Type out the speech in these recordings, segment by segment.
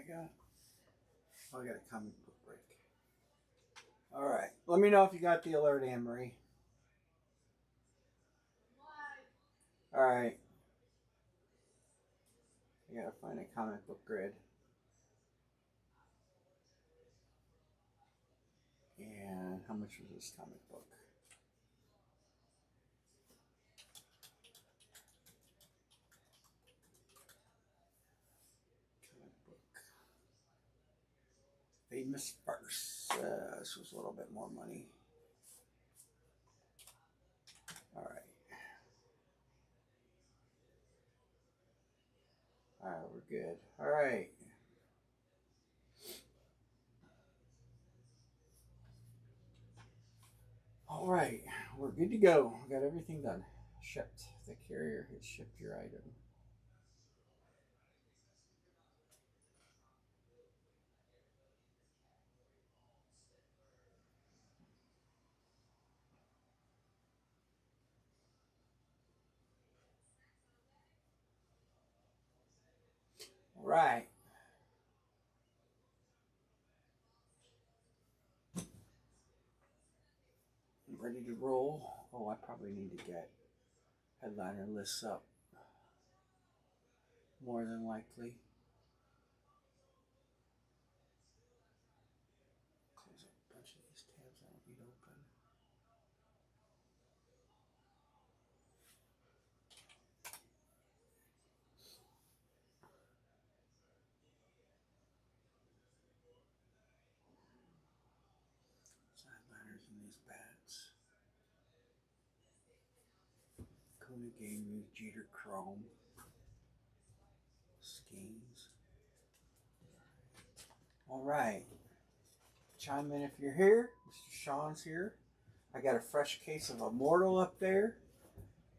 got? Oh, I got a comic book break. All right. Let me know if you got the alert, Anne-Marie. All right. I gotta find a comic book grid. And how much was this comic book? Comic book. Famous First. This was a little bit more money. All right. All right, we're good. All right. All right, we're good to go. Got everything done. Shipped. The carrier has shipped your item. All right. I'm ready to roll. Oh, I probably need to get headliner lists up. More than likely. Close a bunch of these tabs I don't need open. Sideliners in these bats. Kona Game News, Jeter Chrome. Skeins. All right. Chime in if you're here. Mr. Sean's here. I got a fresh case of Immortal up there.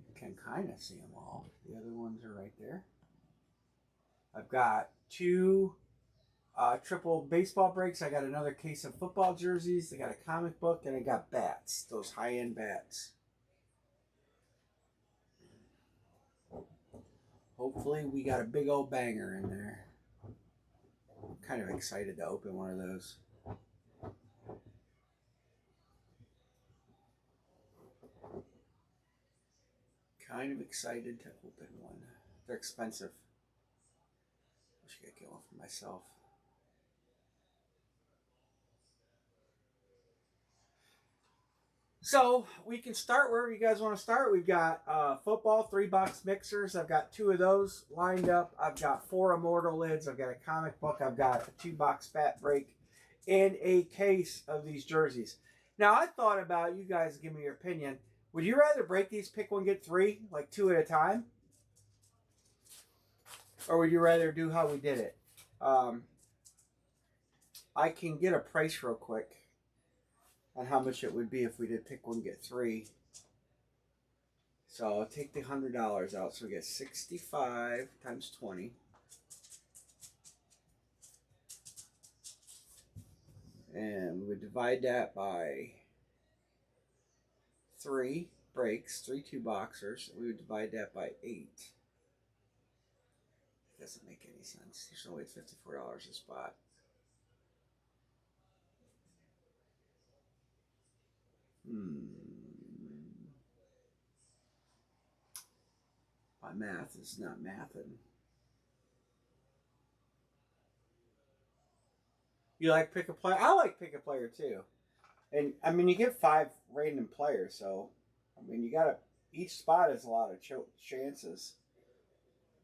You can kind of see them all. The other ones are right there. I've got two triple baseball breaks. I got another case of football jerseys. I got a comic book, and I got bats. Those high-end bats. Hopefully, we got a big old banger in there. I'm kind of excited to open one of those. Kind of excited to open one. They're expensive. Wish I could get one for myself. So we can start wherever you guys want to start. We've got football 3-box mixers. I've got 2 of those lined up. I've got 4 Immortal lids. I've got a comic book. I've got a 2-box bat break and a case of these jerseys. Now I thought about, you guys give me your opinion. Would you rather break these, pick one, get 3, like 2 at a time? Or would you rather do how we did it? I can get a price real quick on how much it would be if we did pick one, get 3. So I'll take the $100 out. So we get 65 times 20. And we would divide that by 3 breaks, 3 2-boxers. We would divide that by 8. It doesn't make any sense. There's no way it's $54 a spot. My math is not mathing. You like pick a player? I like pick a player too. And I mean, you get 5 random players, so I mean, you gotta. Each spot has a lot of chances.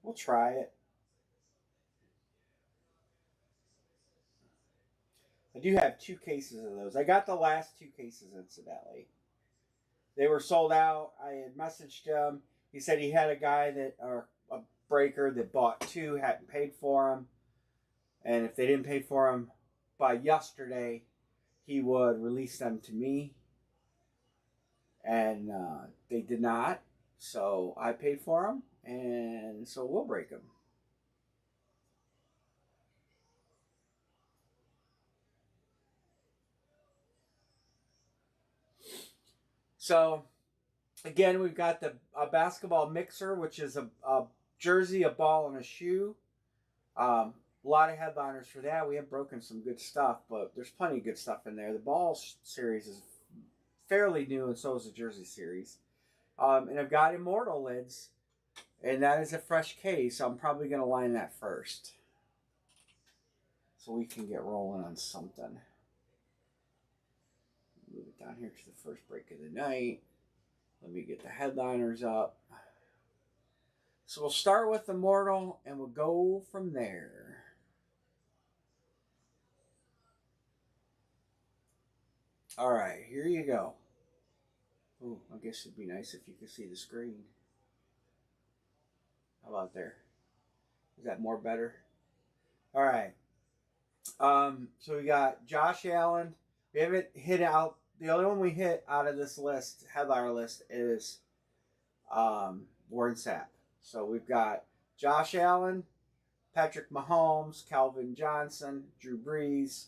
We'll try it. I do have 2 cases of those. I got the last 2 cases, incidentally. They were sold out. I had messaged him. He said he had a guy that, or a breaker that bought 2, hadn't paid for them. And if they didn't pay for them by yesterday, he would release them to me. And they did not. So I paid for them. And so we'll break them. So, again, we've got a basketball mixer, which is a jersey, a ball, and a shoe. A lot of headliners for that. We have broken some good stuff, but there's plenty of good stuff in there. The Ball series is fairly new, and so is the Jersey series. And I've got Immortal lids, and that is a fresh case. So I'm probably going to line that first, so we can get rolling on something. Move it down here to the first break of the night. Let me get the headliners up. So we'll start with Immortal, and we'll go from there. All right, here you go. Ooh, I guess it'd be nice if you could see the screen. How about there? Is that more better? All right. So we got Josh Allen. We haven't hit out. The only one we hit out of this list, headliner list, is Warren Sapp. So we've got Josh Allen, Patrick Mahomes, Calvin Johnson, Drew Brees,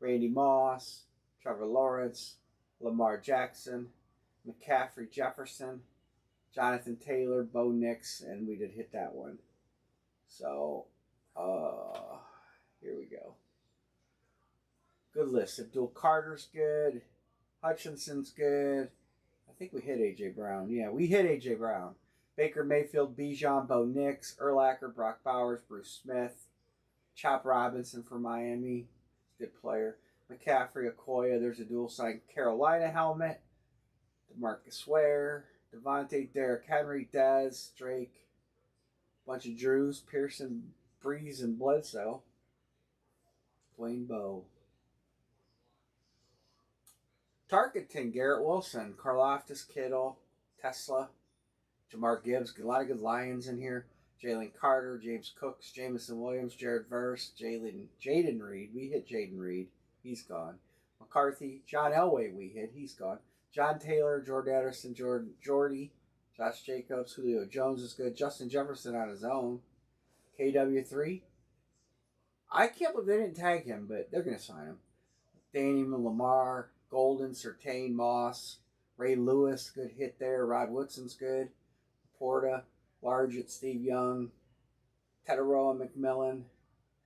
Randy Moss, Trevor Lawrence, Lamar Jackson, McCaffrey Jefferson, Jonathan Taylor, Bo Nix, and we did hit that one. So, here we go. Good list. Abdul Carter's good. Hutchinson's good. I think we hit A.J. Brown. Yeah, we hit A.J. Brown. Baker Mayfield, Bijan, Bo Nix, Urlacher, Brock Bowers, Bruce Smith, Chop Robinson for Miami. Good player. McCaffrey, Okoye. There's a dual signed Carolina helmet. DeMarcus Ware, Devontae, Derrick Henry, Dez, Drake. Bunch of Drews, Pearson, Breeze, and Bledsoe. Dwayne Bowe. Tarkenton, Garrett Wilson, Karlaftis, Kittle, Tesla, Jamar Gibbs. A lot of good Lions in here. Jalen Carter, James Cooks, Jamison Williams, Jared Verse, Jaden Reed. We hit Jaden Reed. He's gone. McCarthy, John Elway we hit. He's gone. John Taylor, Jordan Anderson, Jordy, Josh Jacobs, Julio Jones is good. Justin Jefferson on his own. KW3. I can't believe they didn't tag him, but they're going to sign him. Danny Lamar, Golden, Surtain, Moss, Ray Lewis, good hit there. Rod Woodson's good. Porta, Largett, Steve Young, Tetaroa, McMillan,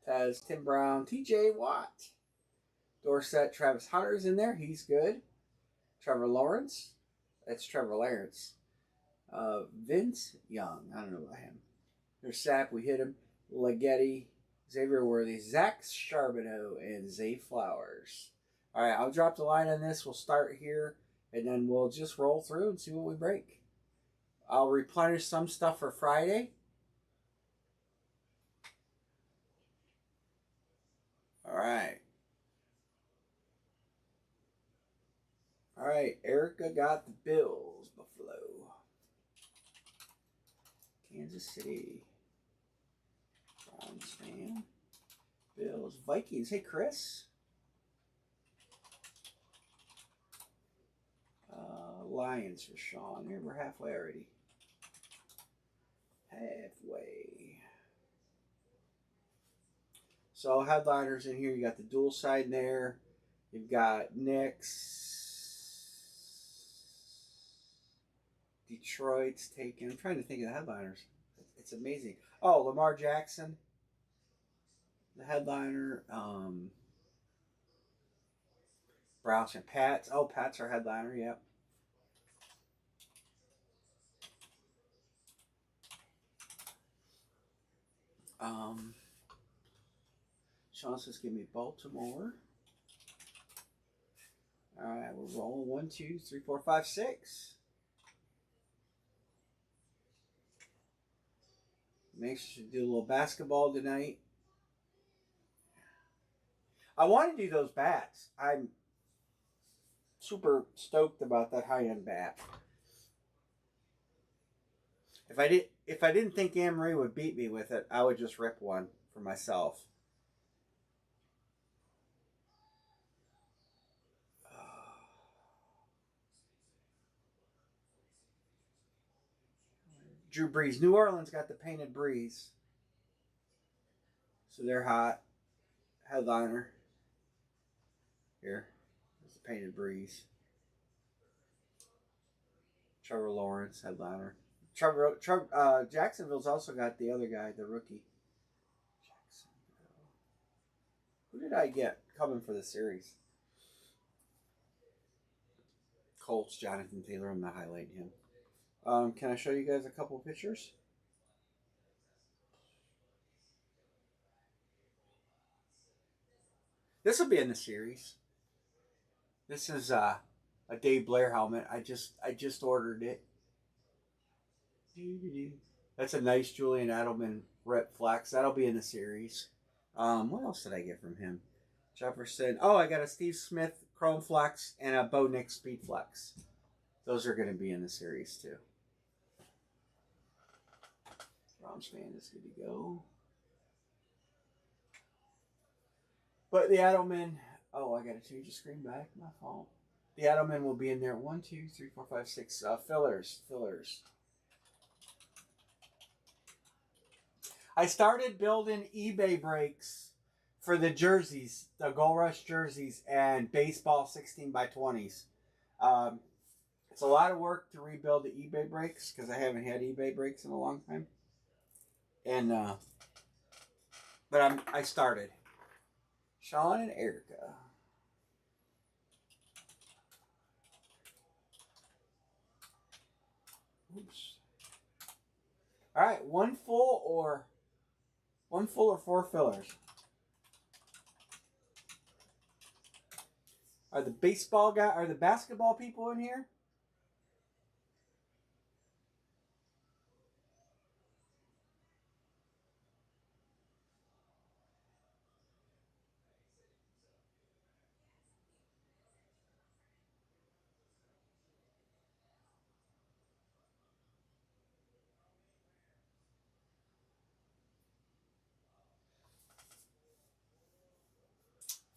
Tez, Tim Brown, TJ Watt, Dorsett, Travis Hunter's in there. He's good. Trevor Lawrence. That's Trevor Lawrence. Vince Young. I don't know about him. There's Sapp. We hit him. Leggetti, Xavier Worthy, Zach Charbonneau, and Zay Flowers. All right, I'll drop the line on this. We'll start here, and then we'll just roll through and see what we break. I'll replenish some stuff for Friday. All right. All right, Erica got the Bills, Buffalo. Kansas City. Browns fan. Bills, Vikings. Hey, Chris. Lions for Sean. Here, we're halfway already. Halfway. So, headliners in here. You got the dual side in there. You've got Knicks. Detroit's taken. I'm trying to think of the headliners. It's amazing. Oh, Lamar Jackson. The headliner. Browns and Pats. Oh, Pats are headliner. Yep. Sean says, give me Baltimore. All right, we're rolling 1, 2, 3, 4, 5, 6. Make sure to do a little basketball tonight. I want to do those bats. I'm super stoked about that high-end bat. If I didn't think Anne-Marie would beat me with it, I would just rip one for myself. Drew Brees. New Orleans got the painted Breeze. So they're hot. Headliner. Here. There's the painted Breeze. Trevor Lawrence, headliner. Jacksonville's also got the other guy, the rookie. Jacksonville. did I get coming for the series? Colts, Jonathan Taylor. I'm not highlighting him. Can I show you guys a couple of pictures? This will be in the series. This is a Dave Blair helmet. I just ordered it. That's a nice Julian Edelman Rep Flex. That'll be in the series. What else did I get from him? Jefferson. Oh, I got a Steve Smith Chrome Flex and a Bo Nix Speed Flex. Those are going to be in the series too. Browns fan is good to go. But the Edelman. Oh, I got to change the screen back. My fault. The Edelman will be in there. 1, 2, 3, 4, 5, 6 fillers. I started building eBay breaks for the jerseys, the Gold Rush jerseys, and baseball 16x20s. It's a lot of work to rebuild the eBay breaks because I haven't had eBay breaks in a long time. And but I started. Sean and Erica. Oops. All right, one full or 4 fillers. Are the basketball people in here?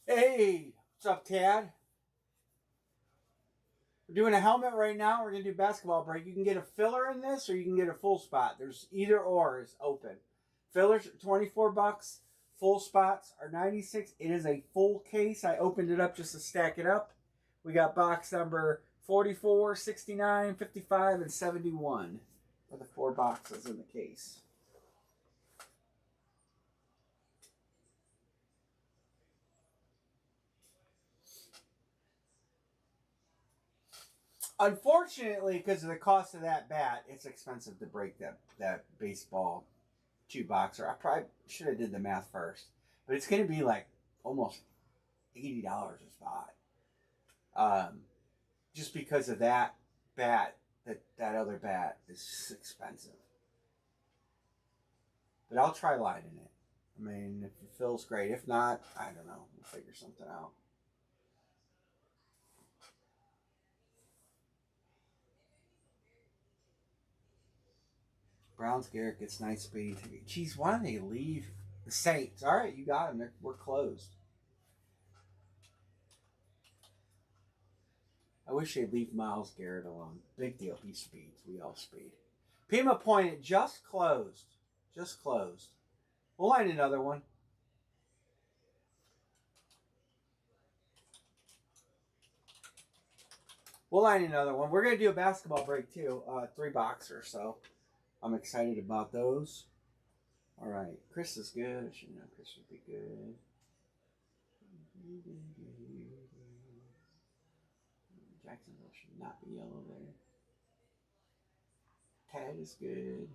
Hey, what's up, Tad? We're doing a helmet right now. We're going to do basketball break. You can get a filler in this or you can get a full spot. There's either or is open. Fillers are $24. Full spots are $96. It is a full case. I opened it up just to stack it up. We got box number 44, 69, 55, and 71 for the 4 boxes in the case. Unfortunately, because of the cost of that bat, it's expensive to break that baseball 2 boxer. I probably should have did the math first, but it's going to be like almost $80 a spot. Just because of that bat, that other bat is expensive. But I'll try lining it. I mean, if it feels great. If not, I don't know. We'll figure something out. Browns Garrett gets nice speed. Geez, why don't they leave the Saints? All right, you got them. We're closed. I wish they'd leave Myles Garrett alone. Big deal. He speeds. We all speed. Pima Point, it just closed. Just closed. We'll line another one. We'll line another one. We're going to do a basketball break too. 3 boxers, so I'm excited about those. All right. Chris is good. I should know Chris would be good. Jacksonville should not be yellow there. Tad is good.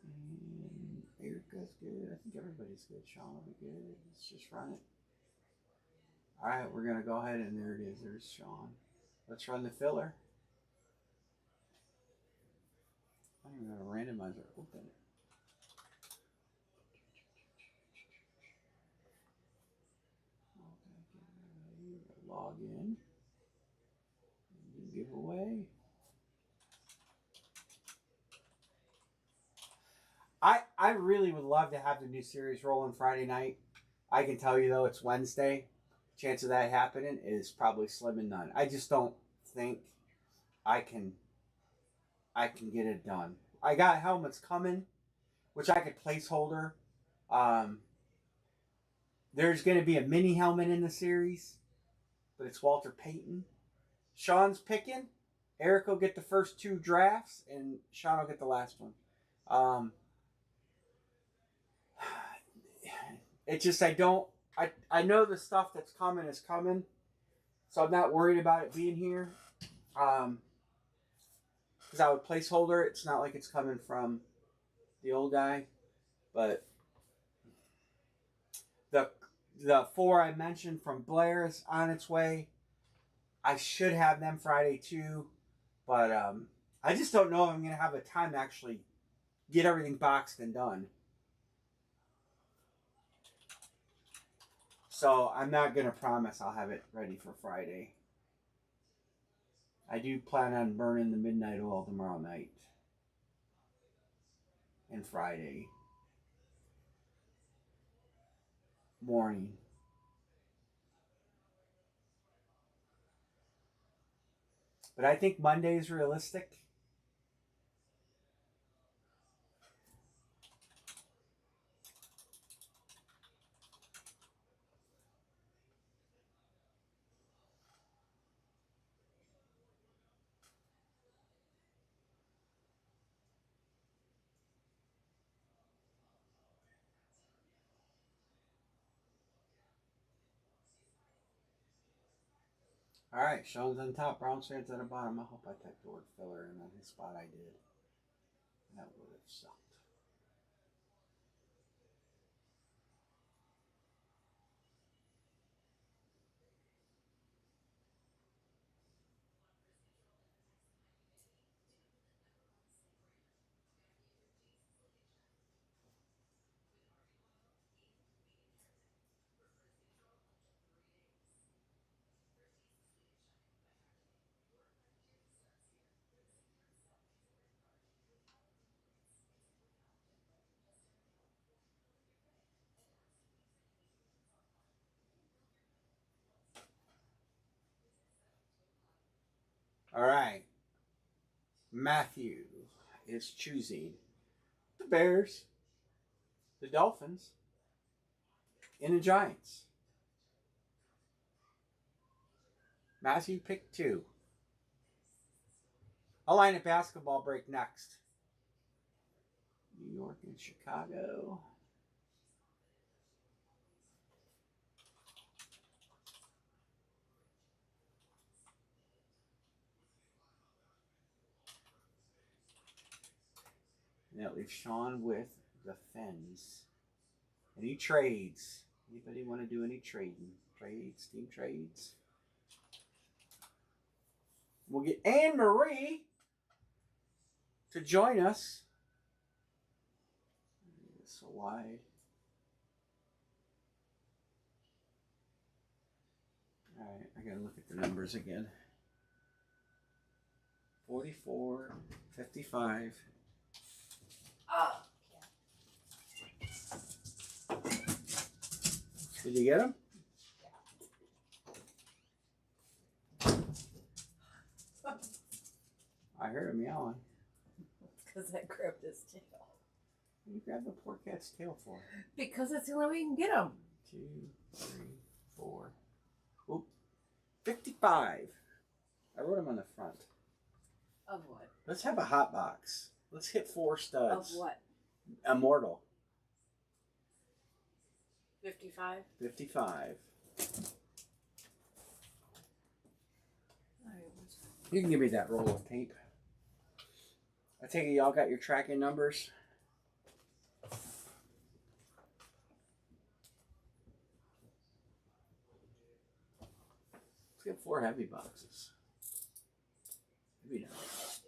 And Erica's good. I think everybody's good. Sean will be good. Let's just run it. All right, we're going to go ahead and there it is. There's Sean. Let's run the filler. I don't even have a randomizer open. Log in. Giveaway. I really would love to have the new series rolling Friday night. I can tell you though, it's Wednesday. Chance of that happening is probably slim and none. I just don't think I can get it done. I got helmets coming, which I could placeholder. There's going to be a mini helmet in the series, but it's Walter Payton. Sean's picking. Eric will get the first 2 drafts, and Sean will get the last one. It's just I know the stuff that's coming is coming, so I'm not worried about it being here. Because I would placeholder. It's not like it's coming from the old guy, but the 4 I mentioned from Blair is on its way. I should have them Friday too, but I just don't know if I'm gonna have the time to actually get everything boxed and done. So I'm not gonna promise I'll have it ready for Friday. I do plan on burning the midnight oil tomorrow night and Friday morning. But I think Monday is realistic. All right, Sean's on top, Brown Sands on the bottom. I hope I typed the word filler in on his spot. I did. That would have sucked. All right. Matthew is choosing the Bears, the Dolphins, and the Giants. Matthew picked 2. I'll line a basketball break next. New York and Chicago. And that leaves Sean with the Fens. Any trades? Anybody want to do any trading? Trades? Team trades? We'll get Anne Marie to join us. It's so wide. All right, I gotta look at the numbers again. 44, 55. Did you get them? I heard him yelling. Because I grabbed his tail. What do you grab the poor cat's tail for? Because that's the only way you can get him. 2, 3, 4. Oop. 55. I wrote him on the front. Of what? Let's have a hot box. Let's hit 4 studs. Of what? Immortal. 55? 55. Alright, You can give me that roll of tape. I take it y'all got your tracking numbers. Let's get 4 heavy boxes. That'd be nice.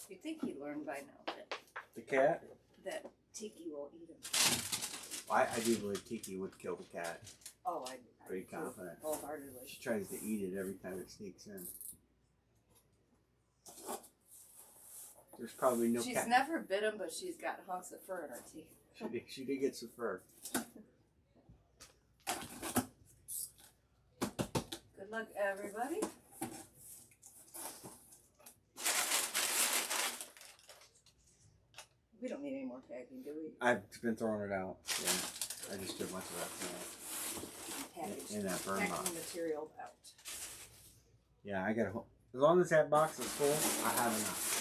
You think he learned by now The cat? that Tiki will eat him? I do believe Tiki would kill the cat. Oh, I'm Pretty confident. wholeheartedly. She tries to eat it every time it sneaks in. There's probably no She's cat. never bit him, but she's got hunks of fur in her teeth. She did get some fur. Good luck, everybody. We don't need any more tagging, do we? I've been throwing it out. Yeah, I just did a bunch of that Package, in that burn box. packaging material out. Yeah, I got as long as that box is full, I have enough.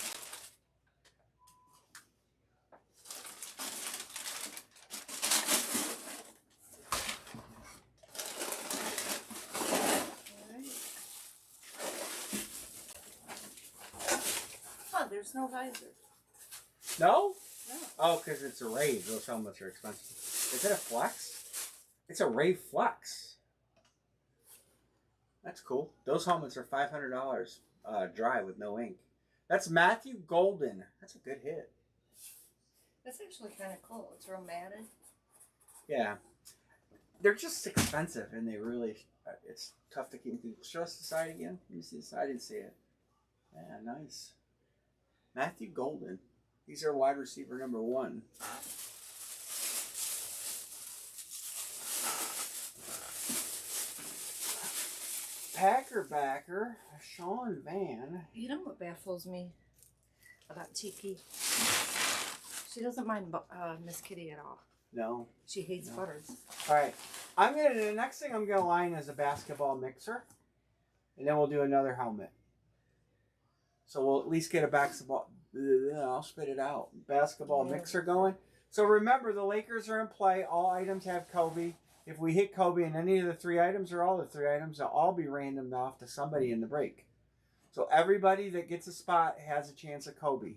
Oh, there's no visor. No? No. Oh, because it's a Rave. Those helmets are expensive. Is it a Flex? It's a Rave Flex. That's cool. Those helmets are $500 dry with no ink. That's Matthew Golden. That's a good hit. That's actually kind of cool. It's real matted. Yeah. They're just expensive, and they really, it's tough to keep. Show us the side again. Let me see the side. I didn't see it. Yeah, nice. Matthew Golden. He's our wide receiver number 1. Packer backer, Sean Van. You know what baffles me about Tiki? She doesn't mind Miss Kitty at all. No. She hates butters. All right. The next thing I'm gonna line is a basketball mixer, and then we'll do another helmet. So we'll at least get a basketball. I'll spit it out. Basketball mixer going. So remember, the Lakers are in play. All items have Kobe. If we hit Kobe in any of the 3 items or all the 3 items, they'll all be randomed off to somebody in the break. So everybody that gets a spot has a chance of Kobe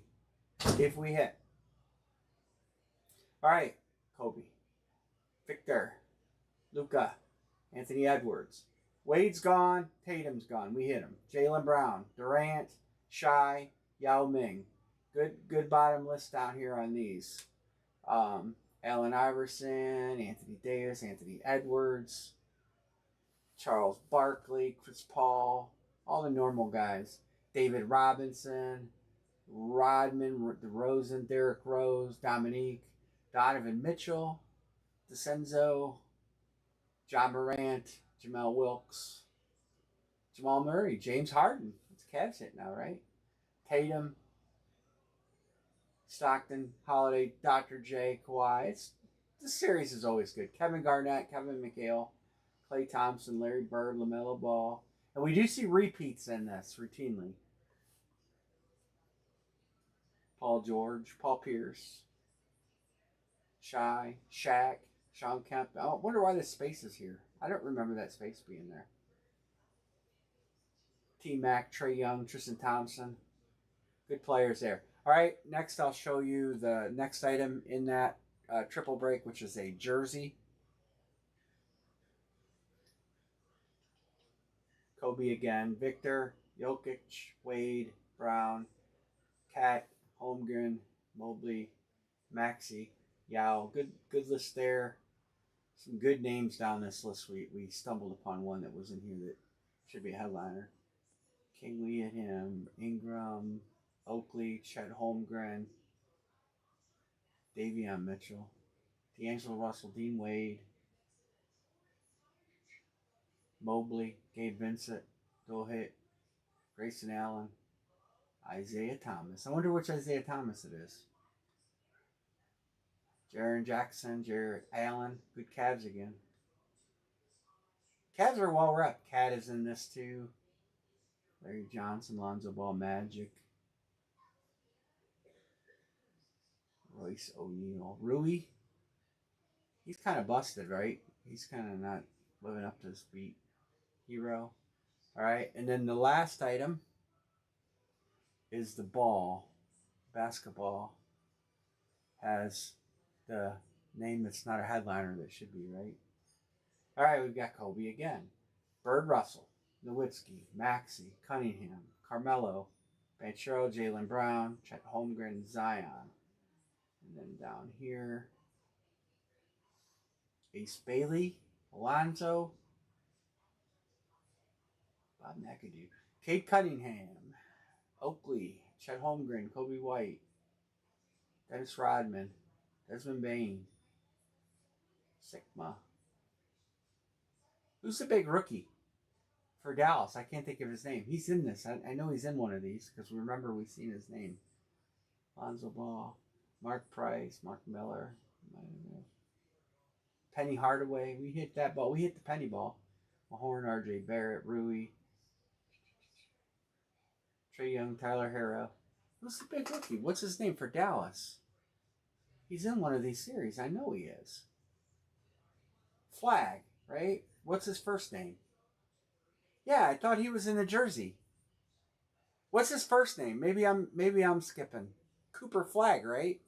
if we hit. All right, Kobe, Victor, Luka, Anthony Edwards. Wade's gone. Tatum's gone. We hit him. Jaylen Brown, Durant, Shai, Yao Ming. Good bottom list down here on these. Allen Iverson, Anthony Davis, Anthony Edwards, Charles Barkley, Chris Paul, all the normal guys. David Robinson, Rodman, DeRozan, Derrick Rose, Dominique, Donovan Mitchell, DeCenzo, John Morant, Jamel Wilkes, Jamal Murray, James Harden. It's Cavs hit now, right? Tatum, Stockton, Holiday, Dr. J, Kawhi. This series is always good. Kevin Garnett, Kevin McHale, Klay Thompson, Larry Bird, LaMelo Ball. And we do see repeats in this routinely. Paul George, Paul Pierce, Shai, Shaq, Sean Kemp. I wonder why this space is here. I don't remember that space being there. T-Mac, Trae Young, Tristan Thompson. Good players there. All right, next I'll show you the next item in that triple break, which is a jersey. Kobe again, Victor, Jokic, Wade, Brown, Cat, Holmgren, Mobley, Maxey, Yao. Good list there. Some good names down this list. We stumbled upon one that was in here that should be a headliner. King, we hit him. Ingram, Oakley, Chet Holmgren, Davion Mitchell, D'Angelo Russell, Dean Wade, Mobley, Gabe Vincent, Dohit, Grayson Allen, Isaiah Thomas. I wonder which Isaiah Thomas it is. Jaren Jackson, Jarrett Allen. Good Cavs again. Cavs are well rep. Cat is in this too. Larry Johnson, Lonzo Ball, Magic. Royce O'Neal. Rui. He's kind of busted, right? He's kind of not living up to his beat. Hero. All right. And then the last item is the ball. Basketball has the name that's not a headliner that should be, right? All right. We've got Kobe again. Bird Russell. Nowitzki. Maxey. Cunningham. Carmelo. Banchero. Jaylen Brown. Chet Holmgren. Zion. And then down here, Ace Bailey, Alonzo, Bob McAdoo, Kate Cunningham, Oakley, Chet Holmgren, Kobe White, Dennis Rodman, Desmond Bain, Sigma. Who's the big rookie for Dallas? I can't think of his name. He's in this. I know he's in one of these because remember we've seen his name. Lonzo Ball. Mark Price, Mark Miller, Penny Hardaway. We hit that ball. We hit the penny ball. Mahorn, R.J. Barrett, Rui, Trey Young, Tyler Harrow. Who's the big rookie? What's his name for Dallas? He's in one of these series. I know he is. Flag, right? What's his first name? Yeah, I thought he was in the jersey. What's his first name? Maybe I'm skipping. Cooper Flag, right?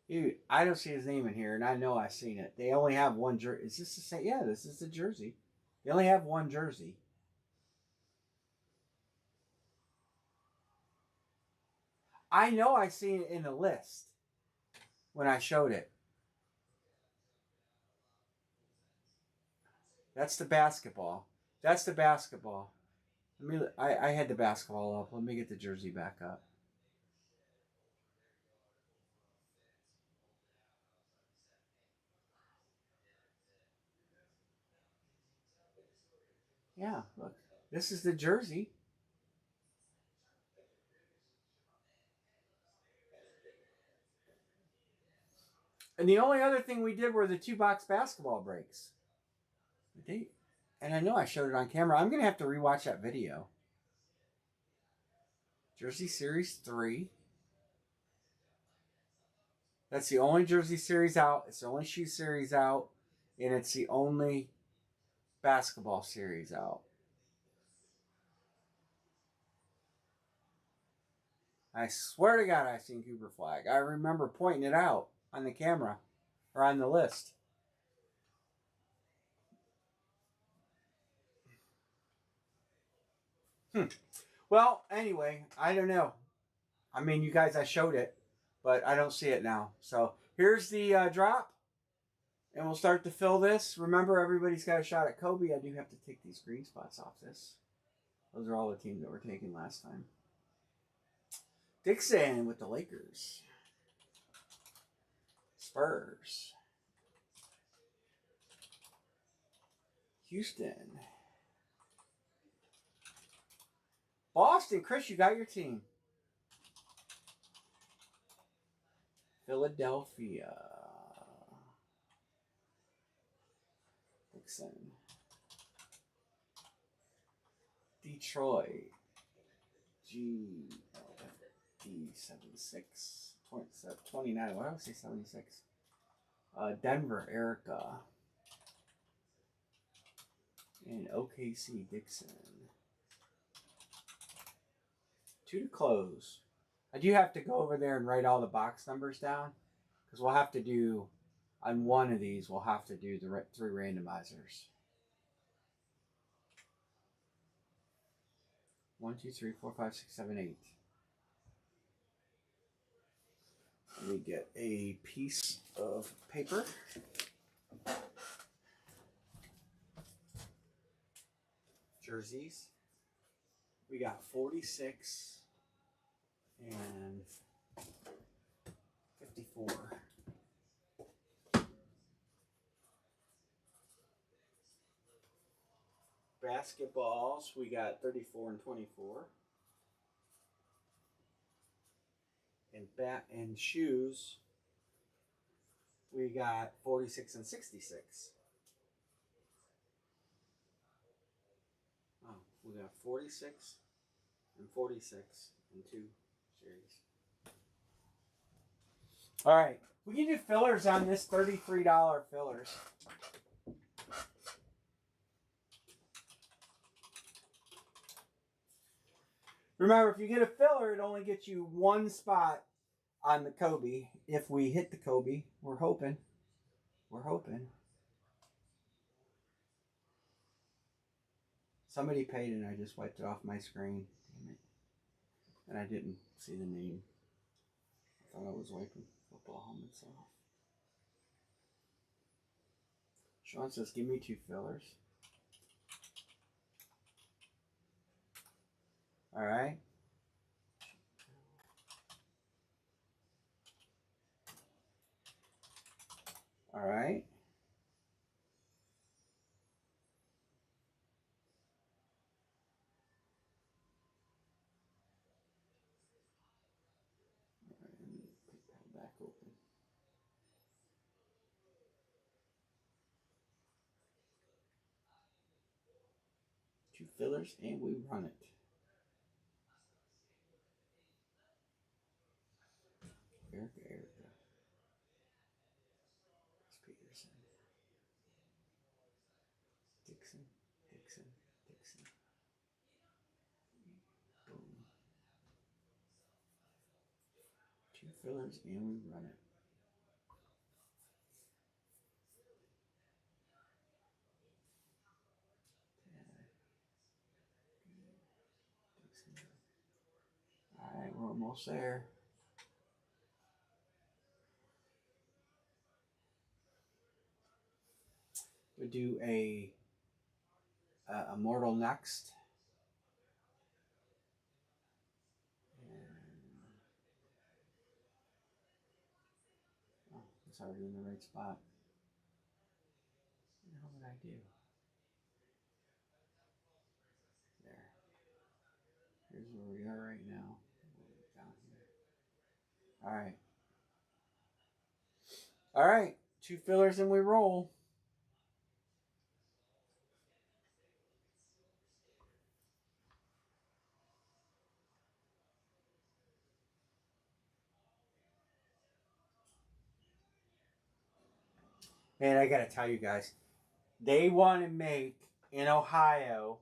Dude, I don't see his name in here, and I know I've seen it. They only have one jersey. Is this the same? Yeah, this is the jersey. They only have one jersey. I know I seen it in the list when I showed it. That's the basketball. That's the basketball. I had the basketball up. Let me get the jersey back up. Yeah, look. This is the jersey. And the only other thing we did were the 2-box basketball breaks. And I know I showed it on camera. I'm going to have to rewatch that video. Jersey Series 3. That's the only Jersey Series out. It's the only shoe series out. And it's the only basketball series out. I swear to God, I've seen Cooper Flag. I remember pointing it out on the camera or on the list. Well, anyway, I don't know. I mean, you guys, I showed it, but I don't see it now. So here's the drop, and we'll start to fill this. Remember, everybody's got a shot at Kobe. I do have to take these green spots off this. Those are all the teams that were taken last time. Dixon with the Lakers. Spurs. Houston. Boston. Chris, you got your team. Philadelphia. Dixon. Detroit. D76. 29. Why do I say 76? Denver, Erica. And OKC, Dixon. 2 to close. I do have to go over there and write all the box numbers down, because we'll have to do, on one of these, we'll have to do the 3 randomizers. 1, 2, 3, 4, 5, 6, 7, 8. Let me get a piece of paper. Jerseys. We got 46 and 54. Basketballs, we got 34 and 24. And shoes, we got 46 and 66. Oh, we got 46 and 46 in 2 series. All right, we can do fillers on this $33 fillers. Remember, if you get a filler, it only gets you 1 spot on the Kobe. If we hit the Kobe, we're hoping. We're hoping. Somebody paid and I just wiped it off my screen. Damn it. And I didn't see the name. I thought I was wiping football helmets off. Sean says, give me 2 fillers. All right. All right. fillers, and we run it. Erica. Peterson. Dixon. Boom. 2 fillers, and we run it. Alright, we're almost there. We'll do a Immortal next. Oh, it's already in the right spot. What the hell did I do? There. Here's where we are right now. Down here. Alright. Alright. 2 fillers and we roll. Man, I gotta tell you guys, they want to make, in Ohio,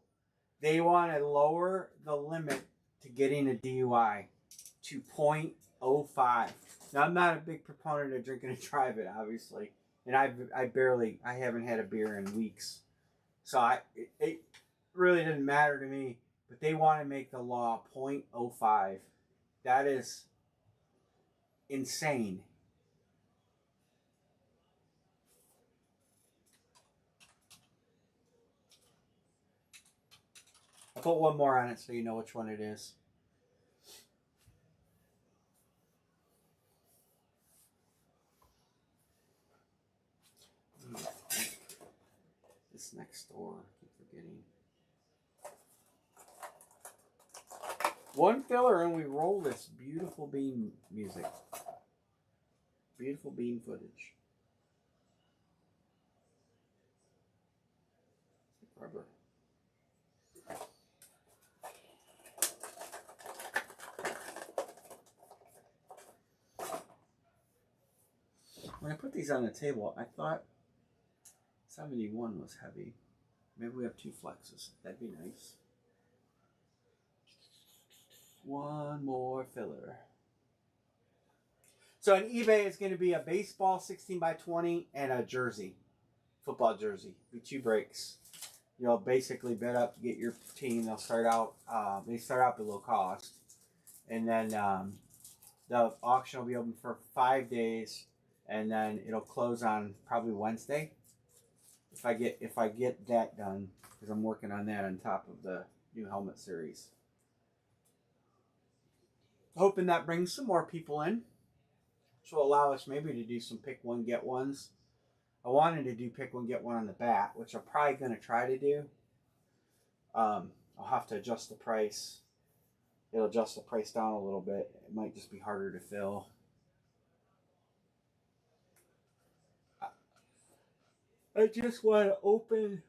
they want to lower the limit to getting a DUI to 0.05. Now, I'm not a big proponent of drinking and driving, obviously. And I haven't had a beer in weeks. So it really didn't matter to me. But they want to make the law 0.05. That is insane. I'll put one more on it so you know which one it is. This next door, I keep forgetting. 1 filler and we roll this beautiful bean music. Beautiful bean footage. Rubber. When I put these on the table, I thought 71 was heavy. Maybe we have 2 flexes. That'd be nice. 1 more filler. So on eBay, it's going to be a baseball 16x20 and a jersey, football jersey. Be 2 breaks. You'll basically bid up to get your team. They'll start out. They start out below cost, and then the auction will be open for 5 days, and then it'll close on probably Wednesday. If I get that done, because I'm working on that on top of the new helmet series. Hoping that brings some more people in, which will allow us maybe to do some pick one get ones. I wanted to do pick one get one on the bat, which I'm probably going to try to do. I'll have to adjust the price. It'll adjust the price down a little bit. It might just be harder to fill. I just want to open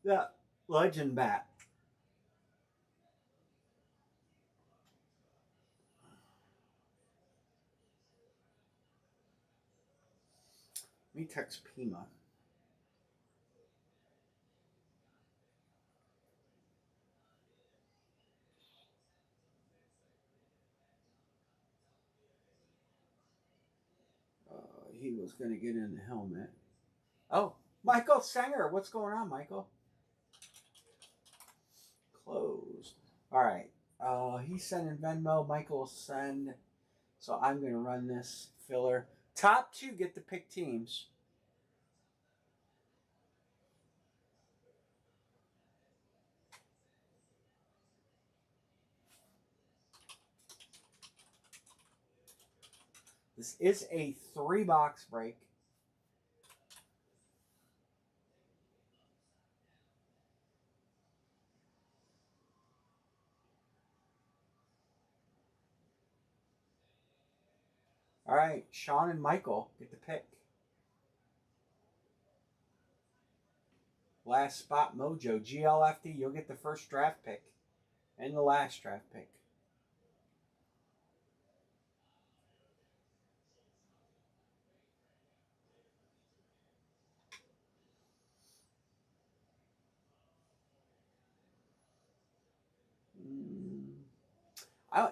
that Legend bat. Let me text Pima. He was going to get in the helmet. Oh, Michael Sanger. What's going on, Michael? Closed. All right. He's sending Venmo. Michael will send. So I'm going to run this filler. Top 2 get to pick teams. This is a 3-box break. All right, Sean and Michael get to pick. Last Spot Mojo. GLFD, you'll get the first draft pick and the last draft pick.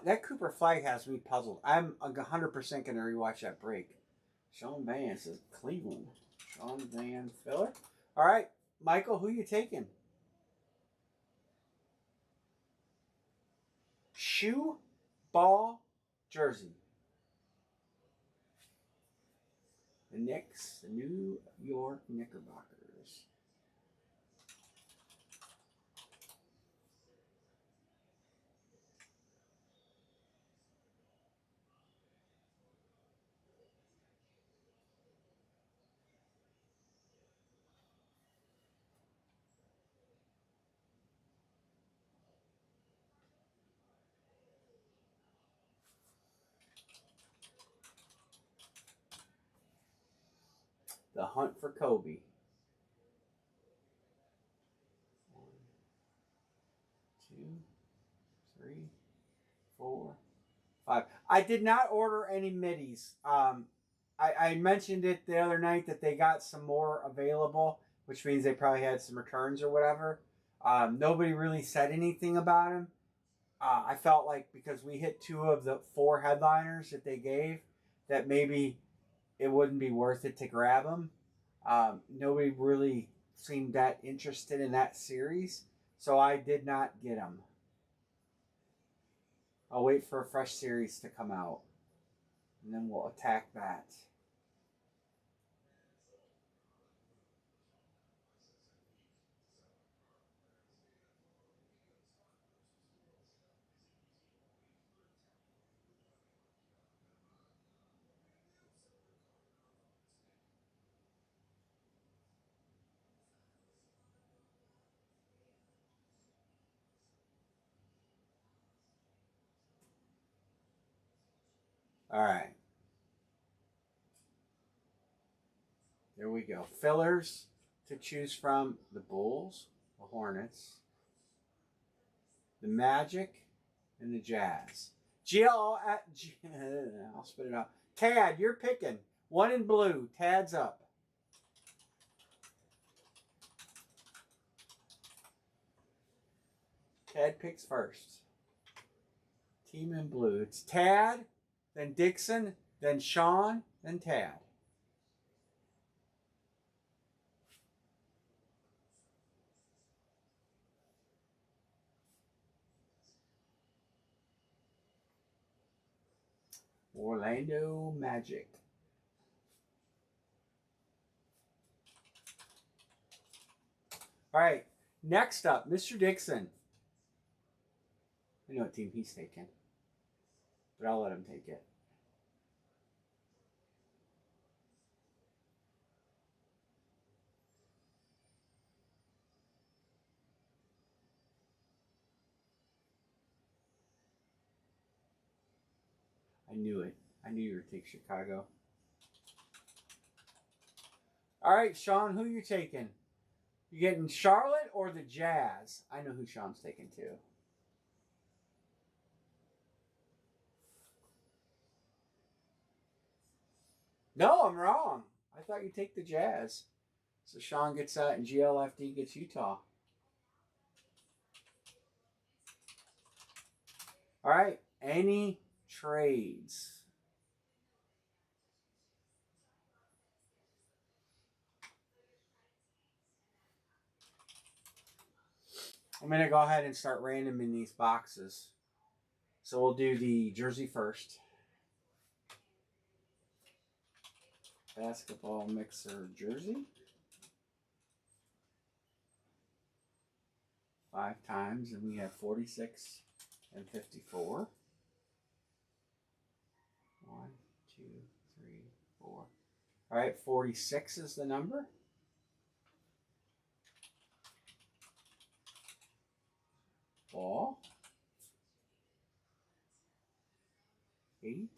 That Cooper flag has me puzzled. I'm 100% going to rewatch that break. Sean Van says Cleveland. Sean Van Filler. All right, Michael, who you taking? Shoe, ball, jersey. The Knicks, the New York Knickerbockers. The hunt for Kobe. 1, 2, 3, 4, 5. I did not order any middies. I mentioned it the other night that they got some more available, which means they probably had some returns or whatever. Nobody really said anything about them. I felt like because we hit 2 of the 4 headliners that they gave, that maybe it wouldn't be worth it to grab them. Nobody really seemed that interested in that series, so I did not get them. I'll wait for a fresh series to come out, and then we'll attack that. All right. There we go. Fillers to choose from: the Bulls, the Hornets, the Magic, and the Jazz. I'll spit it out. Tad, you're picking. 1 in blue. Tad's up. Tad picks first. Team in blue. It's Tad, then Dixon, then Sean, then Tad. Orlando Magic. All right. Next up, Mr. Dixon. I know what team he's taking, but I'll let him take it. I knew it. I knew you were taking Chicago. All right, Sean, who you taking? You getting Charlotte or the Jazz? I know who Sean's taking too. No, I'm wrong. I thought you'd take the Jazz. So Sean gets that and GLFD gets Utah. All right, any trades? I'm going to go ahead and start random in these boxes. So we'll do the jersey first. Basketball mixer jersey. 5 times, and we have 46 and 54. 1, 2, 3, 4. All right, 46 is the number. Ball. 8.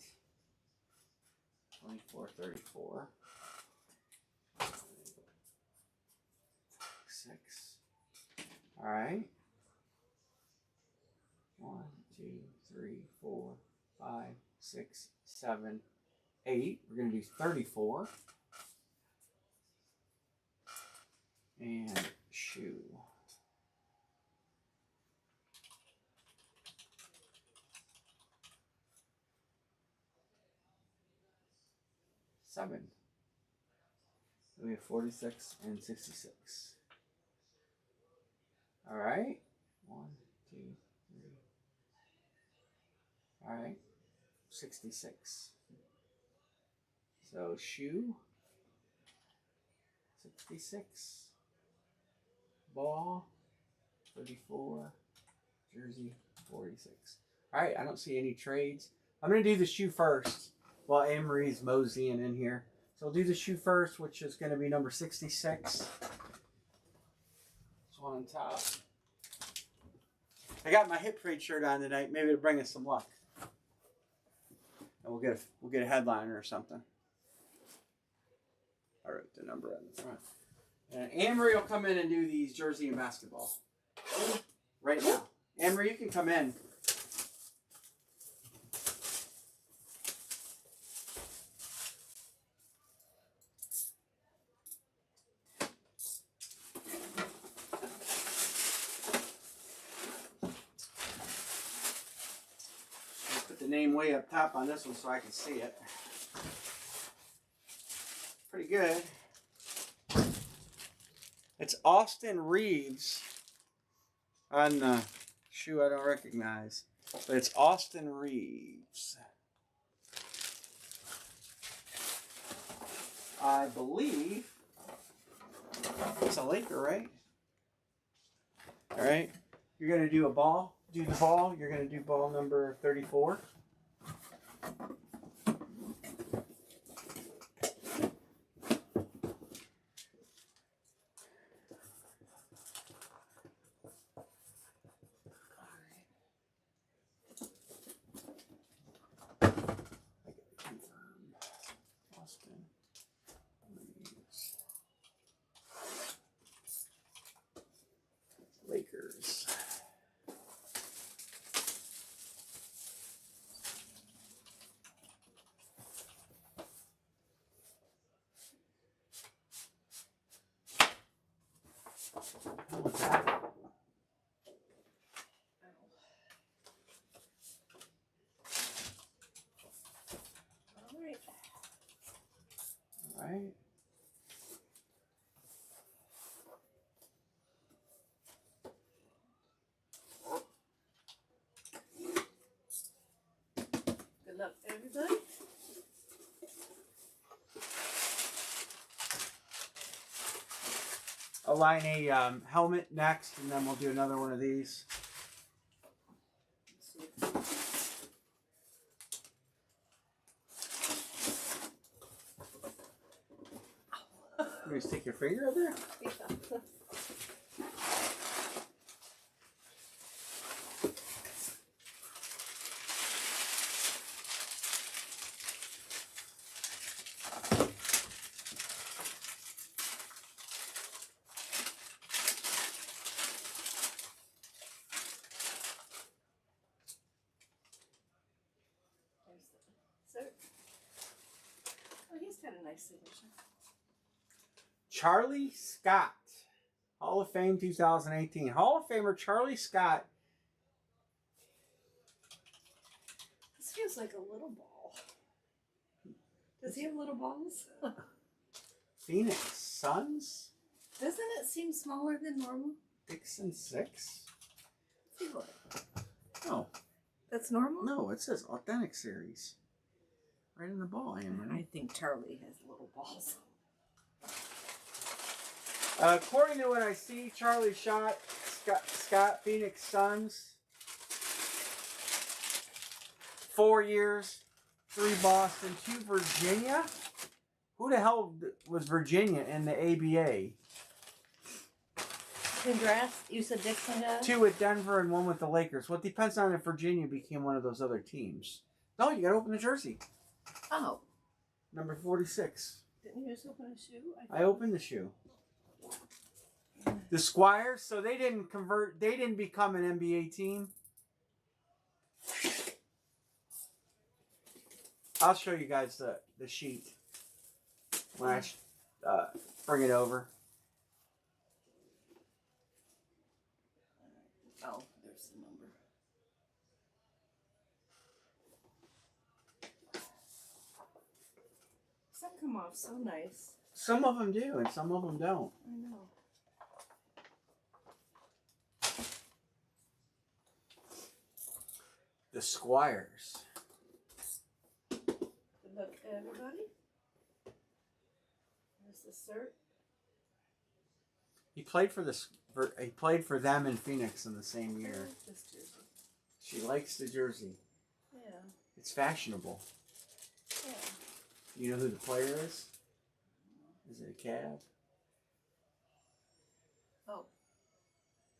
24, 34. 6, 46. All right. 1, 2, 3, 4, 5, 6, 7, 8. We're going to do 34. And shoe. Seven. We have 46 and 66. All right. 1, 2, 3. All right. 66. So shoe. 66. Ball. 34. Jersey. 46. All right. I don't see any trades. I'm going to do the shoe first while Anne-Marie's moseying in here. So we'll do the shoe first, which is going to be number 66. This one on top. I got my hip parade shirt on tonight. Maybe it'll bring us some luck. And we'll get a headliner or something. I wrote the number on the front. And Anne-Marie will come in and do these jersey and basketball. Right now. Anne-Marie, you can come in. Name way up top on this one so I can see it. Pretty good. It's Austin Reeves on the shoe I don't recognize, but it's Austin Reeves. I believe it's a Laker, right? All right. You're going to do a ball. Do the ball. You're going to do ball number 34. Lakers. What's that? All right. All right. Good luck, everybody. I'll line a helmet next, and then we'll do another one of these. You just stick your finger up there? Yeah. Sir. Oh, he's got a nice signature. Charlie Scott, Hall of Fame 2018. Hall of Famer Charlie Scott. This feels like a little ball. Does he have little balls? Phoenix Suns. Doesn't it seem smaller than normal? Dixon 6. See what? No. That's normal? No, it says Authentic Series. Right in the ball, I think Charlie has little balls. According to what I see, Charlie Scott, Phoenix Suns. 4 years, 3 Boston, 2 Virginia. Who the hell was Virginia in the ABA? Congrats. You said Dixon got 2 with Denver and 1 with the Lakers. Well, it depends on if Virginia became one of those other teams. No, you got to open the jersey. Oh. Number 46. Didn't you just open a shoe? I opened the shoe. The Squires, so they didn't convert. They didn't become an NBA team. I'll show you guys the sheet when I bring it over. Oh, there's the number. Some come off so nice. Some of them do, and some of them don't. I know. The Squires. Good luck to everybody. There's the cert. He played for He played for them in Phoenix in the same I year. like this jersey. She likes the jersey. Yeah. It's fashionable. Yeah. You know who the player is? Is it a Cavs? Oh.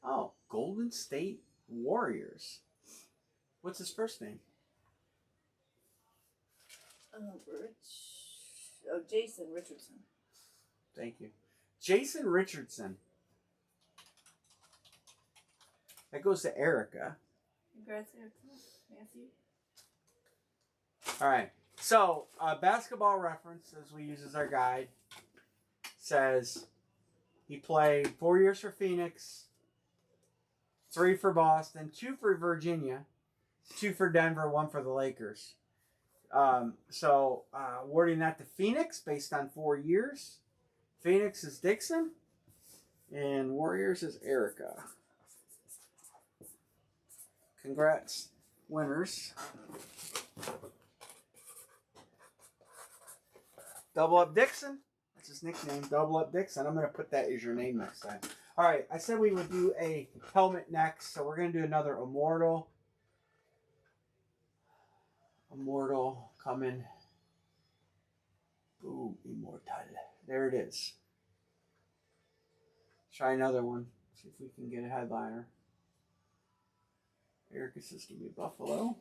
Oh, Golden State Warriors. What's his first name? Jason Richardson. Thank you. Jason Richardson. That goes to Erica. Congrats, Erica. Matthew. All right. So, Basketball Reference, as we use as our guide, says he played 4 years for Phoenix, 3 for Boston, 2 for Virginia, 2 for Denver, 1 for the Lakers. Awarding that to Phoenix based on 4 years. Phoenix is Dixon, and Warriors is Erica. Congrats, winners. Double Up Dixon. That's his nickname, Double Up Dixon. I'm going to put that as your name next time. All right, I said we would do a helmet next, so we're going to do another Immortal. Immortal coming. Boom, Immortal. There it is. Try another one. See if we can get a headliner. Erica says, give me Buffalo.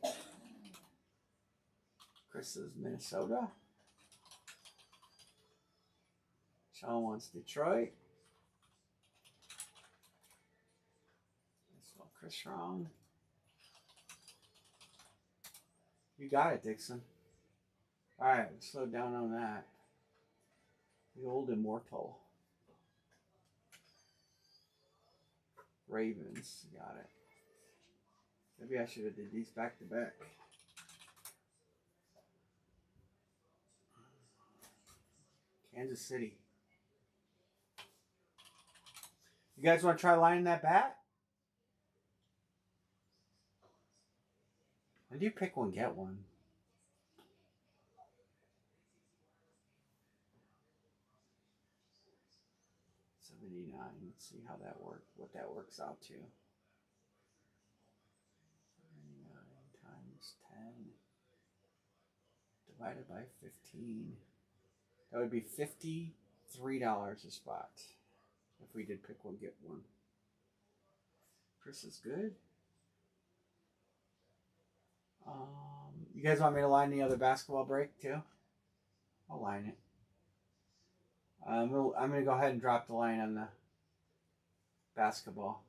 Chris says, Minnesota. Sean wants Detroit. That's all Chris wrong. You got it, Dixon. All right, we'll slow down on that. The old Immortal. Ravens, got it. Maybe I should have did these back to back. Kansas City. You guys want to try lining that bat? When do you pick one, get one? 79. Let's see how that works. What that works out to. 79 times 10 divided by 15. That would be $53 a spot. If we did pick one, get one. Chris is good. You guys want me to line the other basketball break too? I'll line it. I'm going to go ahead and drop the line on the basketball.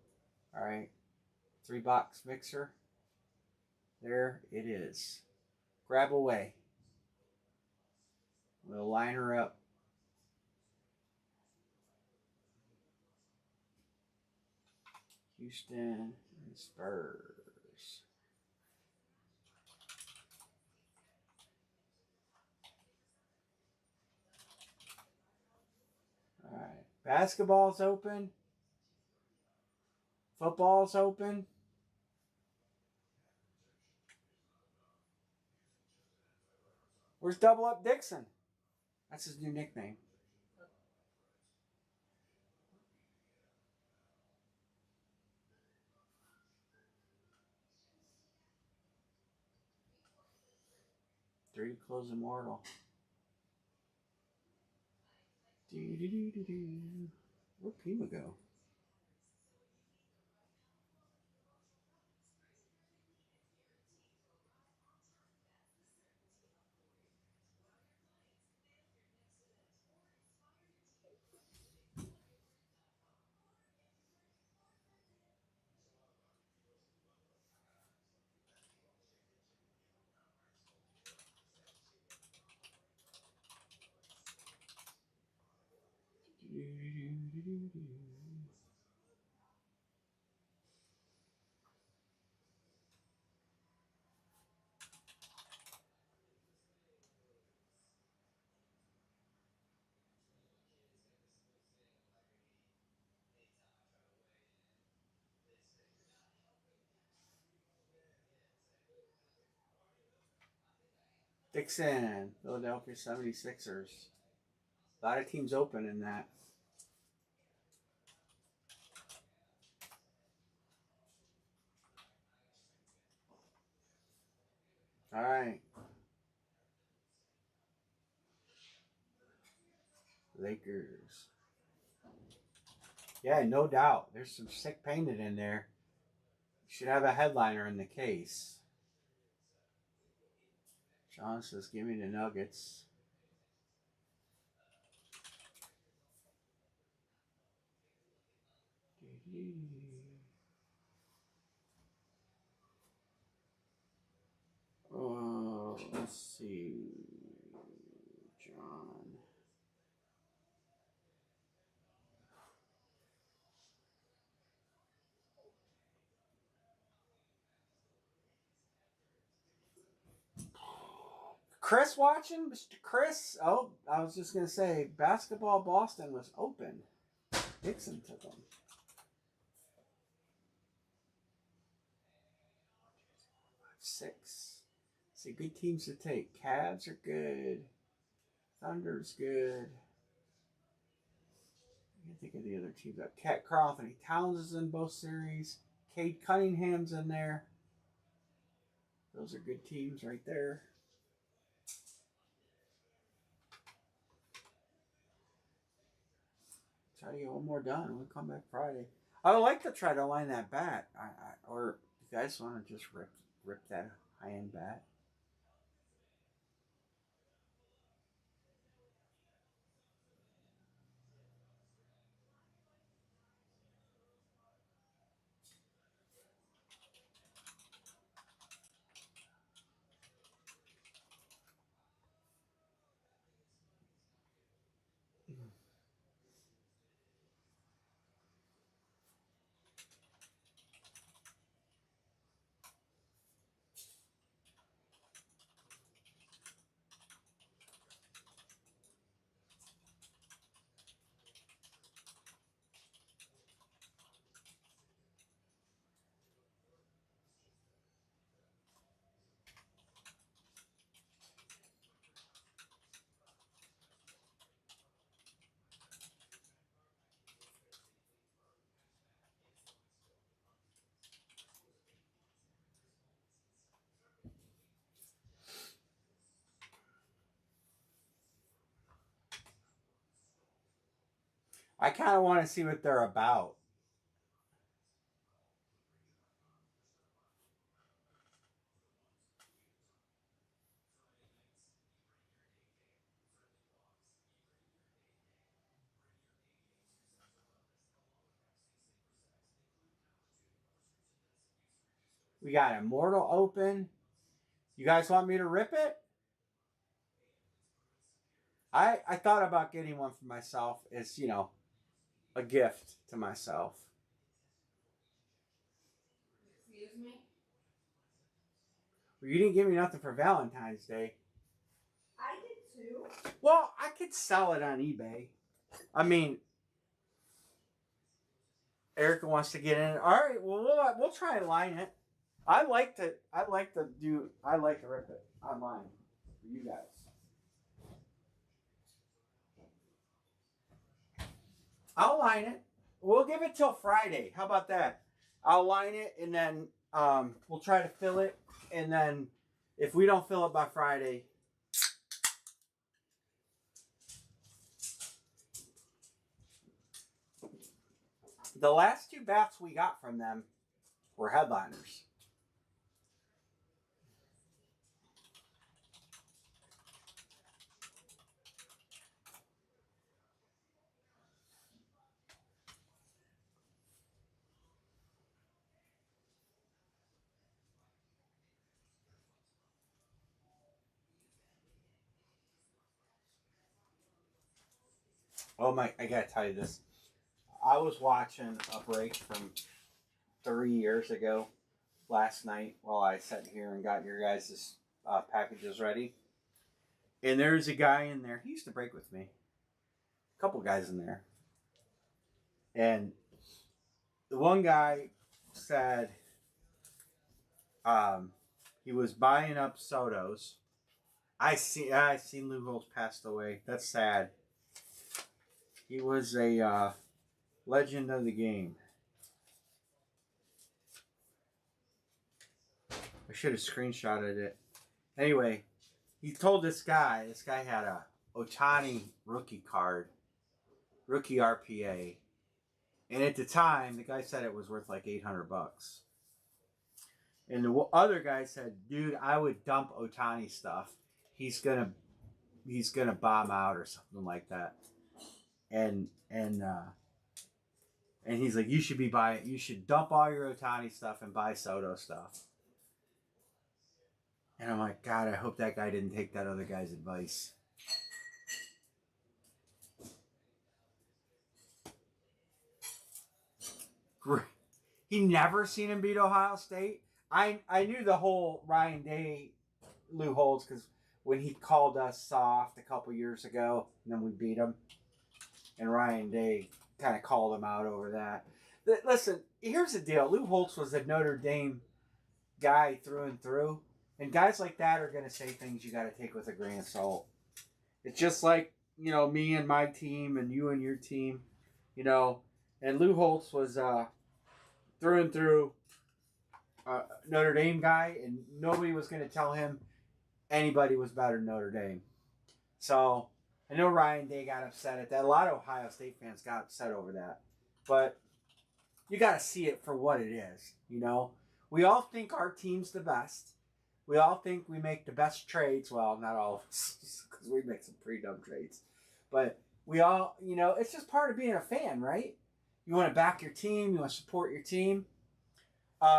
All right. 3-box mixer. There it is. Grab away. We'll line her up. Houston and Spurs. All right. Basketball's open. Football's open. Where's Double Up Dixon? That's his new nickname. Three to close Immortal. Where'd Pima go? Dixon, Philadelphia 76ers. A lot of teams open in that. All right. Lakers. Yeah, no doubt. There's some sick painted in there. Should have a headliner in the case. Sean says, give me the Nuggets. Oh, let's see. John. Chris watching? Mr. Chris? Oh, I was just going to say, basketball Boston was open. Dixon took them. Six. See, good teams to take. Cavs are good. Thunder's good. I can't think of the other teams. Cat Carl Anthony Towns is in both series. Cade Cunningham's in there. Those are good teams right there. Try to get one more done. We'll come back Friday. I would like to try to line that bat. Or you guys want to just rip that high end bat? I kind of want to see what they're about. We got Immortal open. You guys want me to rip it? I thought about getting one for myself as, a gift to myself. Excuse me? Well, you didn't give me nothing for Valentine's Day. I did too. Well, I could sell it on eBay. I mean, Erica wants to get in. All right, well, we'll try and line it. I like to rip it online for you guys. I'll line it. We'll give it till Friday. How about that? I'll line it and then we'll try to fill it. And then if we don't fill it by Friday, the last two bats we got from them were headliners. Oh my, I gotta tell you this. I was watching a break from 3 years ago last night while I sat here and got your guys' packages ready. And there's a guy in there. He used to break with me. A couple guys in there. And the one guy said he was buying up Sotos. I seen Lou Holtz passed away. That's sad. He was a legend of the game. I should have screenshotted it. Anyway, he told this guy had a Otani rookie card, rookie RPA. And at the time, the guy said it was worth like $800. And the other guy said, dude, I would dump Otani stuff. He's gonna bomb out or something like that. And he's like, you should dump all your Otani stuff and buy Soto stuff. And I'm like, God, I hope that guy didn't take that other guy's advice. He never seen him beat Ohio State. I knew the whole Ryan Day, Lou Holtz, because when he called us soft a couple years ago, and then we beat him, and Ryan Day kind of called him out over that. Listen, here's the deal. Lou Holtz was a Notre Dame guy through and through, and guys like that are going to say things you got to take with a grain of salt. It's just like, you know, me and my team and you and your team, you know, and Lou Holtz was through and through Notre Dame guy, and nobody was going to tell him anybody was better than Notre Dame. So I know Ryan Day got upset at that. A lot of Ohio State fans got upset over that. But you got to see it for what it is, you know. We all think our team's the best. We all think we make the best trades. Well, not all of us, because we make some pretty dumb trades. But we all, you know, it's just part of being a fan, right? You want to back your team. You want to support your team.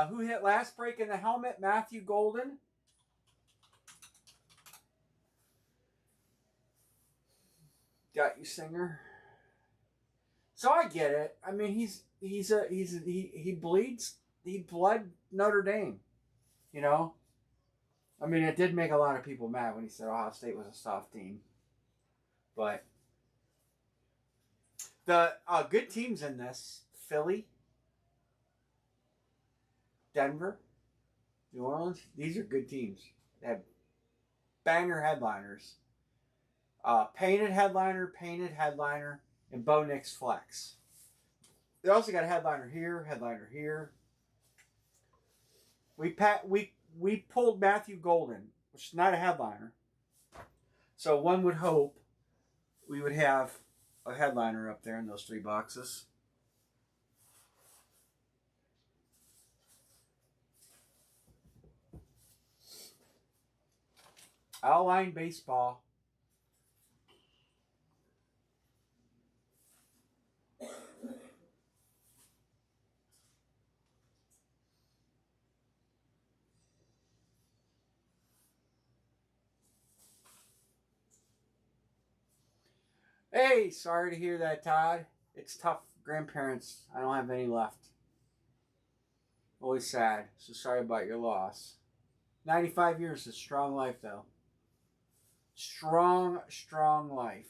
Who hit last break in the helmet? Matthew Golden. Got you, Singer. So I get it. I mean, he bleeds. He bled Notre Dame. You know. I mean, it did make a lot of people mad when he said Ohio State was a soft team. But the good teams in this: Philly, Denver, New Orleans. These are good teams. They have banger headliners. Painted headliner, and Bo Nix flex. They also got a headliner here. We pulled Matthew Golden, which is not a headliner. So one would hope we would have a headliner up there in those 3 boxes. Outline baseball. Hey, sorry to hear that, Todd. It's tough. Grandparents, I don't have any left. Always sad. So sorry about your loss. 95 years is a strong life, though. Strong life.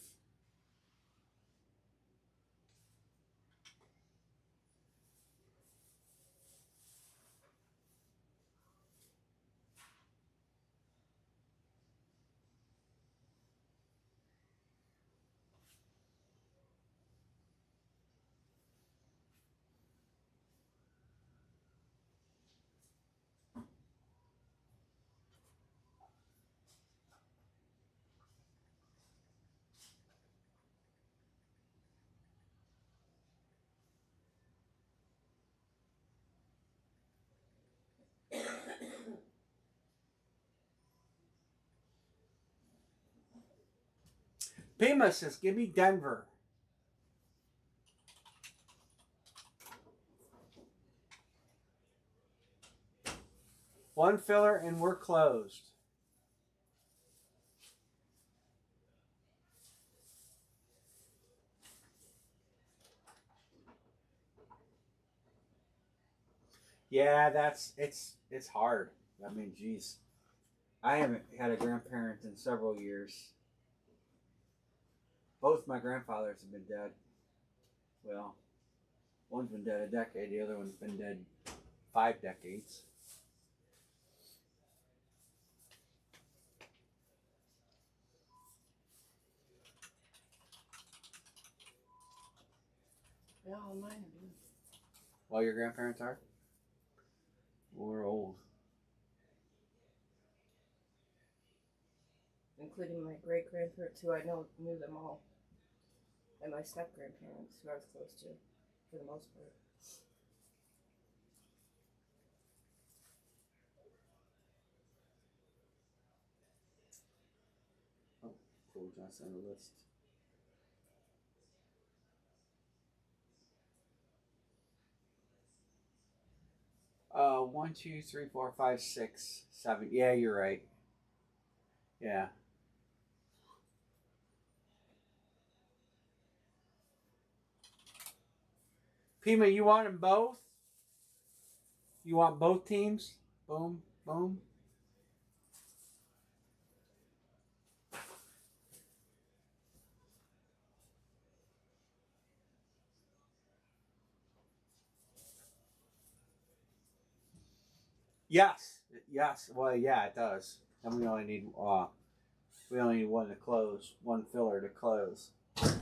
Pima says, give me Denver. One filler and we're closed. Yeah, it's hard. I mean, geez, I haven't had a grandparent in several years. Both my grandfathers have been dead. Well, one's been dead a decade. The other one's been dead 5 decades. Yeah, all mine are good. Well, your grandparents are. We're old. Including my great grandparents, who I knew them all, and my step grandparents, who I was close to, for the most part. Oh, cool. Just on the list. One, two, three, four, five, six, seven. Yeah, you're right. Yeah. Pima, you want them both? You want both teams? Boom, boom. Yes, yes. Well, yeah, it does. And we only need one to close, one filler to close. Right,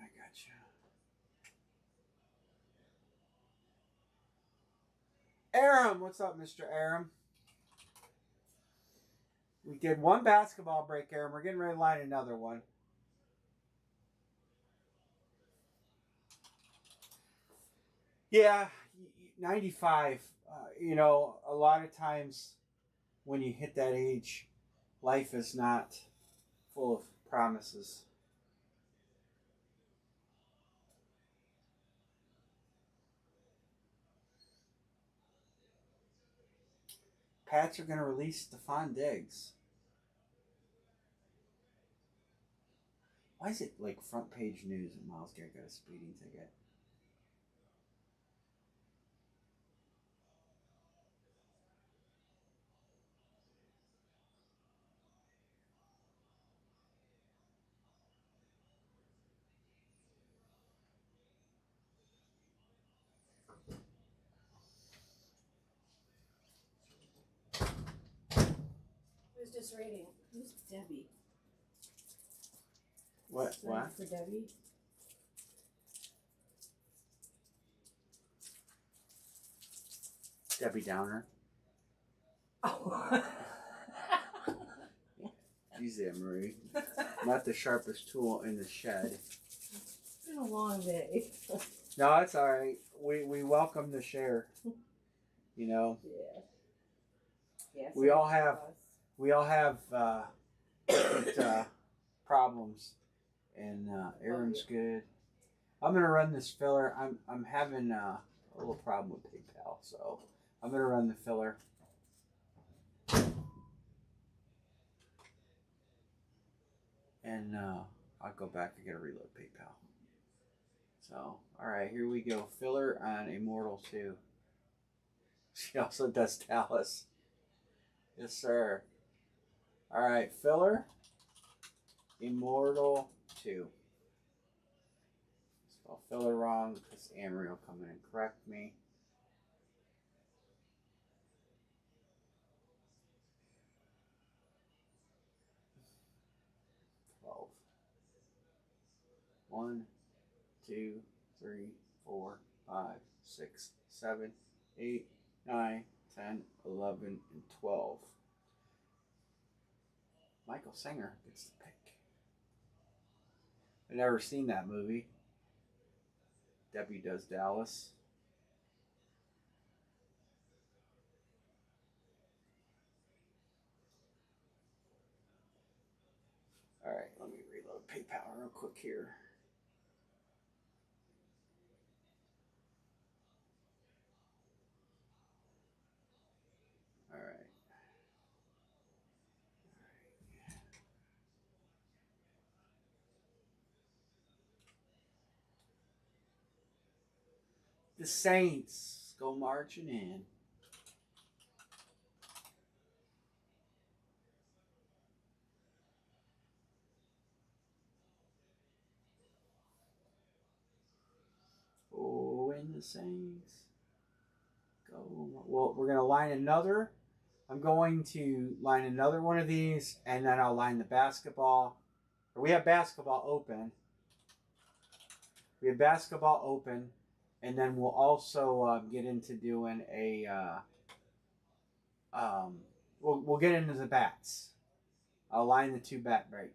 I got you. Aram, what's up, Mr. Aram? We did one basketball break, Aram. We're getting ready to line another one. Yeah, 95. A lot of times when you hit that age, life is not full of promises. Pats are going to release Stephon Diggs. Why is it like front page news that Miles Garrett got a speeding ticket? Who's just rating? Who's Debbie? What? What? For Debbie? Debbie Downer. Oh. Easy, Marie. Not the sharpest tool in the shed. It's been a long day. No, it's all right. We welcome the share. Yeah. Yeah. We all have different problems, and Aaron's good. I'm gonna run this filler. I'm having a little problem with PayPal, so I'm gonna run the filler. And I'll go back and get a reload PayPal. So, all right, here we go. Filler on Immortal 2. She also does Dallas. Yes, sir. All right, filler. Immortal 2. Spell filler wrong because Amory will come in and correct me. One, 2, 3, 4, 5, 6, 7, 8, 9, 10, 11, and 12. Michael Singer gets the pick. I've never seen that movie. Debbie does Dallas. All right, let me reload PayPal real quick here. the Saints go marching in. Oh, and the Saints go. Well, we're going to line another. I'm going to line another one of these, and then I'll line the basketball. We have basketball open. And then we'll also get into doing a. We'll get into the bats. I'll line the 2 bat break.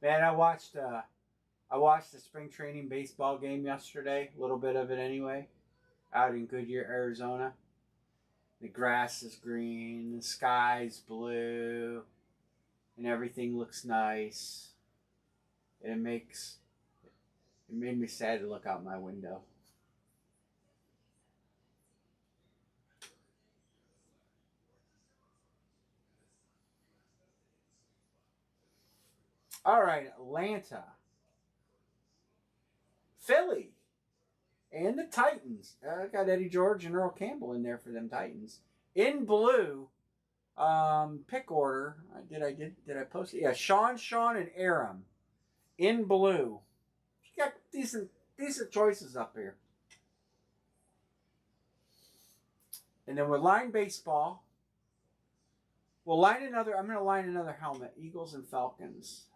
Man, I watched the spring training baseball game yesterday, a little bit of it anyway, out in Goodyear, Arizona. The grass is green, the sky's blue, and everything looks nice. And it made me sad to look out my window. All right, Atlanta, Philly, and the Titans. I got Eddie George and Earl Campbell in there for them Titans. In blue, pick order. Did I post it? Yeah, Sean, and Aram. In blue. You got decent choices up here. And then we'll line baseball. I'm going to line another helmet. Eagles and Falcons.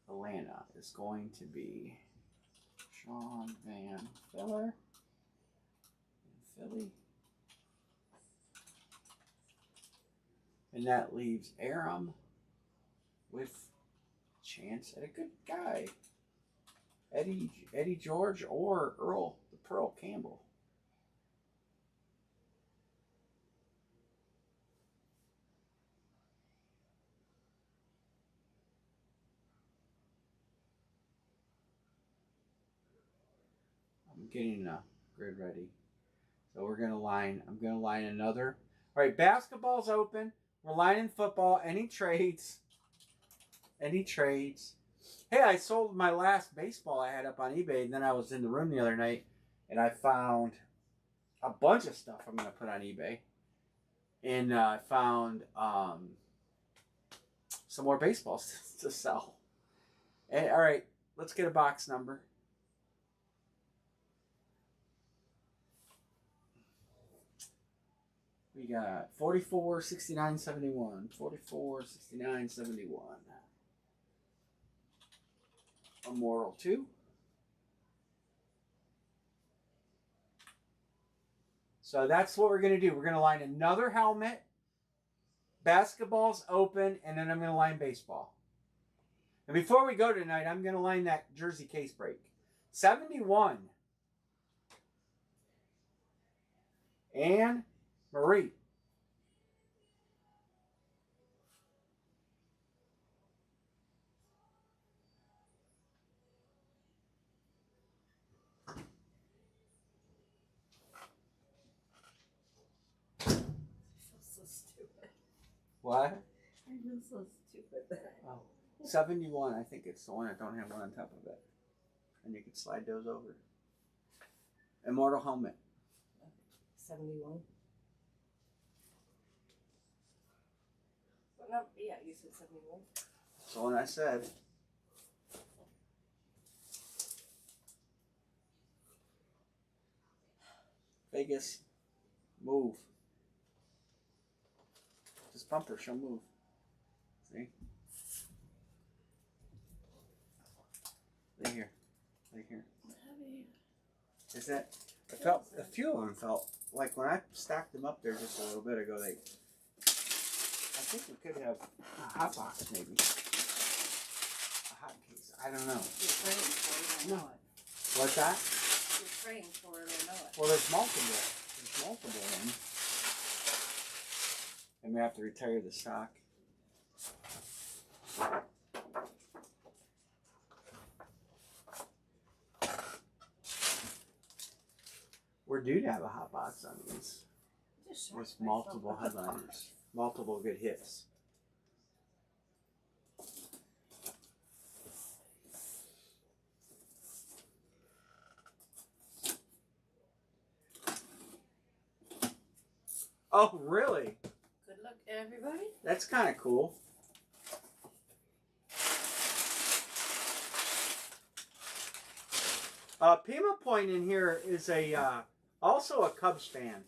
Atlanta is going to be Sean Van Filler. Philly. And that leaves Aram with a chance at a good guy. Eddie George or Earl the Pearl Campbell. I'm getting a grid ready. So I'm going to line another. All right, basketball's open. We're lining football. Any trades? Hey, I sold my last baseball I had up on eBay, and then I was in the room the other night, and I found a bunch of stuff I'm going to put on eBay. And I found some more baseballs to sell. And, all right, let's get a box number. We got 44, 69, 71. 44, 69, 71. Immortal 2. So that's what we're going to do. We're going to line another helmet. Basketball's open, and then I'm going to line baseball. And before we go tonight, I'm going to line that jersey case break. 71. Anne Marie. So stupid. What? I feel so stupid. Oh, 71. I think it's the one. I don't have one on top of it. And you can slide those over. Immortal helmet. 71. What number? Yeah, you said 71. That's the one I said. Vegas, move. This bumper, she'll move. See? Right here. Right here. Is that? It felt, a few of them felt like when I stacked them up there just a little bit ago, I think we could have a hot box maybe. A hot case. I don't know. You're praying for it, I know it. What's that? You're praying for it, I know it. Well, there's multiple. There's multiple ones. And we have to retire the stock. We're due to have a hot box on these Just with shocked multiple myself. headliners, multiple good hits. Oh, really? Good luck, everybody. That's kind of cool. Pima Point in here is a also a Cubs fan.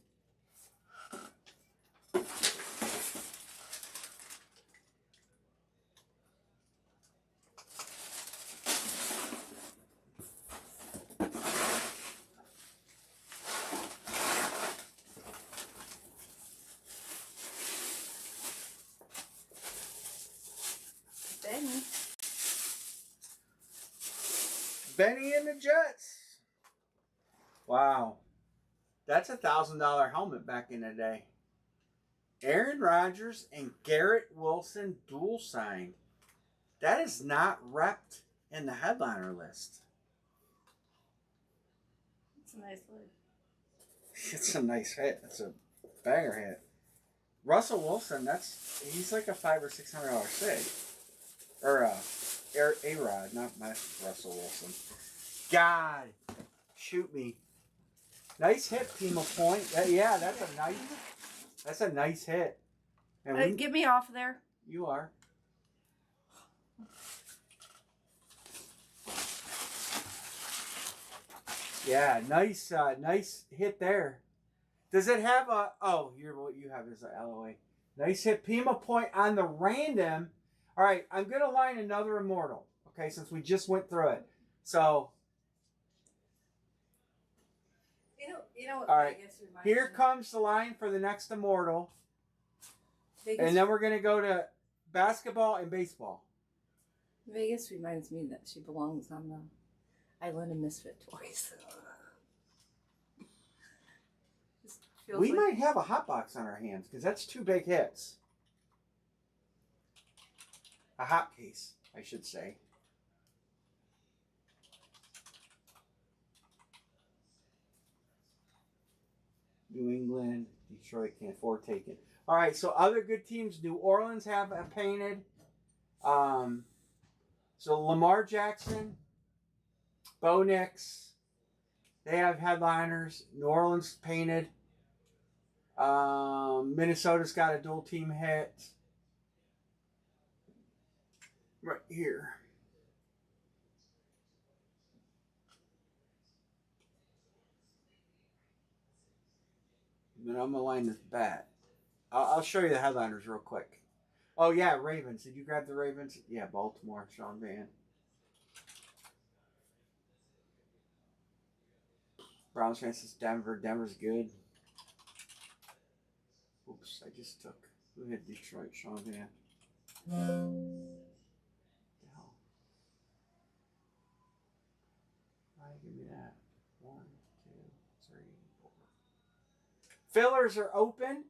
Benny. Benny and the Jets. Wow. That's $1,000 helmet back in the day. Aaron Rodgers and Garrett Wilson dual signed. That is not repped in the headliner list. It's a nice look. It's a nice hit. It's a banger hit. Russell Wilson, he's like a $500 or $600 sig. Or A-Rod, not my Russell Wilson. God, shoot me. Nice hit, Pima Point. Yeah, that's a nice hit. And Get me off of there. You are. Yeah, nice hit there. Does it have a? Oh, what you have is a LOA. Nice hit, Pima Point on the random. All right, I'm gonna line another Immortal. Okay, since we just went through it. So. You know what All right, Vegas reminds here me? comes the line for the next Immortal. Vegas, And then we're going to go to basketball and baseball. Vegas reminds me that she belongs on the Island of Misfit Toys. We might have a hot box on our hands because that's 2 big hits. A hot case, I should say. New England, Detroit can't afford taking. All right, so other good teams. New Orleans have a painted. So Lamar Jackson, Bo Nix, they have headliners. New Orleans painted. Minnesota's got a dual team hit. Right here. And then I'm going to line this bat. I'll show you the headliners real quick. Oh, yeah, Ravens. Did you grab the Ravens? Yeah, Baltimore, Sean Van. Browns fan says Denver. Denver's good. Oops, I just took. Who had Detroit? Sean Van. The hell? All right, give me that. 1, 2, 3, 4. Fillers are open.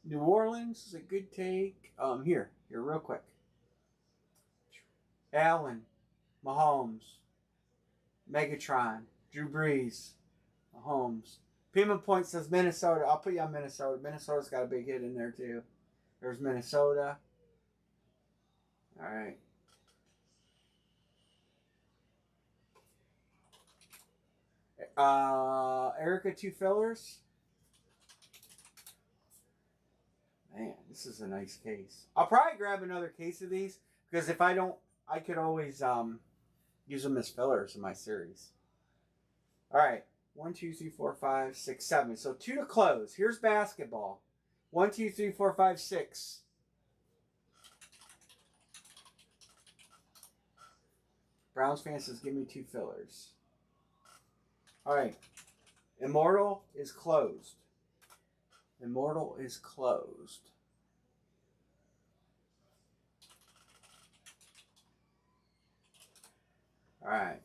New Orleans is a good take. Here, real quick. Allen, Mahomes, Megatron, Drew Brees, Mahomes. Pima Point says Minnesota. I'll put you on Minnesota. Minnesota's got a big hit in there too. There's Minnesota. All right. Erica, 2 fillers. Man, this is a nice case. I'll probably grab another case of these because if I don't, I could always use them as fillers in my series. All right, 1, 2, 3, 4, 5, 6, 7. So 2 to close. Here's basketball. 1, 2, 3, 4, 5, 6. Browns fan says, give me 2 fillers. All right. Immortal is closed. Immortal is closed. All right.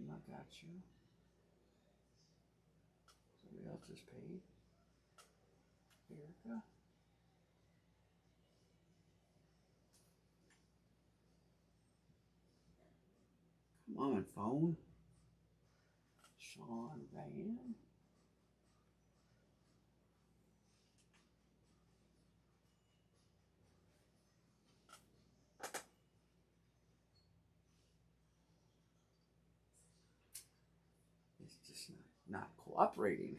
I got you. Somebody else is paid. Erica. Come on, phone. Sean Van. It's just not cooperating.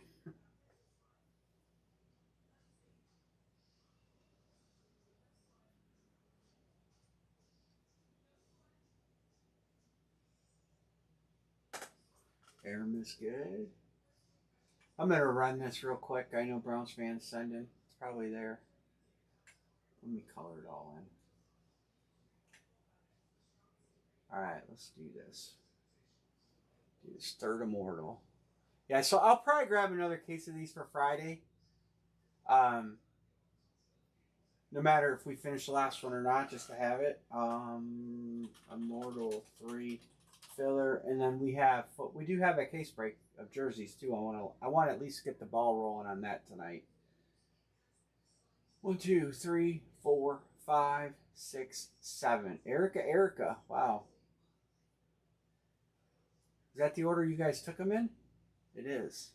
Aram is good. I'm going to run this real quick. I know Browns fans sending. It's probably there. Let me color it all in. All right, let's do this. Do this third immortal. Yeah, so I'll probably grab another case of these for Friday. No matter if we finish the last one or not, just to have it. Immortal 3 filler, and then we do have a case break of jerseys too. I want to at least get the ball rolling on that tonight. 1, 2, 3, 4, 5, 6, 7. Erica. Wow. Is that the order you guys took them in? It is.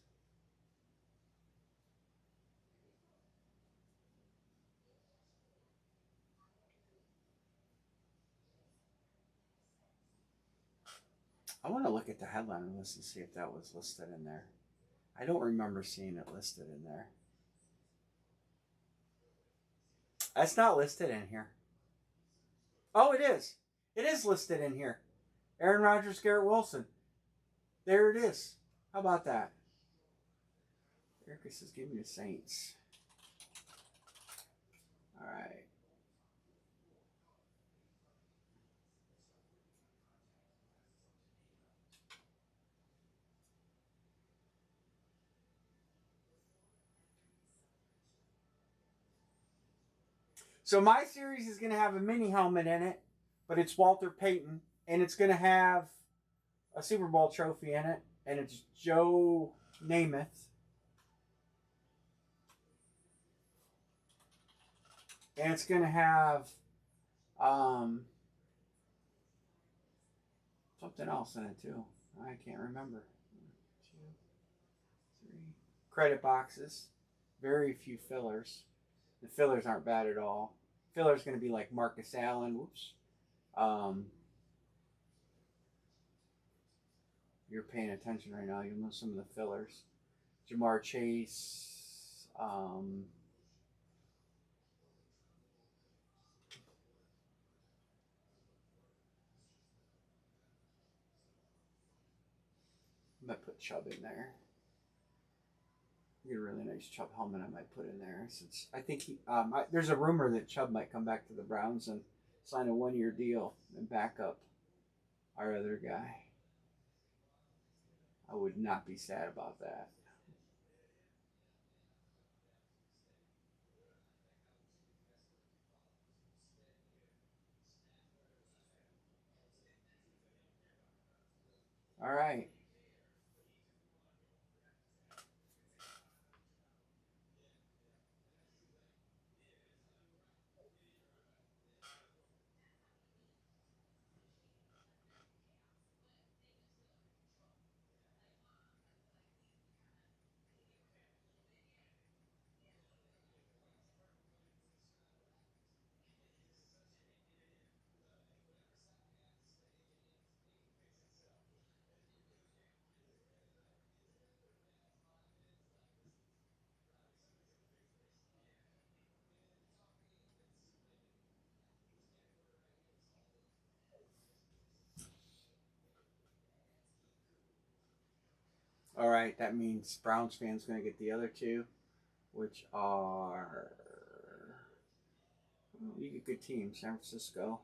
I want to look at the headline list and see if that was listed in there. I don't remember seeing it listed in there. That's not listed in here. Oh, it is. It is listed in here. Aaron Rodgers, Garrett Wilson. There it is. How about that? Erica says, give me the Saints. All right. So my series is going to have a mini helmet in it, but it's Walter Payton, and it's going to have a Super Bowl trophy in it, and it's Joe Namath. And it's going to have something else in it too. I can't remember. 1, 2, 3. Credit boxes. Very few fillers. The fillers aren't bad at all. Filler's going to be like Marcus Allen. Whoops. You're paying attention right now. You'll know some of the fillers. Jamar Chase. I might put Chubb in there. Get a really nice Chubb helmet I might put in there. Since I think there's a rumor that Chubb might come back to the Browns and sign a 1-year deal and back up our other guy. I would not be sad about that. All right. All right, that means Browns fans going to get the other two, which are you get good teams. San Francisco.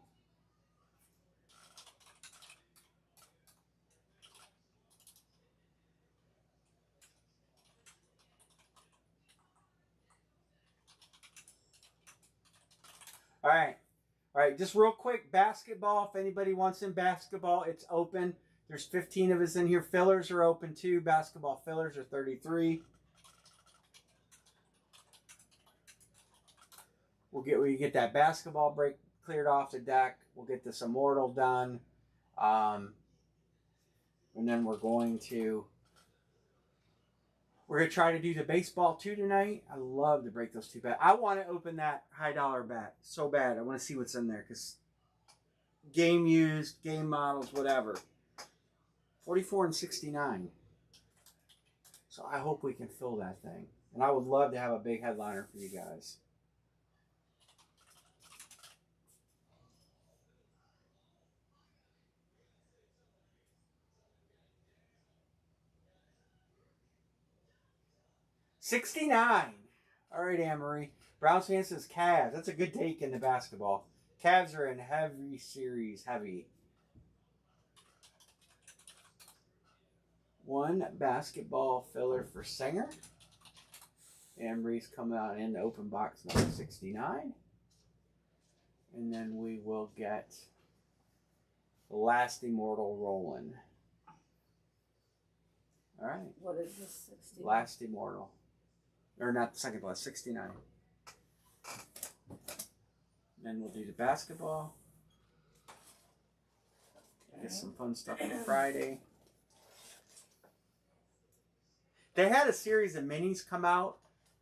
All right. All right, just real quick, basketball. If anybody wants in basketball, it's open. There's 15 of us in here. Fillers are open too. Basketball fillers are 33. We get that basketball break cleared off the deck. We'll get this immortal done. And then we're going to try to do the baseball too tonight. I love to break those two bets. I want to open that high dollar bet so bad. I want to see what's in there because game used, game models, whatever. 44 and 69. So I hope we can fill that thing. And I would love to have a big headliner for you guys. $69. All right, Anne-Marie. Browns fan says Cavs. That's a good take in the basketball. Cavs are in heavy series. Heavy. One basketball filler for Singer. Anne-Marie's coming out in the open box number 69. And then we will get the last immortal rolling. All right. What is this? 69? Last immortal. Or not the second last, 69. Then we'll do the basketball. Get some fun stuff on Friday. They had a series of minis come out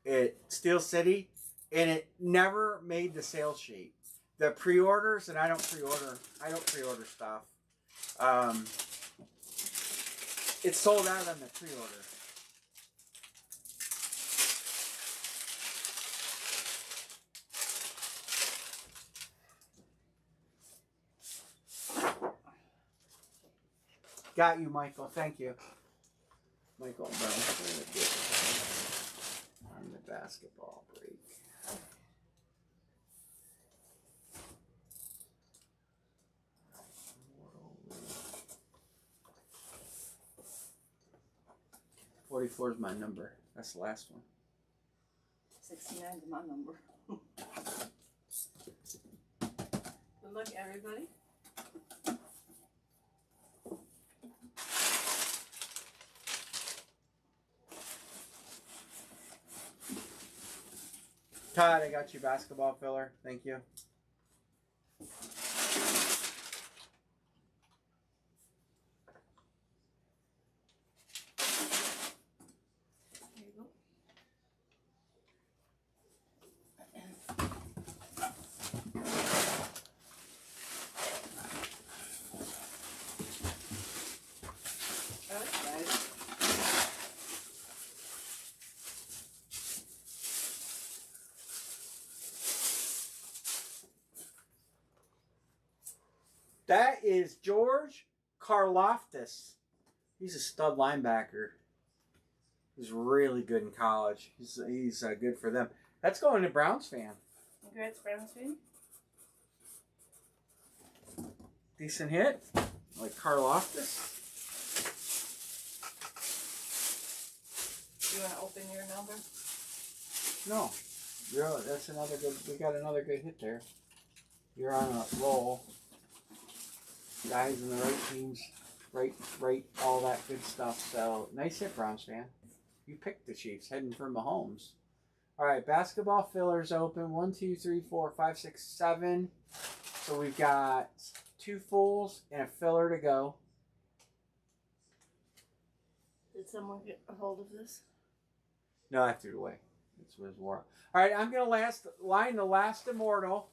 at Steel City, and it never made the sales sheet. The pre-orders, and I don't pre-order stuff. It sold out on the pre-order. Got you, Michael. Thank you. Michael Brown on the basketball break. $44 is my number. That's the last one. 69 is my number. Good luck, everybody. Todd, I got you basketball filler. Thank you. There you go. All right, guys. That is George Karlaftis. He's a stud linebacker. He's really good in college. He's good for them. That's going to Browns fan. Congrats, Browns fan. Decent hit. Like Karlaftis. You want to open your number? No. That's another good. We got another good hit there. You're on a roll. Guys in the right teams, right, all that good stuff. So nice hit, Browns fan. You picked the Chiefs, heading for Mahomes. All right, basketball fillers open. 1, 2, 3, 4, 5, 6, 7. So we've got 2 fulls and a filler to go. Did someone get a hold of this? No, I threw it away. It was war. All right, I'm gonna line the last immortal.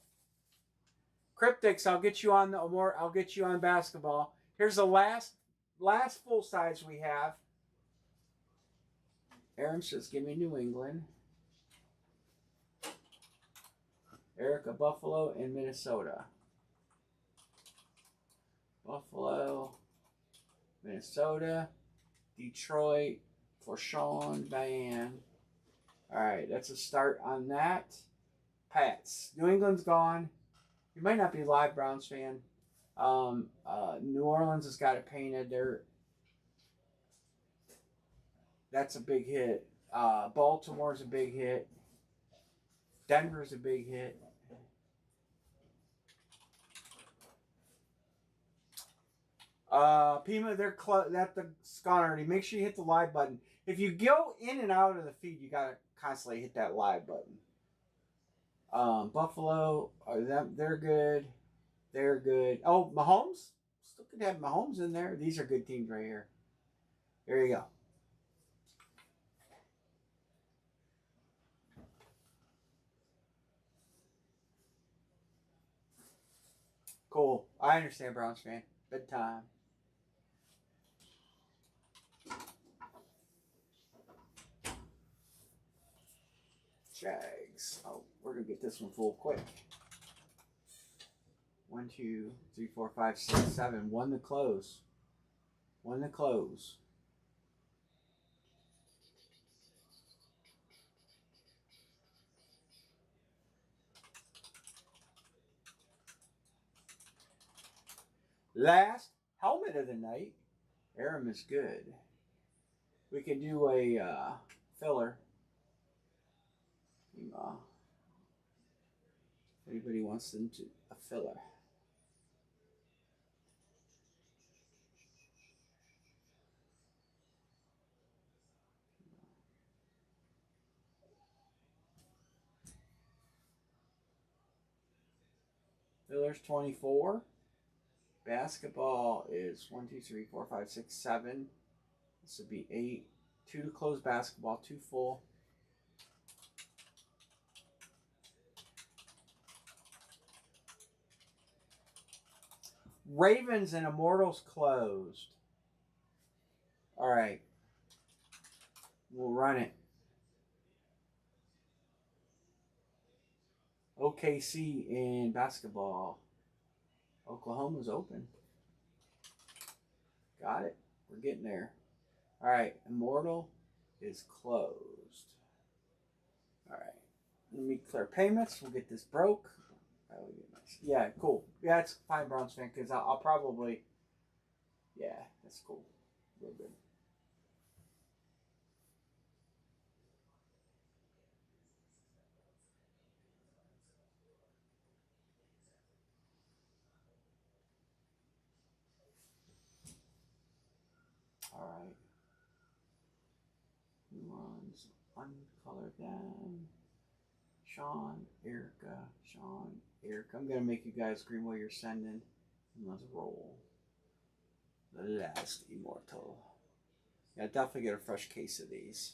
Cryptics, I'll get you on I'll get you on basketball. Here's the last full size we have. Aaron says, "Give me New England." Erica, Buffalo, and Minnesota. Buffalo, Minnesota, Detroit, for Sean Van. All right, that's a start on that. Pats. New England's gone. You might not be a live Browns fan. New Orleans has got it painted. That's a big hit. Baltimore's a big hit. Denver's a big hit. Pima, that's gone already. Make sure you hit the live button. If you go in and out of the feed, you gotta constantly hit that live button. Buffalo, they're good. They're good. Oh, Mahomes? Still could have Mahomes in there. These are good teams right here. There you go. Cool. I understand, Browns fan. Bedtime. Jags. Oh, we're going to get this one full quick. 1, 2, 3, 4, 5, 6, 7. 1 to close. 1 to close. Last helmet of the night. Aram is good. We can do a filler. Anybody wants them to a filler? Filler's 24. Basketball is 1, 2, 3, 4, 5, 6, 7. This would be 8. 2 to close basketball, 2 full. Ravens and Immortals closed. All right. We'll run it. OKC in basketball. Oklahoma's open. Got it. We're getting there. All right. Immortal is closed. All right. Let me clear payments. We'll get this broke. That'll be nice. Yeah, cool. Yeah, it's fine, Browns fan, because I'll probably. Yeah, that's cool. Real good. All right. New ones. Uncolor them. Sean, Erica, Sean, Erica. I'm going to make you guys scream while you're sending. And let's roll. The last Immortal. Yeah, definitely get a fresh case of these.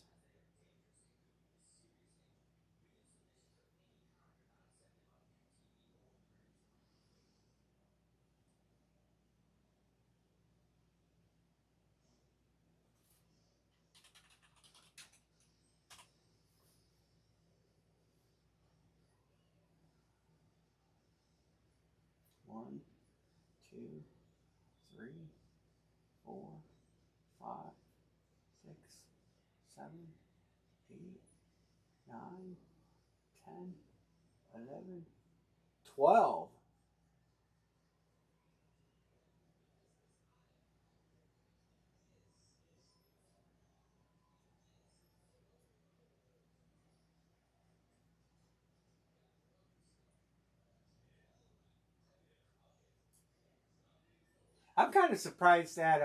One, 2, 3, 4, 5, 6, 7, 8, 9, 10, 11, 12. I'm kind of surprised that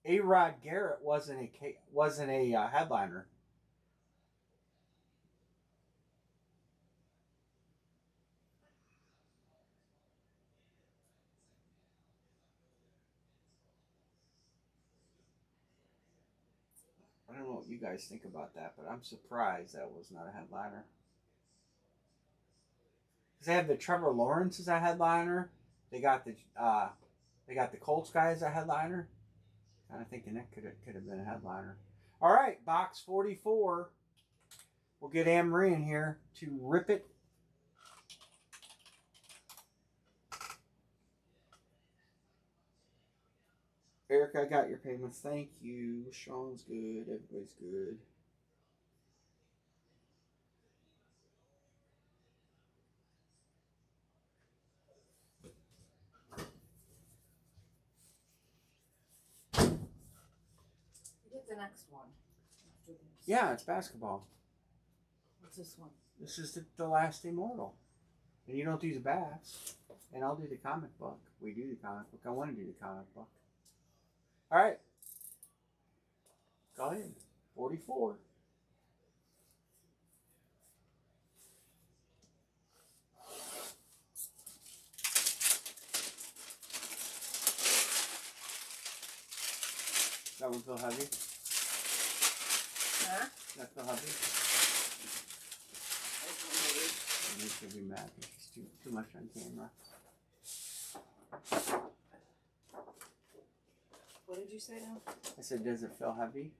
A-Rod Garrett wasn't a headliner. I don't know what you guys think about that, but I'm surprised that was not a headliner. Because they have the Trevor Lawrence as a headliner. They got the Colts guy as a headliner. Kind of thinking that could have been a headliner. All right, box 44. We'll get Anne-Marie in here to rip it. Eric, I got your payments. Thank you. Sean's good. Everybody's good. Get the next one. After this. Yeah, it's basketball. What's this one? This is the last immortal. And you don't do the bats. And I'll do the comic book. We do the comic book. I want to do the comic book. All right. Go ahead. 44. That one feel heavy? Huh? That feel heavy? You should be mad because it's too much on camera. What did you say now? I said, does it feel heavy?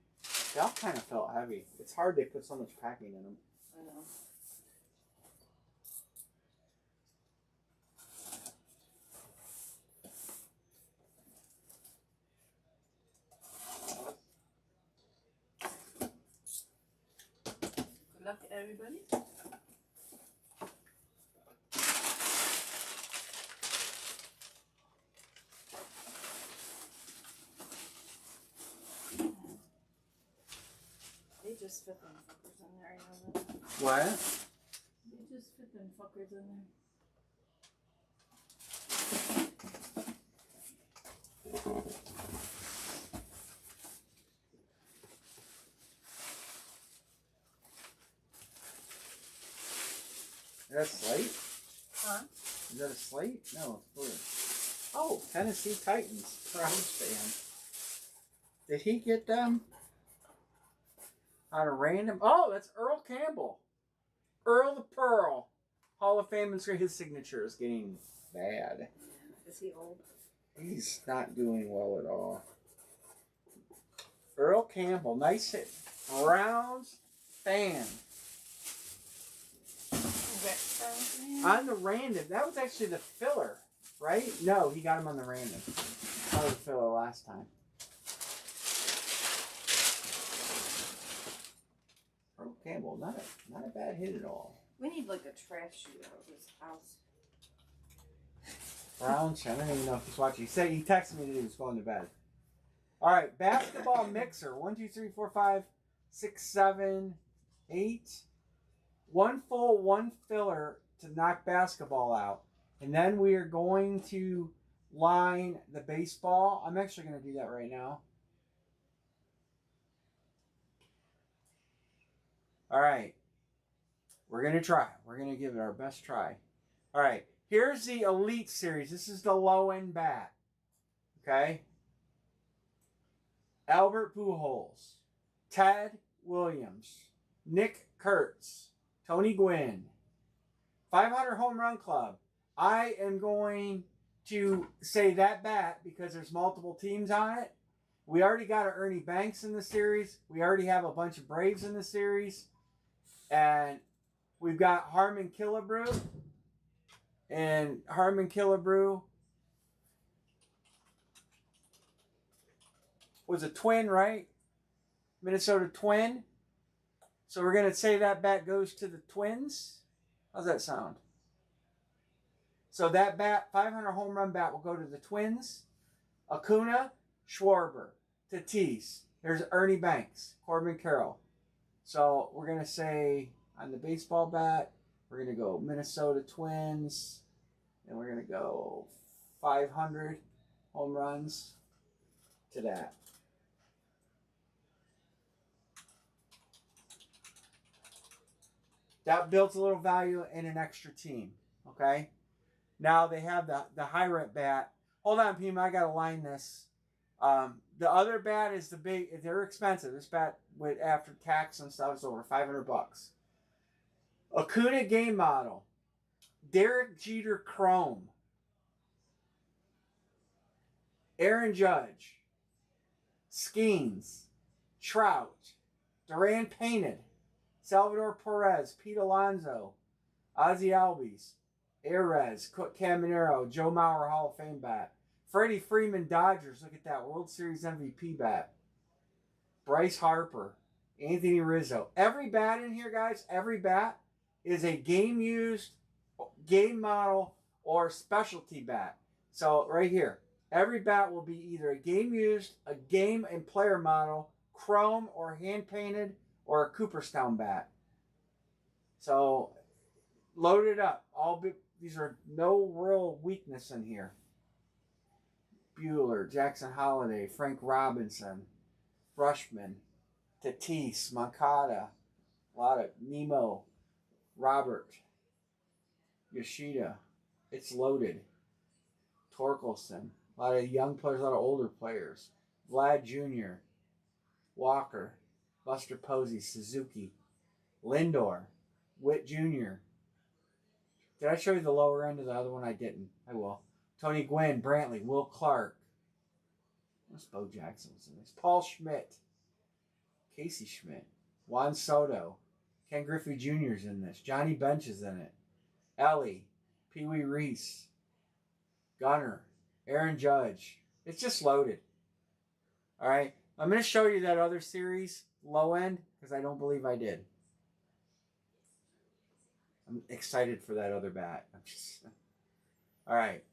They all kind of felt heavy. It's hard they put so much packing in them. I know. Good luck to everybody. They just fit them fuckers in there, you know that? What? They just fit them fuckers in there. Is that a slate? Huh? Is that a slate? No, it's blue. Oh, Tennessee Titans. Browns fan. Did he get them on a random? Oh, that's Earl Campbell. Earl the Pearl. Hall of Fame, and his signature is getting bad. Is he old? He's not doing well at all. Earl Campbell, nice hit. Browns fan. On the random. That was actually the filler, right? No, he got him on the random. That was the filler last time. Earl Campbell, not a bad hit at all. We need like a trash chute out of this house. Browns, I don't even know if he's watching. He texted me that he was going to bed. All right, basketball mixer. 1, 2, 3, 4, 5, 6, 7, 8. One full, one filler to knock basketball out. And then we are going to line the baseball. I'm actually going to do that right now. All right. We're going to try. We're going to give it our best try. All right. Here's the Elite Series. This is the low-end bat. Okay? Albert Pujols, Ted Williams, Nick Kurtz, Tony Gwynn, 500 Home Run Club. I am going to say that bat because there's multiple teams on it. We already got an Ernie Banks in the series. We already have a bunch of Braves in the series. And we've got Harmon Killebrew. And Harmon Killebrew was a Twin, right? Minnesota Twin. So we're going to say that bat goes to the Twins. How's that sound? So that bat, 500 home run bat, will go to the Twins. Acuna, Schwarber, Tatis. There's Ernie Banks, Corbin Carroll. So we're going to say on the baseball bat, we're going to go Minnesota Twins. And we're going to go 500 home runs to that. That builds a little value in an extra team. Okay? Now they have the high rep bat. Hold on, Pima. I got to line this. The other bat is the big. They're expensive. This bat, with after tax and stuff, is over $500. Acuna game model. Derek Jeter Chrome. Aaron Judge. Skeens. Trout. Duran Painted. Salvador Perez. Pete Alonso. Ozzie Albies. Erez. Cook Caminero. Joe Mauer Hall of Fame bat. Freddie Freeman, Dodgers. Look at that. World Series MVP bat. Bryce Harper. Anthony Rizzo. Every bat in here, guys, every bat is a game used, game model, or specialty bat. So right here, every bat will be either a game used, a game and player model, chrome or hand painted, or a Cooperstown bat. So load it up. These are no real weakness in here. Bueller, Jackson Holiday, Frank Robinson, Brushman, Tatis, Moncada, a lot of Nemo, Robert, Yoshida. It's loaded. Torkelson. A lot of young players, a lot of older players. Vlad Jr., Walker, Buster Posey, Suzuki, Lindor, Witt Jr. Did I show you the lower end of the other one? I didn't. I will. Tony Gwynn, Brantley, Will Clark. What's Bo Jackson's in this? Paul Schmidt, Casey Schmidt, Juan Soto, Ken Griffey Jr.'s in this. Johnny Bench is in it. Ellie, Pee Wee Reese, Gunner, Aaron Judge. It's just loaded. All right. I'm going to show you that other series, low end, because I don't believe I did. I'm excited for that other bat. All right.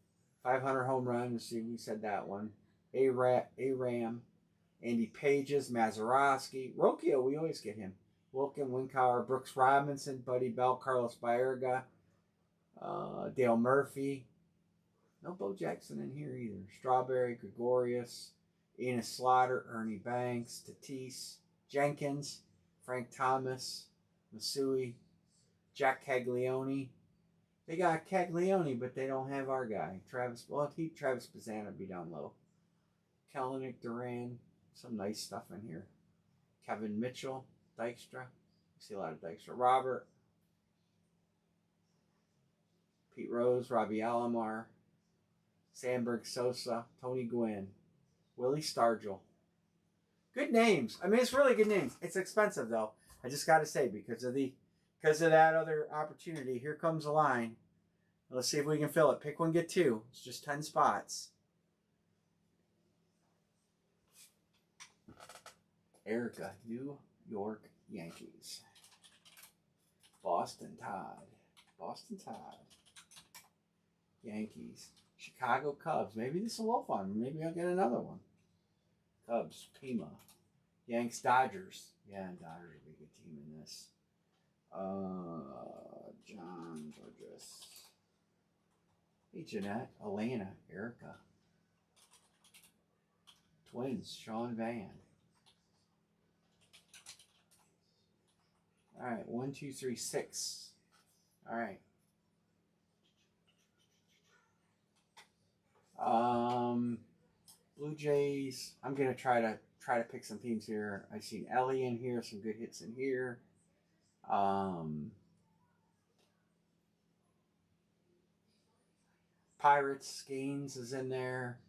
500 home run. Let's see, we said that one. Aram, Andy Pages, Mazeroski, Rocchio, we always get him. Wilkin, Winkauer, Brooks Robinson, Buddy Bell, Carlos Baerga, Dale Murphy. No Bo Jackson in here either. Strawberry, Gregorius, Enos Slaughter, Ernie Banks, Tatis, Jenkins, Frank Thomas, Masui, Jack Caglione. They got Caglione, but they don't have our guy. Travis Bazzana would be down low. Kellenic, Duran, some nice stuff in here. Kevin Mitchell, Dykstra. You see a lot of Dykstra. Robert, Pete Rose, Robbie Alomar, Sandberg Sosa, Tony Gwynn, Willie Stargell. Good names. I mean, it's really good names. It's expensive though. I just got to say because of that other opportunity. Here comes a line. Let's see if we can fill it. Pick one, get two. It's just 10 spots. Erica, New York Yankees. Boston Todd. Yankees. Chicago Cubs. Maybe this will go fun. Maybe I'll get another one. Cubs. Pima. Yanks Dodgers. Yeah, Dodgers will be a good team in this. John Burgess. Hey, Jeanette. Atlanta. Erica. Twins. Sean Van. All right, 1, 2, 3, 6. All right. Blue Jays. I'm gonna try to pick some teams here. I've seen Ellie in here, some good hits in here. Pirates. Gaines is in there.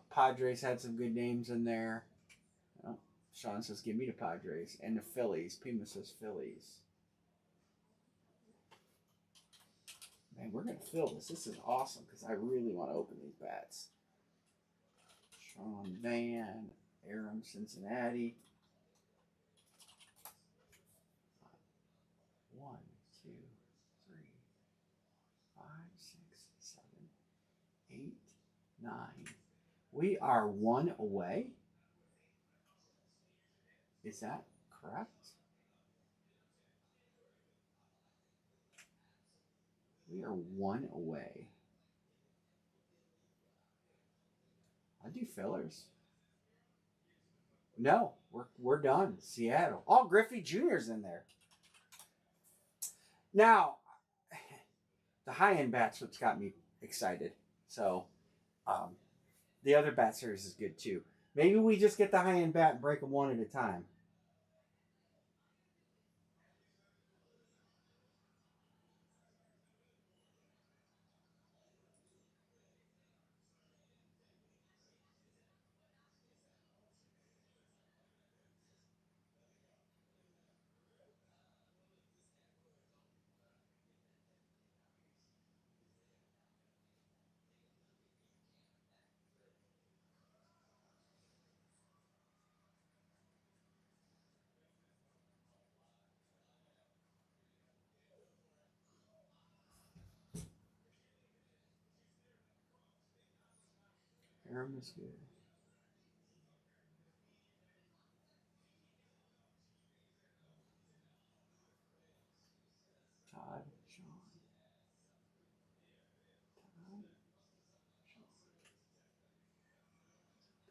Padres had some good names in there. Oh, Sean says, "Give me the Padres and the Phillies." Pima says Phillies. Man, we're going to fill this. This is awesome because I really want to open these bats. Sean Van, Aram, Cincinnati. 1, 2, 3, 5, 6, 7, 8, 9. We are 1 away. Is that correct? We are 1 away. I'll do fillers. No, we're done. Seattle. Oh, Griffey Jr.'s in there. Now, the high-end bat's what's got me excited. So, the other bat series is good too. Maybe we just get the high-end bat and break them one at a time. Aaron is good. Todd, Sean. Todd, Sean.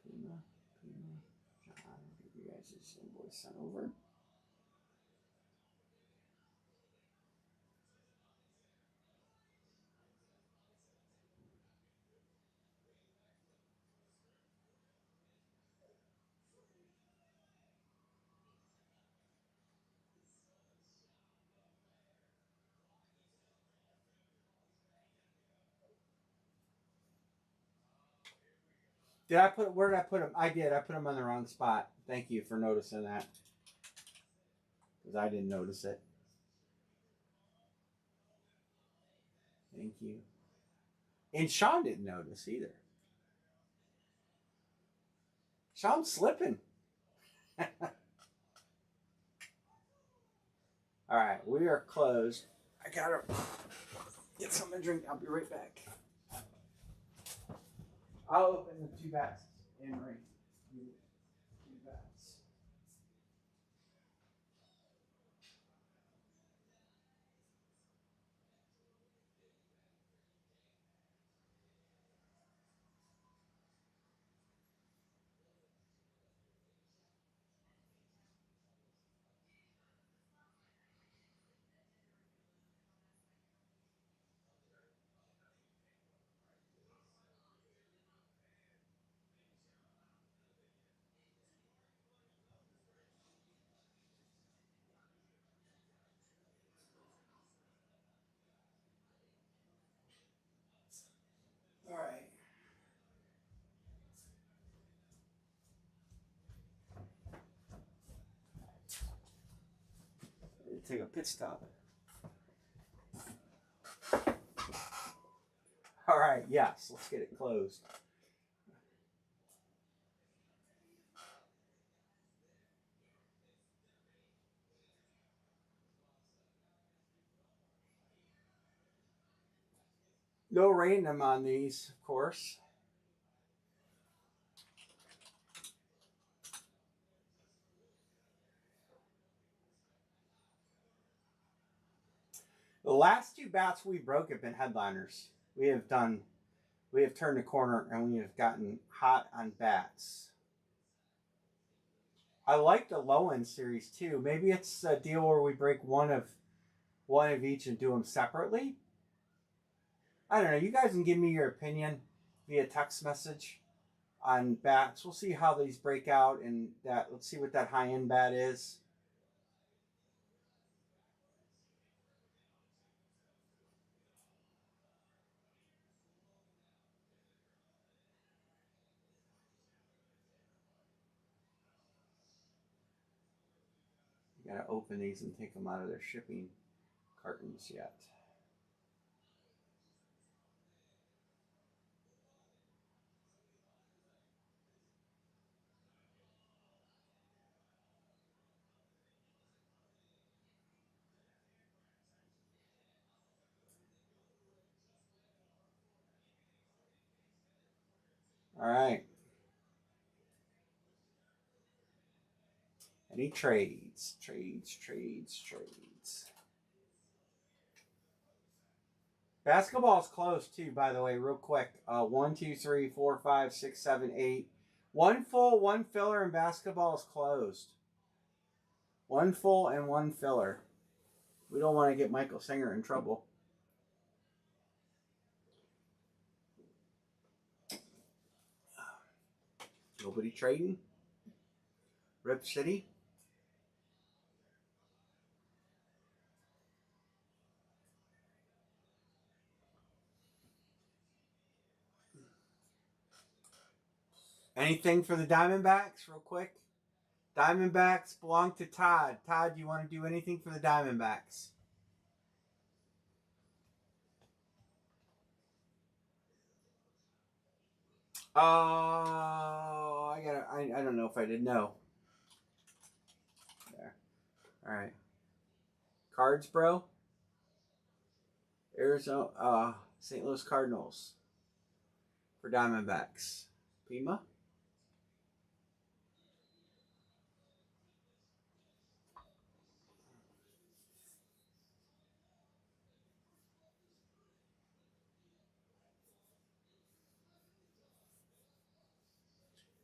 Puma, John. Give you guys this invoice sent over. Did I put? Where did I put them? I did. I put them on the wrong spot. Thank you for noticing that, because I didn't notice it. Thank you. And Sean didn't notice either. Sean's slipping. All right, we are closed. I gotta get something to drink. I'll be right back. I'll open the 2 bats and ring. 2 bats. All right. Take a pit stop. All right, yes, let's get it closed. No random on these, of course. The last 2 bats we broke have been headliners. We have turned the corner and we have gotten hot on bats. I like the low end series too. Maybe it's a deal where we break one of each and do them separately. I don't know. You guys can give me your opinion via text message on bats. We'll see how these break out, and that. Let's see what that high end bat is. You gotta open these and take them out of their shipping cartons yet. All right. Any trades? Basketball's closed too, by the way, real quick. 1, 2, 3, 4, 5, 6, 7, 8. 1 full, 1 filler, and basketball is closed. 1 full and 1 filler. We don't want to get Michael Singer in trouble. Nobody trading? Rip City? Anything for the Diamondbacks, real quick? Diamondbacks belong to Todd. Todd, do you want to do anything for the Diamondbacks? Oh, I don't know if I did know. There. All right. Cards, bro. Arizona, St. Louis Cardinals for Diamondbacks. Pima.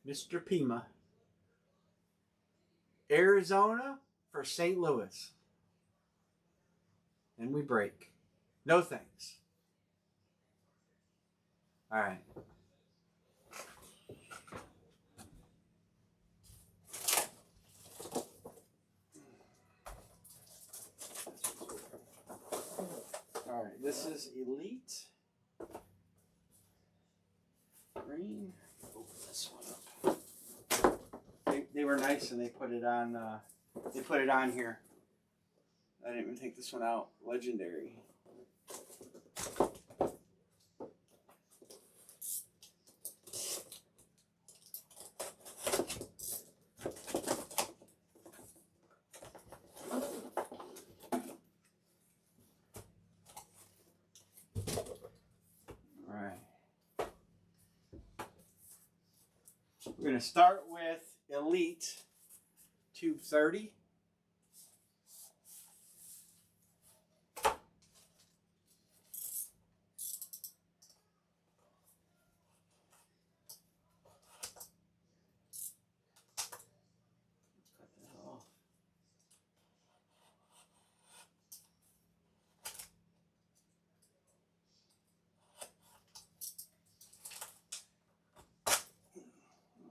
Mr. Pima. Arizona for St. Louis. And we break. No thanks. All right. All right. This is Elite. Green. Open this one up. They were nice and they put it on. They put it on here. I didn't even take this one out. Legendary. All right. We're going to start with Elite Tube 30.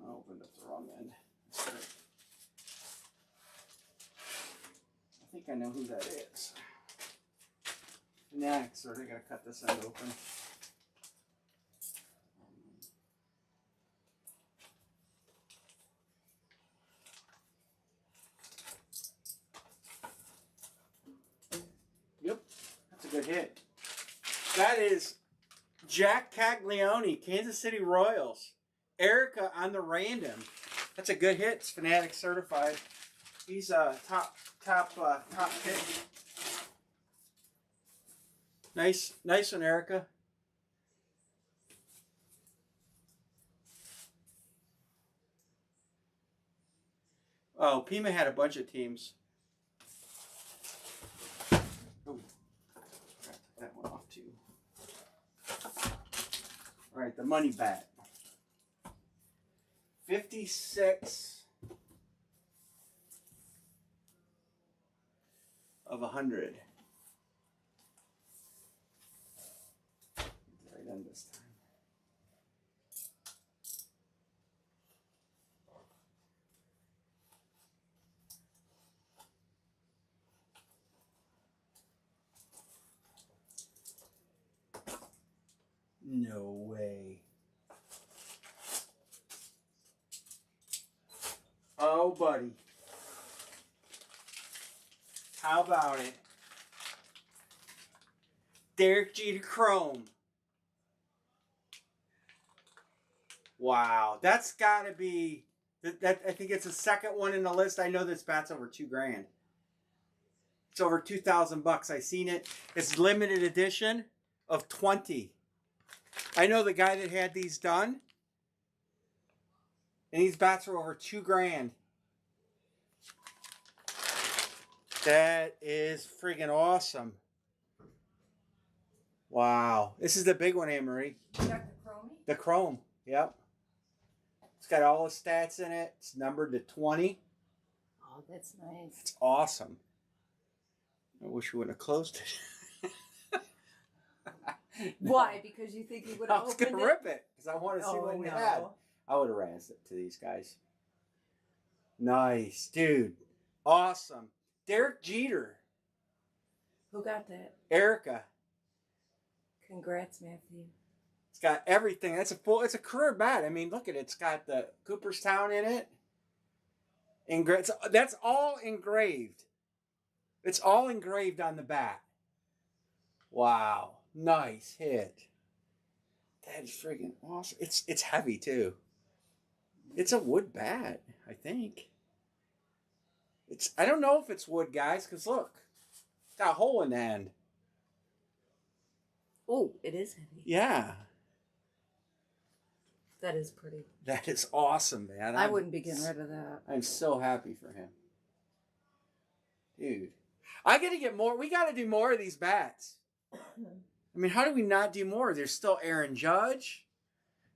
I opened up the wrong end. I think I know who that is. Next, so they gotta cut this end open. Yep, that's a good hit. That is Jack Caglione, Kansas City Royals. Erica on the random. That's a good hit. It's Fanatic certified. He's a top pick. Nice one, Erica. Oh, Pima had a bunch of teams. Oh, took that one off too. All right, the money bat. 56 of 100. Right on this time. No way. Oh, buddy. How about it? Derek Jeter Chrome. Wow. That's got to be... That I think it's the second one in the list. I know this bat's over $2,000. It's over $2,000. I seen it. It's limited edition of 20. I know the guy that had these done. And these bats are over $2,000. That is friggin' awesome. Wow. This is the big one, Anne Marie. You got the chrome? The chrome. Yep. It's got all the stats in it. It's numbered to 20. Oh, that's nice. It's awesome. I wish we wouldn't have closed it. No. Why? Because you think you would I have was opened going to rip it because I want to see what we had. I would have razzed it to these guys. Nice. Dude. Awesome. Derek Jeter. Who got that? Erica. Congrats, Matthew. It's got everything. It's a career bat. I mean, look at it. It's got the Cooperstown in it. That's all engraved. It's all engraved on the bat. Wow. Nice hit. That is freaking awesome. It's heavy too. It's a wood bat, I think. I don't know if it's wood, guys, because look. It's got a hole in the end. Oh, it is heavy. Yeah. That is pretty. That is awesome, man. I wouldn't be getting rid of that. I'm so happy for him. Dude. I got to get more. We got to do more of these bats. I mean, how do we not do more? There's still Aaron Judge.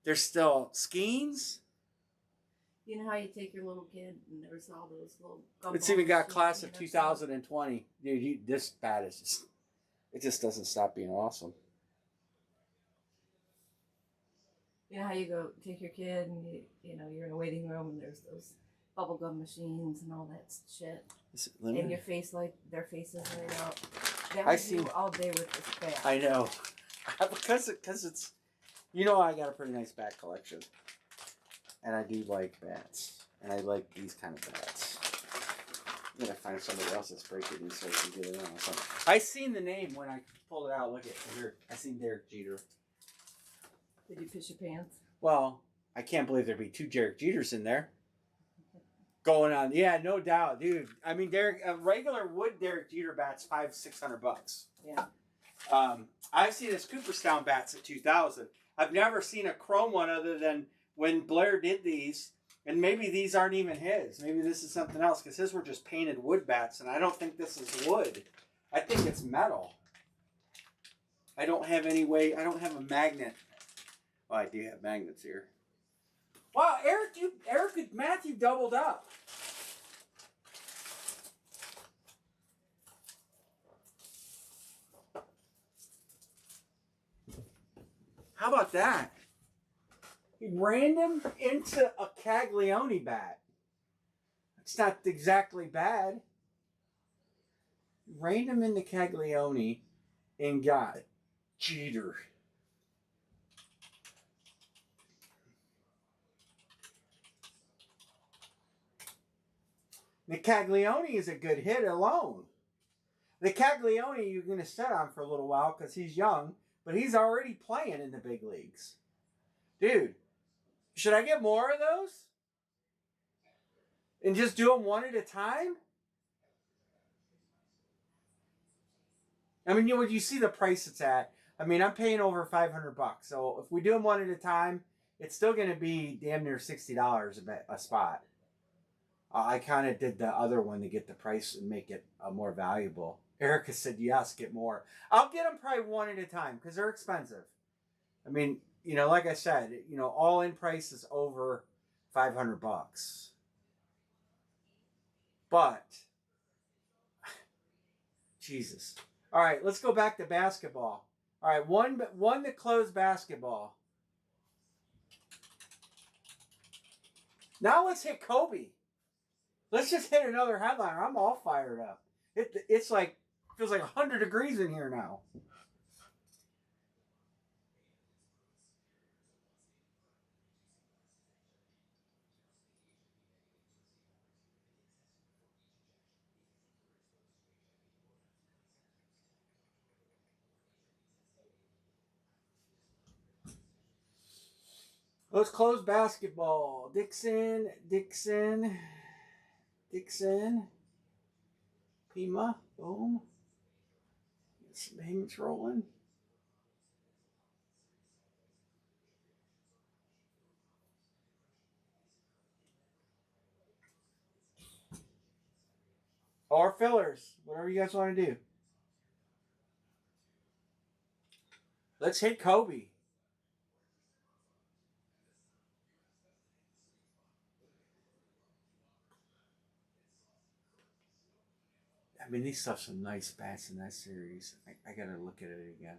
There's still Skeens. You know how you take your little kid and there's all those little... It's even got class of 2020. Dude, this bat is just... It just doesn't stop being awesome. You know how you go take your kid and you're in a waiting room and there's those bubblegum machines and all that shit. And your face, like, their faces right out. That would do all day with this bat. I know. because it's... You know I got a pretty nice bat collection. And I do like bats. And I like these kind of bats. I'm going to find somebody else that's breaking these so I can get it on. So, I seen the name when I pulled it out. Look at here. I seen Derek Jeter. Did you piss your pants? Well, I can't believe there'd be two Derek Jeters in there. Going on. Yeah, no doubt. Dude, I mean, a regular wood Derek Jeter bat's $500-600. Yeah. I've seen his Cooperstown bats at $2,000. I've never seen a chrome one other than when Blair did these. And maybe these aren't even his. Maybe this is something else because his were just painted wood bats. And I don't think this is wood. I think it's metal. I don't have a magnet. Well, I do have magnets here. Wow, Matthew doubled up. How about that? He random into a Caglione bat. It's not exactly bad. Random into Caglione and got Jeter. The Caglione is a good hit alone. The Caglione you're going to sit on for a little while because he's young, but he's already playing in the big leagues. Dude, should I get more of those? And just do them one at a time? I mean, you see the price it's at. I mean, I'm paying over $500. So if we do them one at a time, it's still going to be damn near $60 a spot. I kind of did the other one to get the price and make it more valuable. Erica said, yes, get more. I'll get them probably one at a time because they're expensive. I mean, like I said, all in price is over $500. But, Jesus. All right, let's go back to basketball. All right, one to close basketball. Now let's hit Kobe. Let's just hit another headliner. I'm all fired up. It's like, feels like 100 degrees in here now. Let's close basketball. Dixon. Pima. Boom. Get some payments rolling. Or fillers. Whatever you guys want to do. Let's hit Kobe. I mean, these stuff's some nice bats in that series. I gotta look at it again.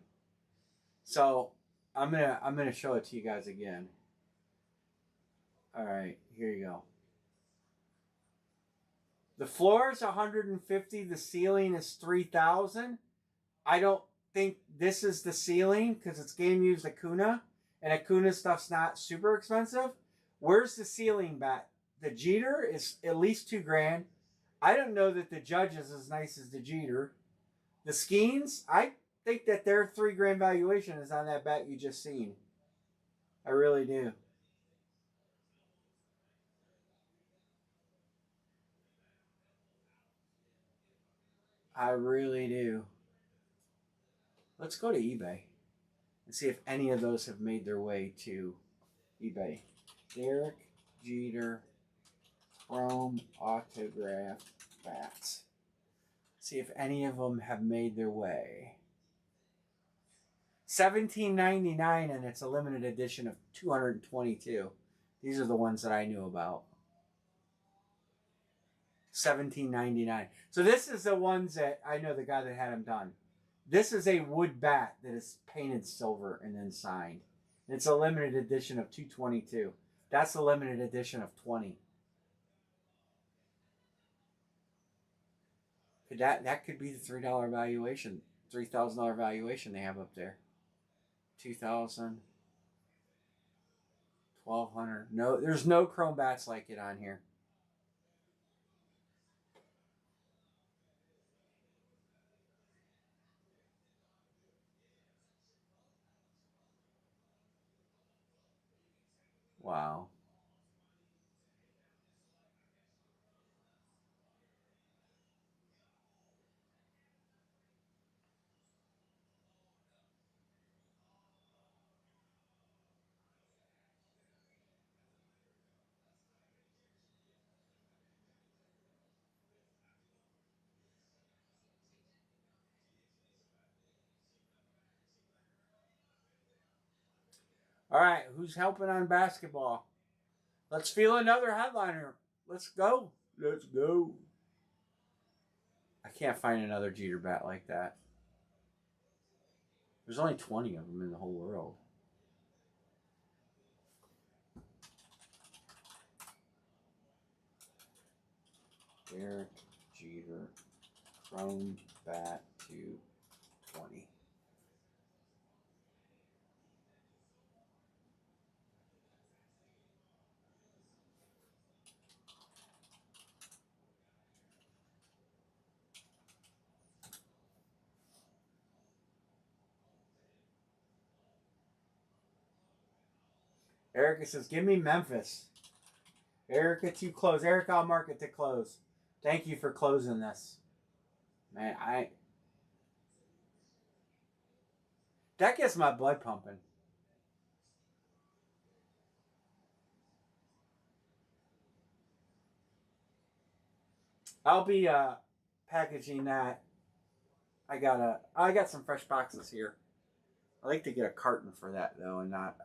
So I'm gonna show it to you guys again. All right, here you go. The floor is 150. The ceiling is 3,000. I don't think this is the ceiling because it's game used Acuna, and Acuna stuff's not super expensive. Where's the ceiling bat? The Jeter is at least $2,000. I don't know that the Judge is as nice as the Jeter. The Skeens, I think that their $3,000 valuation is on that bat you just seen. I really do. I really do. Let's go to eBay and see if any of those have made their way to eBay. Derek Jeter Chrome autograph bats. See if any of them have made their way. $17.99, and it's a limited edition of 222. These are the ones that I knew about. $17.99. So this is the ones that I know the guy that had them done. This is a wood bat that is painted silver and then signed. It's a limited edition of 222. That's the limited edition of 20. That could be the $3 valuation, $3,000 valuation they have up there. 2,000, 1,200. No, there's no chrome bats like it on here. Wow. All right, who's helping on basketball? Let's feel another headliner. Let's go. Let's go. I can't find another Jeter bat like that. There's only 20 of them in the whole world. Derek Jeter Chrome bat 220. Erica says, give me Memphis. Erica to close. Erica, I'll mark it to close. Thank you for closing this. Man, that gets my blood pumping. I'll be packaging that. I got some fresh boxes here. I like to get a carton for that though, and not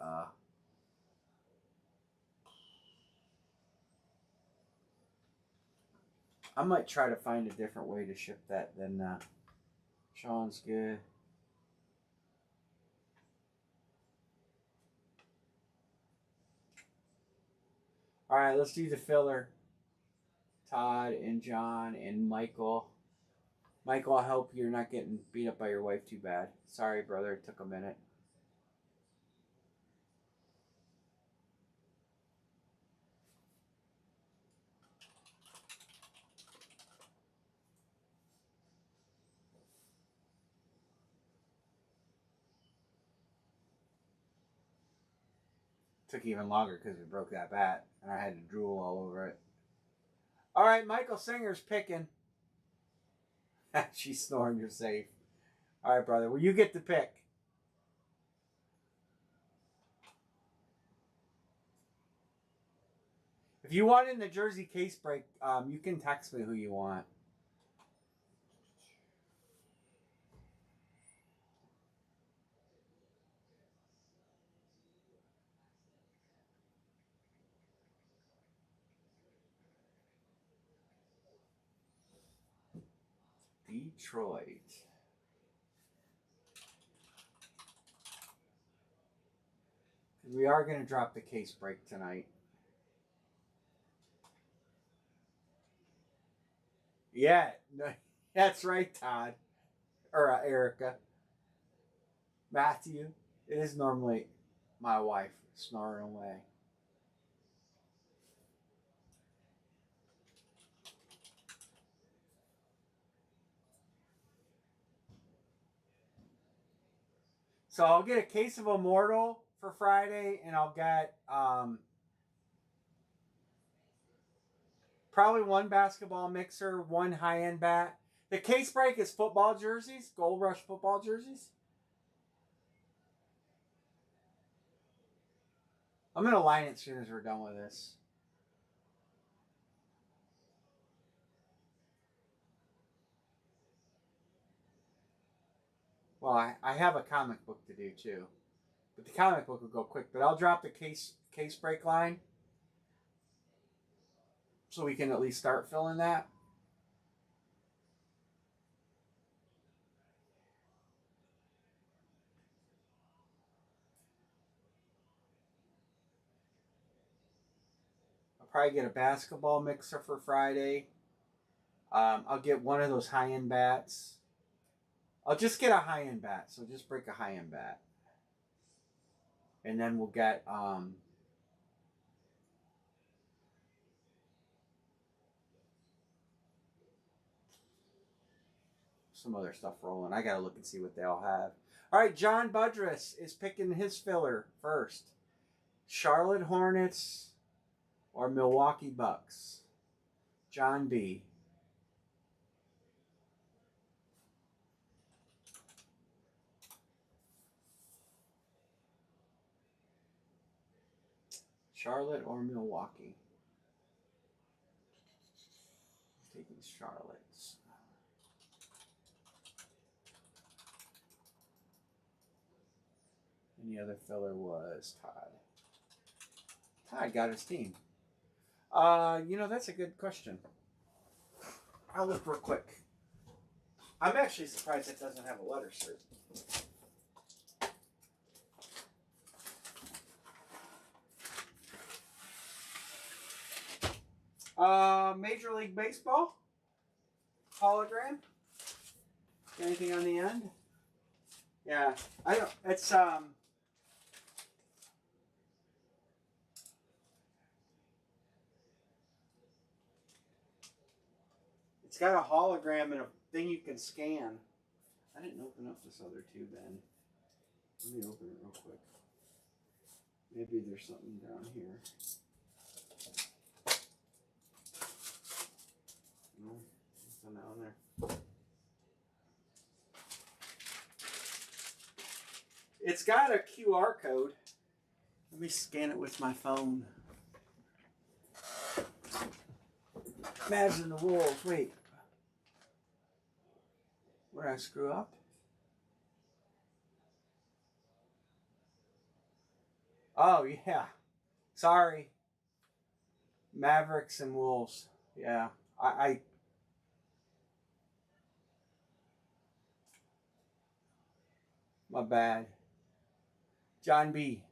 I might try to find a different way to ship that than Sean's good. All right, let's do the filler. Todd and John and Michael. Michael, I hope you're not getting beat up by your wife too bad. Sorry, brother. It took a minute. Took even longer because we broke that bat and I had to drool all over it. All right, Michael Singer's picking. She's snoring, you're safe. All right, brother. Well, you get to pick. If you want in the jersey case break, you can text me who you want. Detroit. We are going to drop the case break tonight. Yeah, no, that's right, Todd. Or Erica. Matthew. It is normally my wife snoring away. So I'll get a case of Immortal for Friday, and I'll get probably one basketball mixer, one high-end bat. The case break is football jerseys, Gold Rush football jerseys. I'm going to line it as soon as we're done with this. Well, I have a comic book to do too. But the comic book will go quick. But I'll drop the case break line so we can at least start filling that. I'll probably get a basketball mixer for Friday. I'll get one of those high-end bats. I'll just get a high-end bat. So just break a high-end bat. And then we'll get some other stuff rolling. I got to look and see what they all have. All right, John Budress is picking his filler first. Charlotte Hornets or Milwaukee Bucks? John B. Charlotte or Milwaukee? I'm taking Charlotte's. And the other filler was Todd. Todd got his team. You know, that's a good question. I'll look real quick. I'm actually surprised it doesn't have a letter cert. Major League Baseball hologram. Anything on the end? Yeah, I don't. It's It's got a hologram and a thing you can scan. I didn't open up this other tube then. Let me open it real quick. Maybe there's something down here. No, nothing down there. It's got a QR code. Let me scan it with my phone. Imagine the Wolves. Wait. Where did I screw up? Oh, yeah. Sorry. Mavericks and Wolves. Yeah. I my bad. John B.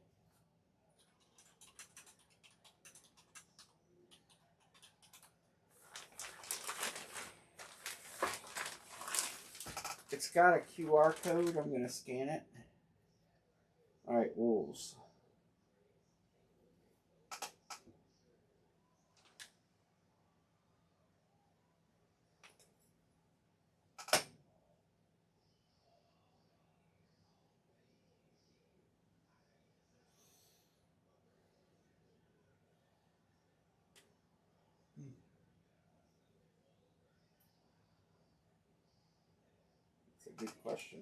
It's got a QR code. I'm going to scan it. All right, Wolves. It's a good question.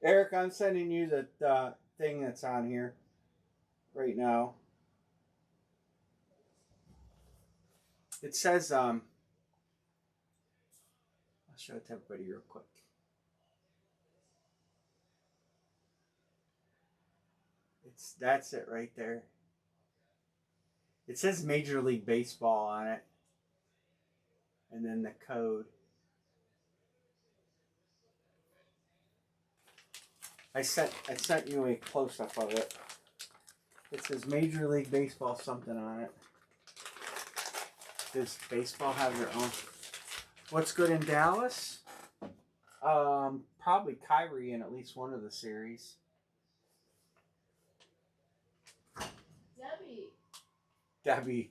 Eric, I'm sending you the thing that's on here right now. It says, I'll show it to everybody real quick. That's it right there. It says Major League Baseball on it. And then the code. I sent you a close-up of it. It says Major League Baseball something on it. Does baseball have their own? What's good in Dallas? Probably Kyrie in at least one of the series. Debbie.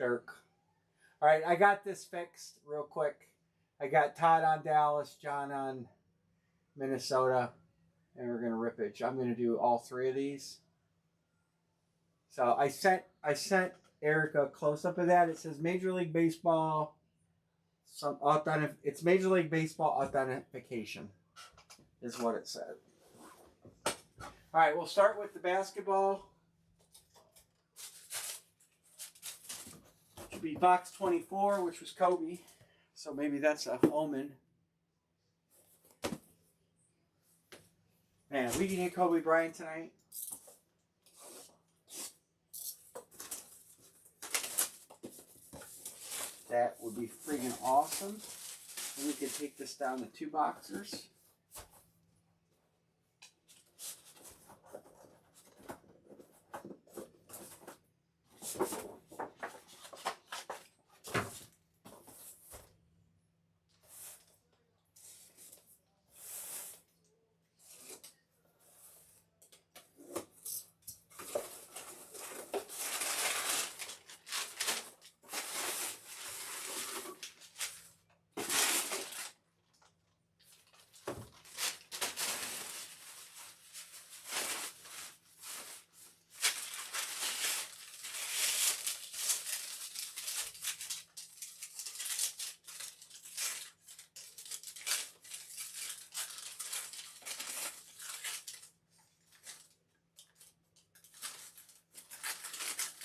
Dirk. All right, I got this fixed real quick. I got Todd on Dallas, John on Minnesota, and we're gonna rip it. I'm gonna do all three of these. So I sent Erica a close up of that. It says Major League Baseball. It's Major League Baseball authentication, is what it said. All right, we'll start with the basketball. Should be box 24, which was Kobe. So maybe that's a omen. Man, we can hit Kobe Bryant tonight. That would be freaking awesome. And we could take this down to 2 boxers.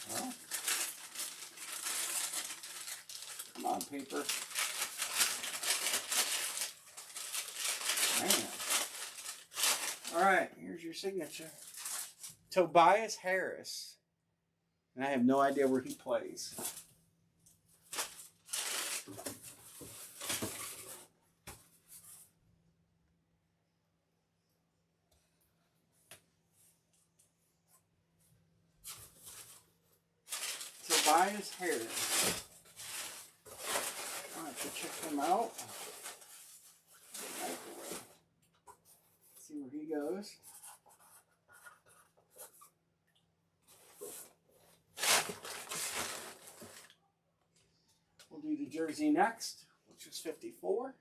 Well, come on, paper. Man. All right, here's your signature. Tobias Harris. And I have no idea where he plays. Tobias Harris. I'll have to check him out. See where he goes. We'll do the jersey next, which is 54.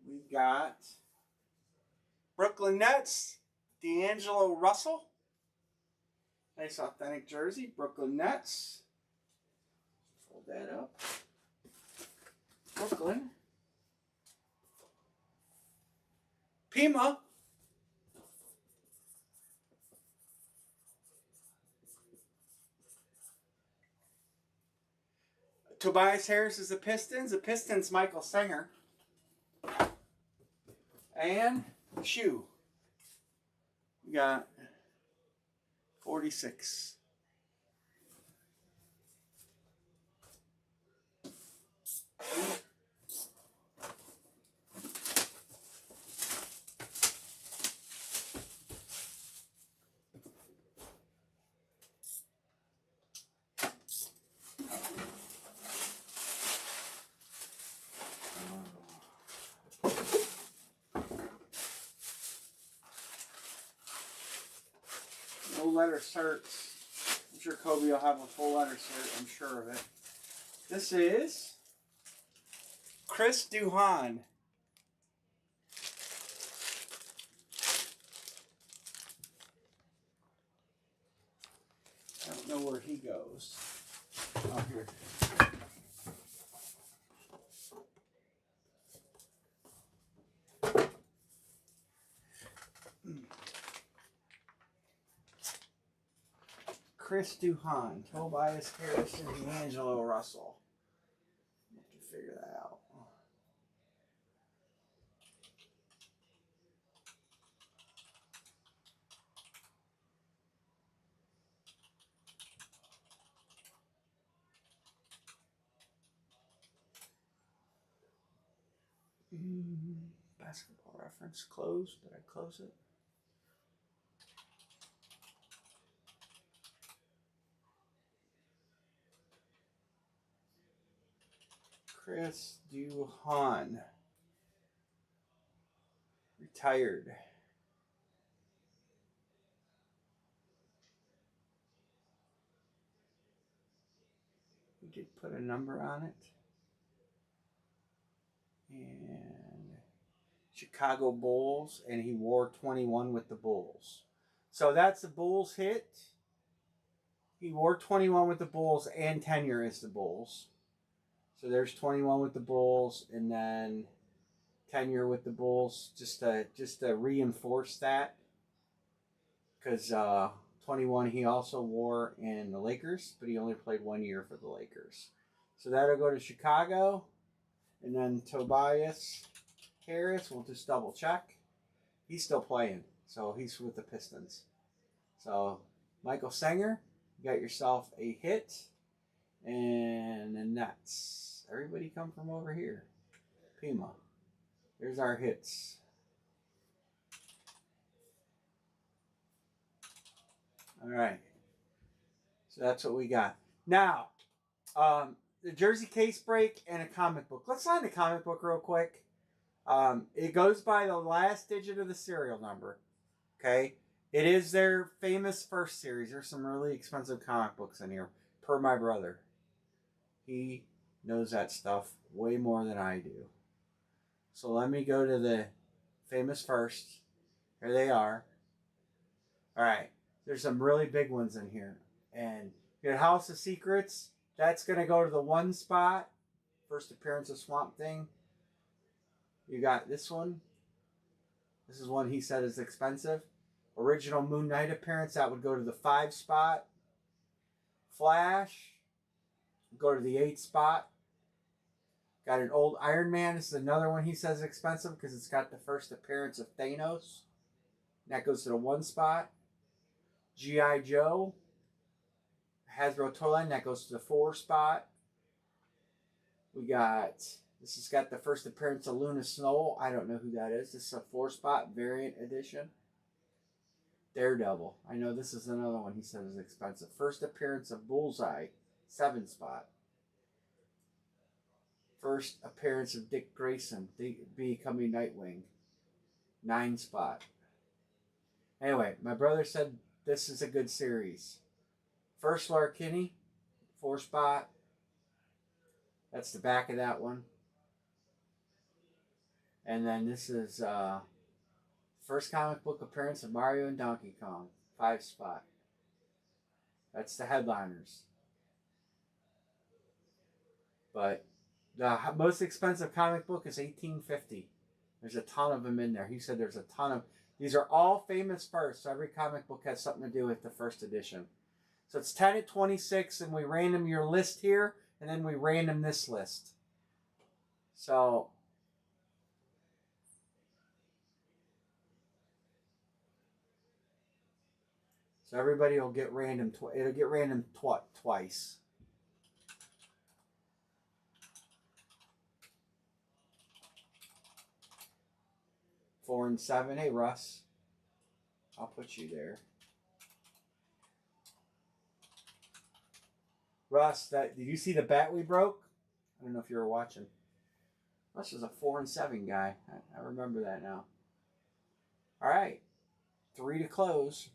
We've got Brooklyn Nets, D'Angelo Russell. Nice authentic jersey, Brooklyn Nets. Fold that up. Brooklyn. Pima. Tobias Harris is the Pistons. The Pistons, Michael Singer. And shoe. We got 46. No letter certs. I'm sure Kobe will have a full letter cert. I'm sure of it. This is Chris Duhon. I don't know where he goes. Oh, here. Chris Duhon, Tobias Harris, and D'Angelo Russell. I have to figure that out. Basketball Reference closed. Did I close it? Chris Duhon. Retired. We did put a number on it. And Chicago Bulls, and he wore 21 with the Bulls. So that's the Bulls hit. He wore 21 with the Bulls and tenure as the Bulls. So there's 21 with the Bulls, and then tenure with the Bulls, just to reinforce that. Because 21 he also wore in the Lakers, but he only played 1 year for the Lakers. So that'll go to Chicago. And then Tobias Harris, we'll just double check. He's still playing, so he's with the Pistons. So Michael Sanger, you got yourself a hit. And the Nets. Everybody come from over here. Pima. There's our hits. All right. So that's what we got. Now, the jersey case break and a comic book. Let's line the comic book real quick. It goes by the last digit of the serial number. Okay. It is their famous first series. There's some really expensive comic books in here, per my brother. He knows that stuff way more than I do. So let me go to the famous first. Here they are. All right. There's some really big ones in here. And your House of Secrets, that's going to go to the 1 spot. First appearance of Swamp Thing. You got this one. This is one he said is expensive. Original Moon Knight appearance, that would go to the 5 spot. Flash, go to the 8 spot. Got an old Iron Man. This is another one he says expensive because it's got the first appearance of Thanos. That goes to the 1 spot. G.I. Joe. Hasbro toy line. That goes to the 4 spot. We got, this has got the first appearance of Luna Snow. I don't know who that is. This is a 4 spot variant edition. Daredevil. I know this is another one he said is expensive. First appearance of Bullseye. 7 spot. First appearance of Dick Grayson, becoming Nightwing. 9 spot. Anyway, my brother said this is a good series. First Larkini, 4 spot. That's the back of that one. And then this is first comic book appearance of Mario and Donkey Kong, 5 spot. That's the headliners. But the most expensive comic book is $18.50. There's a ton of them in there. He said there's a ton of... These are all famous first, so every comic book has something to do with the first edition. So it's 10 at 26, and we random your list here, and then we random this list. So everybody will get random. It'll get random twice. Four and 7. Hey, Russ. I'll put you there. Russ, did you see the bat we broke? I don't know if you were watching. Russ is a 4 and 7 guy. I remember that now. All right. 3 to close.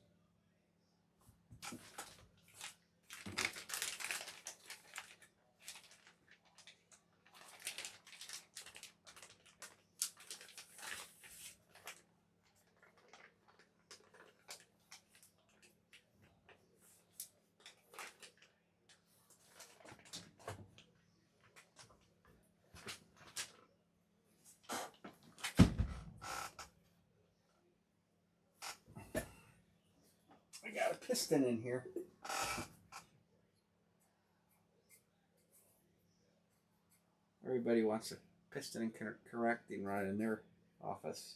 I got a piston in here. Everybody wants a piston and correcting right in their office.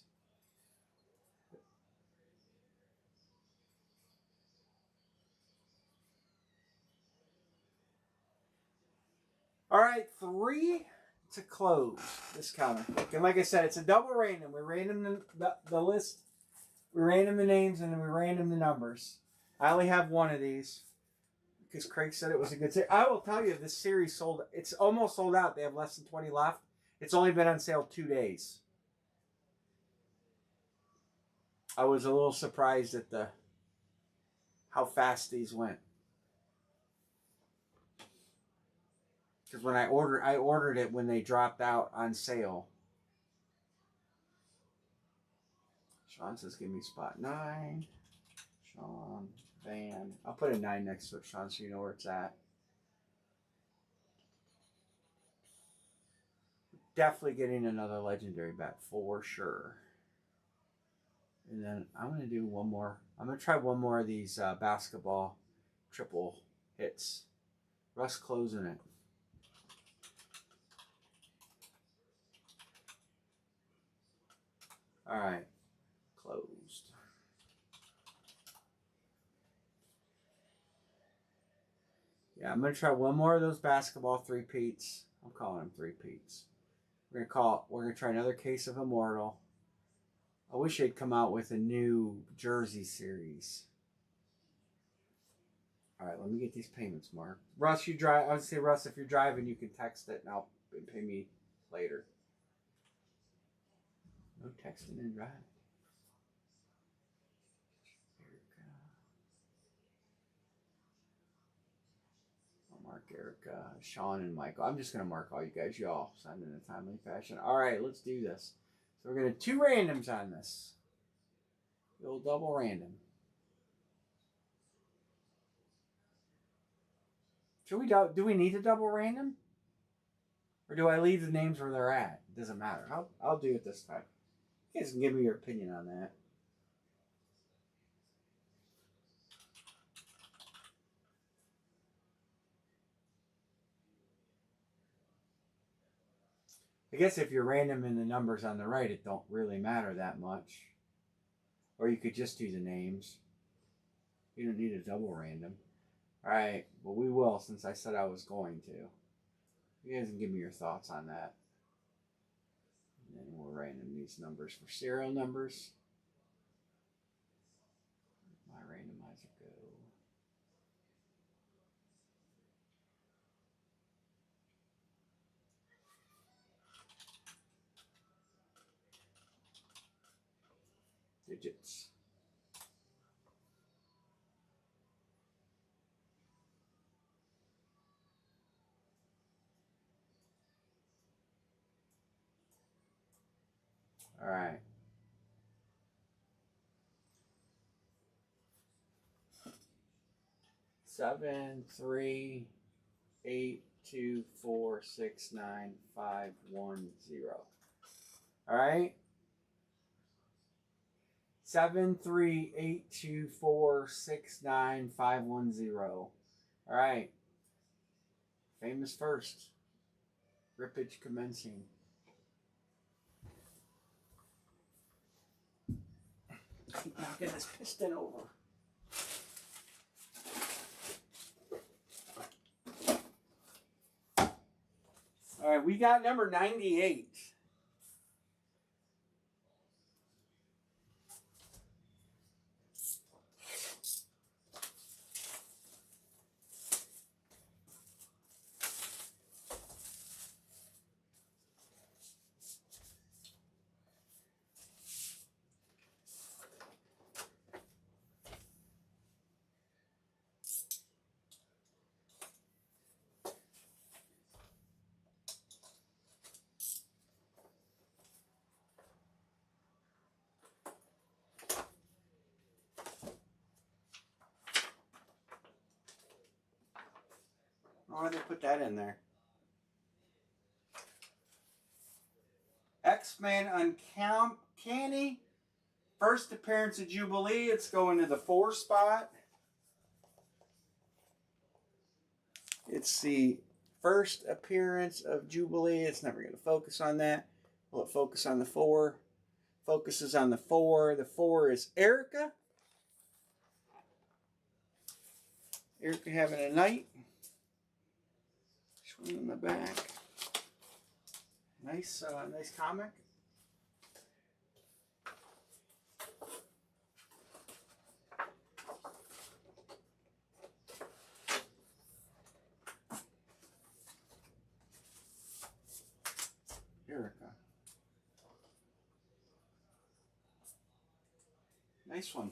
All right, 3 to close this counter. And like I said, it's a double random. We random the list. We random the names and then we random the numbers. I only have one of these because Craig said it was a good series. I will tell you, this series sold. It's almost sold out. They have less than 20 left. It's only been on sale 2 days. I was a little surprised at how fast these went. Because when I ordered it when they dropped out on sale. Sean says, give me spot 9. Sean, Van. I'll put a 9 next to it, Sean, so you know where it's at. Definitely getting another legendary bet for sure. And then I'm going to do one more. I'm going to try one more of these basketball triple hits. Russ closing it. All right. Closed. Yeah, I'm going to try one more of those basketball three-peats. I'm calling them three-peats. We're going to try another case of Immortal. I wish they'd come out with a new jersey series. All right, let me get these payments marked. Russ, you drive. I would say, Russ, if you're driving, you can text it and I'll pay me later. No texting and driving. I'll mark Erica, Sean, and Michael. I'm just going to mark all you guys. Y'all signed in a timely fashion. All right, let's do this. So we're going to 2 randoms on this. The old double random. Do we need a double random? Or do I leave the names where they're at? It doesn't matter. I'll do it this time. You guys can give me your opinion on that. I guess if you're random in the numbers on the right, it don't really matter that much. Or you could just do the names. You don't need a double random. Alright, well we will since I said I was going to. You guys can give me your thoughts on that. And then we'll random these numbers for serial numbers. My randomizer go. Digits. All right. Seven, 3, 8, 2, 4, 6, 9, 5, 1, 0. All right. 7, 3, 8, 2, 4, 6, 9, 5, 1, 0. All right. Famous first. Rippage commencing. Keep knocking this piston over. All right, we got number 98. Why did they put that in there? X-Men Uncanny. First appearance of Jubilee. It's going to the 4 spot. It's the first appearance of Jubilee. It's never going to focus on that. Will it focus on the 4? Focuses on the 4. The 4 is Erica. Erica having a night. Swing in the back. Nice, nice comic. Erica. Nice one.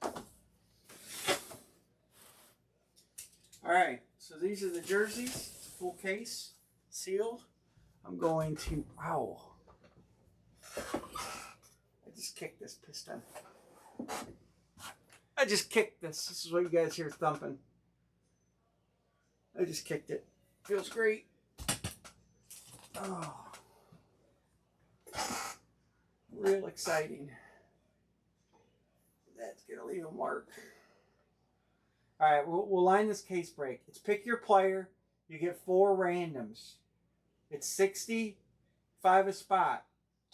All right, so these are the jerseys, full case, sealed. I'm going to, ow. I just kicked this piston. I just kicked this. This is what you guys hear thumping. I just kicked it. Feels great. Oh. Real exciting. That's going to leave a mark. All right, we'll line this case break. It's pick your player. You get 4 randoms. It's 65 a spot.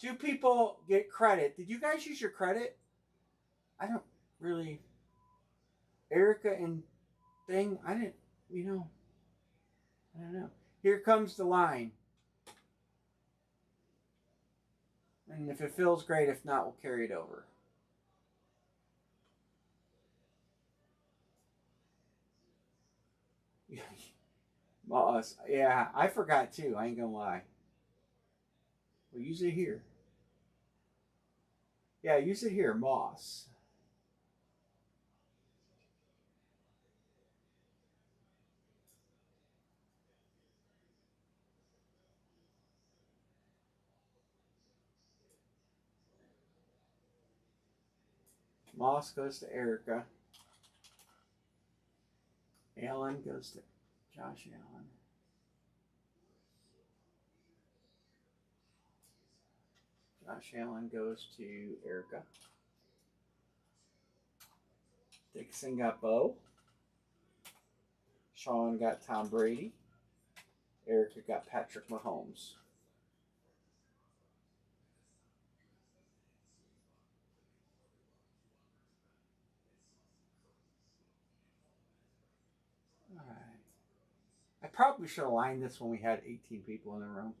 2 people get credit. Did you guys use your credit? I don't really. Erica and Thing, I didn't, I don't know. Here comes the line. And if it feels great, if not, we'll carry it over. Moss. Yeah, I forgot too. I ain't gonna lie. We'll use it here. Yeah, use it here. Moss. Moss goes to Erica. Allen goes to Josh Allen. Josh Allen goes to Erica. Dixon got Bo. Sean got Tom Brady. Erica got Patrick Mahomes. All right. I probably should have lined this when we had 18 people in the room.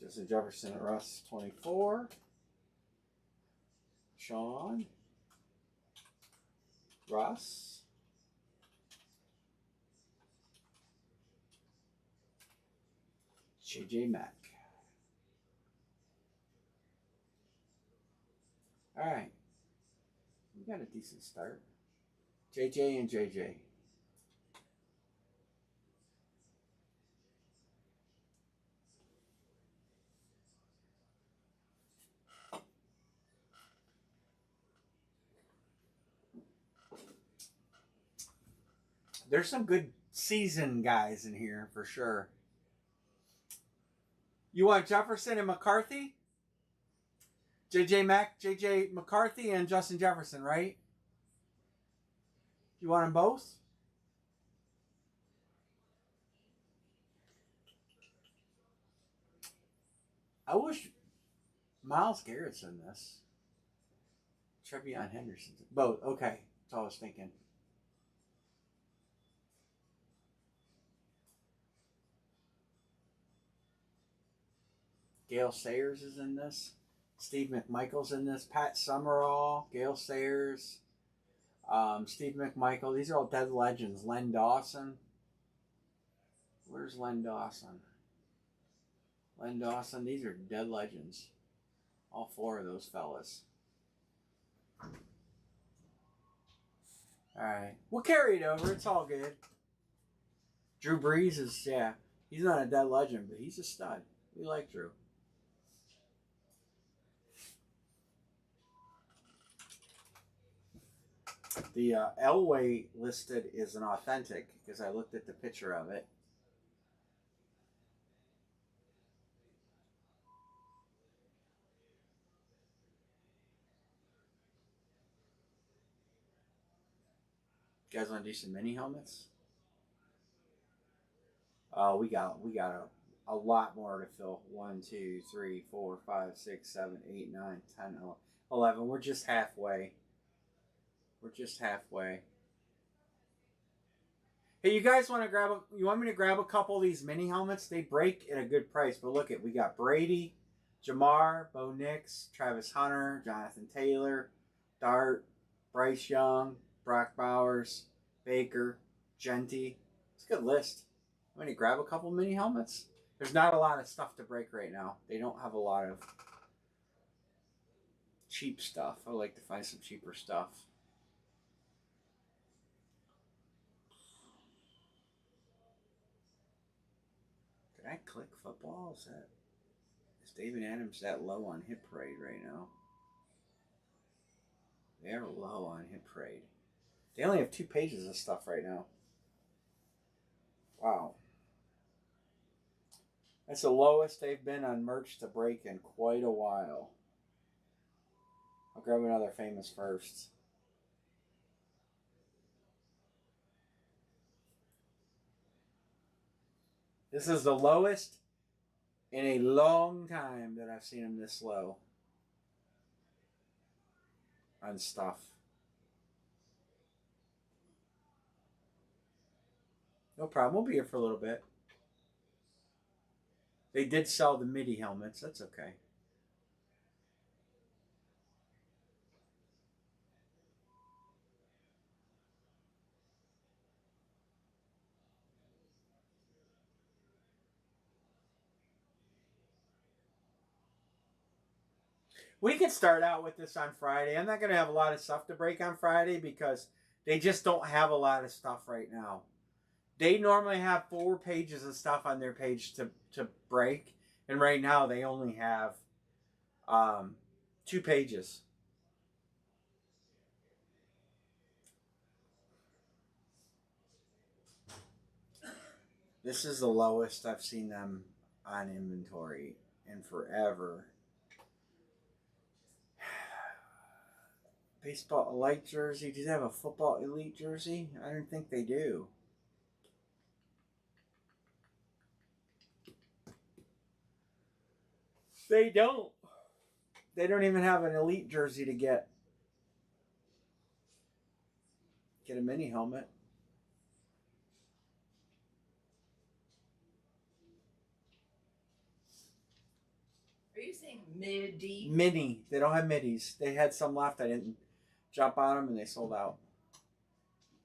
Justin Jefferson at Russ, 24. Sean. Russ. JJ Mack. All right. We got a decent start. JJ and JJ. There's some good seasoned guys in here for sure. You want Jefferson and McCarthy? JJ Mack, JJ McCarthy, and Justin Jefferson, right? You want them both? I wish Myles Garrett's in this. Trevion Henderson's both. Okay, that's all I was thinking. Gale Sayers is in this. Steve McMichael's in this. Pat Summerall, Gale Sayers, Steve McMichael. These are all dead legends. Len Dawson. Where's Len Dawson? Len Dawson. These are dead legends. All 4 of those fellas. All right. We'll carry it over. It's all good. Drew Brees is, yeah, he's not a dead legend, but he's a stud. We like Drew. The Elway listed is an authentic because I looked at the picture of it. You guys want to do some mini helmets? We got a lot more to fill. 1, 2, 3, 4, 5, 6, 7, 8, 9, 10, 11. We're just halfway. We're just halfway. Hey, you guys want to grab you want me to grab a couple of these mini helmets? They break at a good price, but look we got Brady, Jamar, Bo Nix, Travis Hunter, Jonathan Taylor, Dart, Bryce Young, Brock Bowers, Baker, Genty. It's a good list. I'm going to grab a couple mini helmets. There's not a lot of stuff to break right now. They don't have a lot of cheap stuff. I like to find some cheaper stuff. Did I click football? Is David Adams that low on Hit Parade right now? They're low on Hit Parade. They only have 2 pages of stuff right now. Wow. That's the lowest they've been on merch to break in quite a while. I'll grab another famous first. This is the lowest in a long time that I've seen them this low on stuff. No problem. We'll be here for a little bit. They did sell the MIDI helmets. That's okay. We can start out with this on Friday. I'm not going to have a lot of stuff to break on Friday because they just don't have a lot of stuff right now. They normally have 4 pages of stuff on their page to break. And right now they only have 2 pages. This is the lowest I've seen them on inventory in forever. Baseball elite jersey. Do they have a football elite jersey? I don't think they do. They don't. They don't even have an elite jersey to get. Get a mini helmet. Are you saying midi? Mini. They don't have middies. They had some left. I didn't jump on them and they sold out.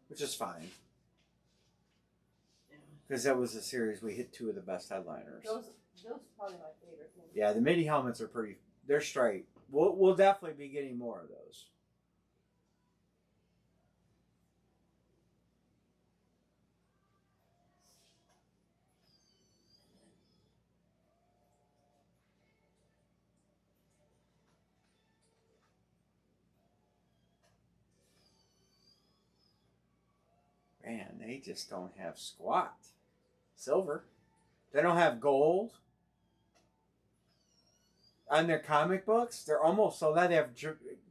Which is fine. Because that was a series we hit 2 of the best headliners. Those are probably my favorite things. Yeah, the midi helmets are pretty. They're straight. We'll definitely be getting more of those. Man, they just don't have squat. Silver. They don't have gold. On their comic books, they're almost sold out. They have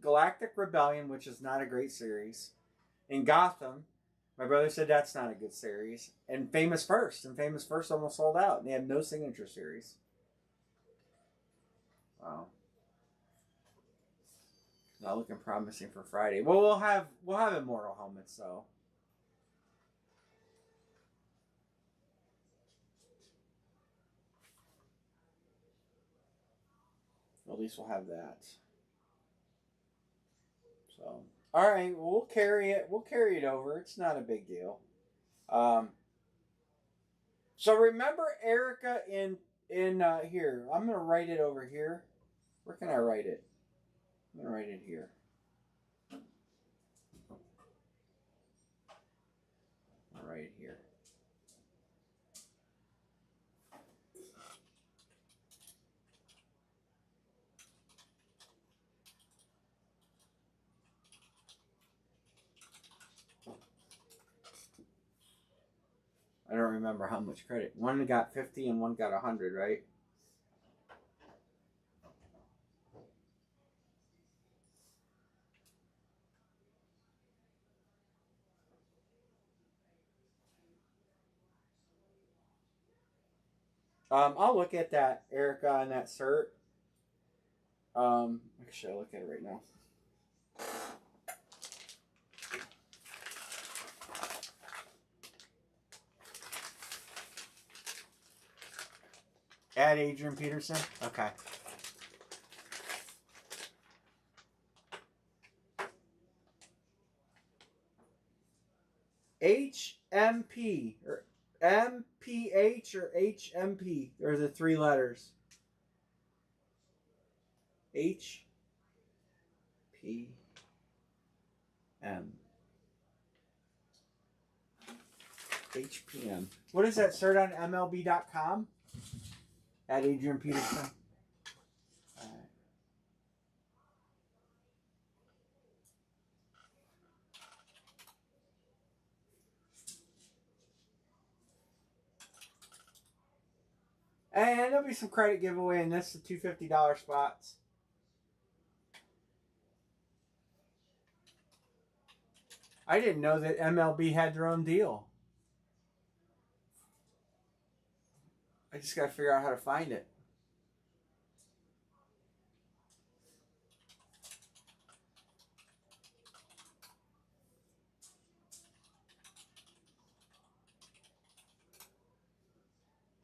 Galactic Rebellion, which is not a great series. In Gotham, my brother said that's not a good series. And Famous First. And Famous First almost sold out. And they have no signature series. Wow. Not looking promising for Friday. Well, we'll have Immortal helmets though. At least we'll have that. So, all right, well, we'll carry it. We'll carry it over. It's not a big deal. So remember Erica in here. I'm gonna write it over here. Where can I write it? I'm gonna write it here. I'll write it here. I don't remember how much credit. One got 50 and one got 100, right? I'll look at that, Erica, on that cert. Actually, I'll look at it right now. Add Adrian Peterson? Okay. HMP or MPH or HMP. There's the 3 letters. H P M. HPM. What is that cert on MLB.com? At Adrian Peterson. All right. And there'll be some credit giveaway in this, the $250 spots. I didn't know that MLB had their own deal. I just got to figure out how to find it.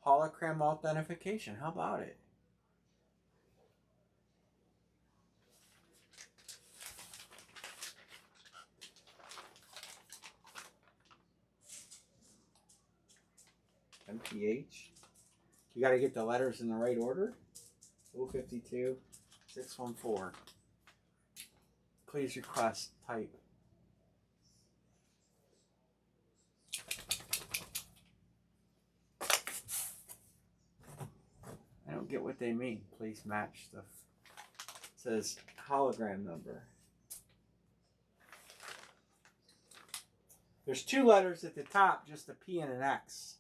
Hologram authentication. How about it? MPH. You got to get the letters in the right order. 052 614. Please request type. I don't get what they mean. Please match the. It says hologram number. There's 2 letters at the top, just a P and an X.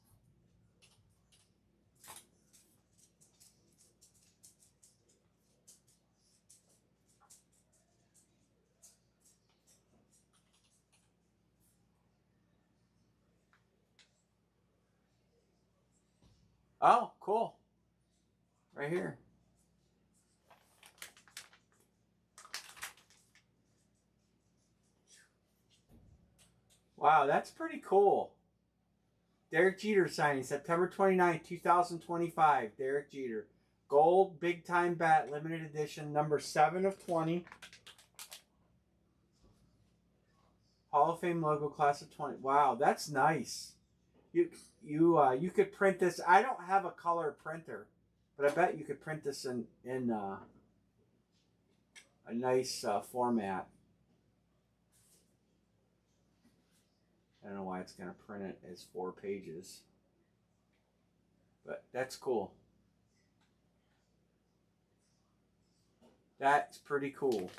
Oh, cool. Right here. Wow, that's pretty cool. Derek Jeter signing September 29th, 2025. Derek Jeter. Gold big time bat, limited edition, number 7 of 20. Hall of Fame logo, class of 20. Wow, that's nice. You could print this. I don't have a color printer, but I bet you could print this in a nice format. I don't know why it's going to print it as 4 pages. But that's cool. That's pretty cool.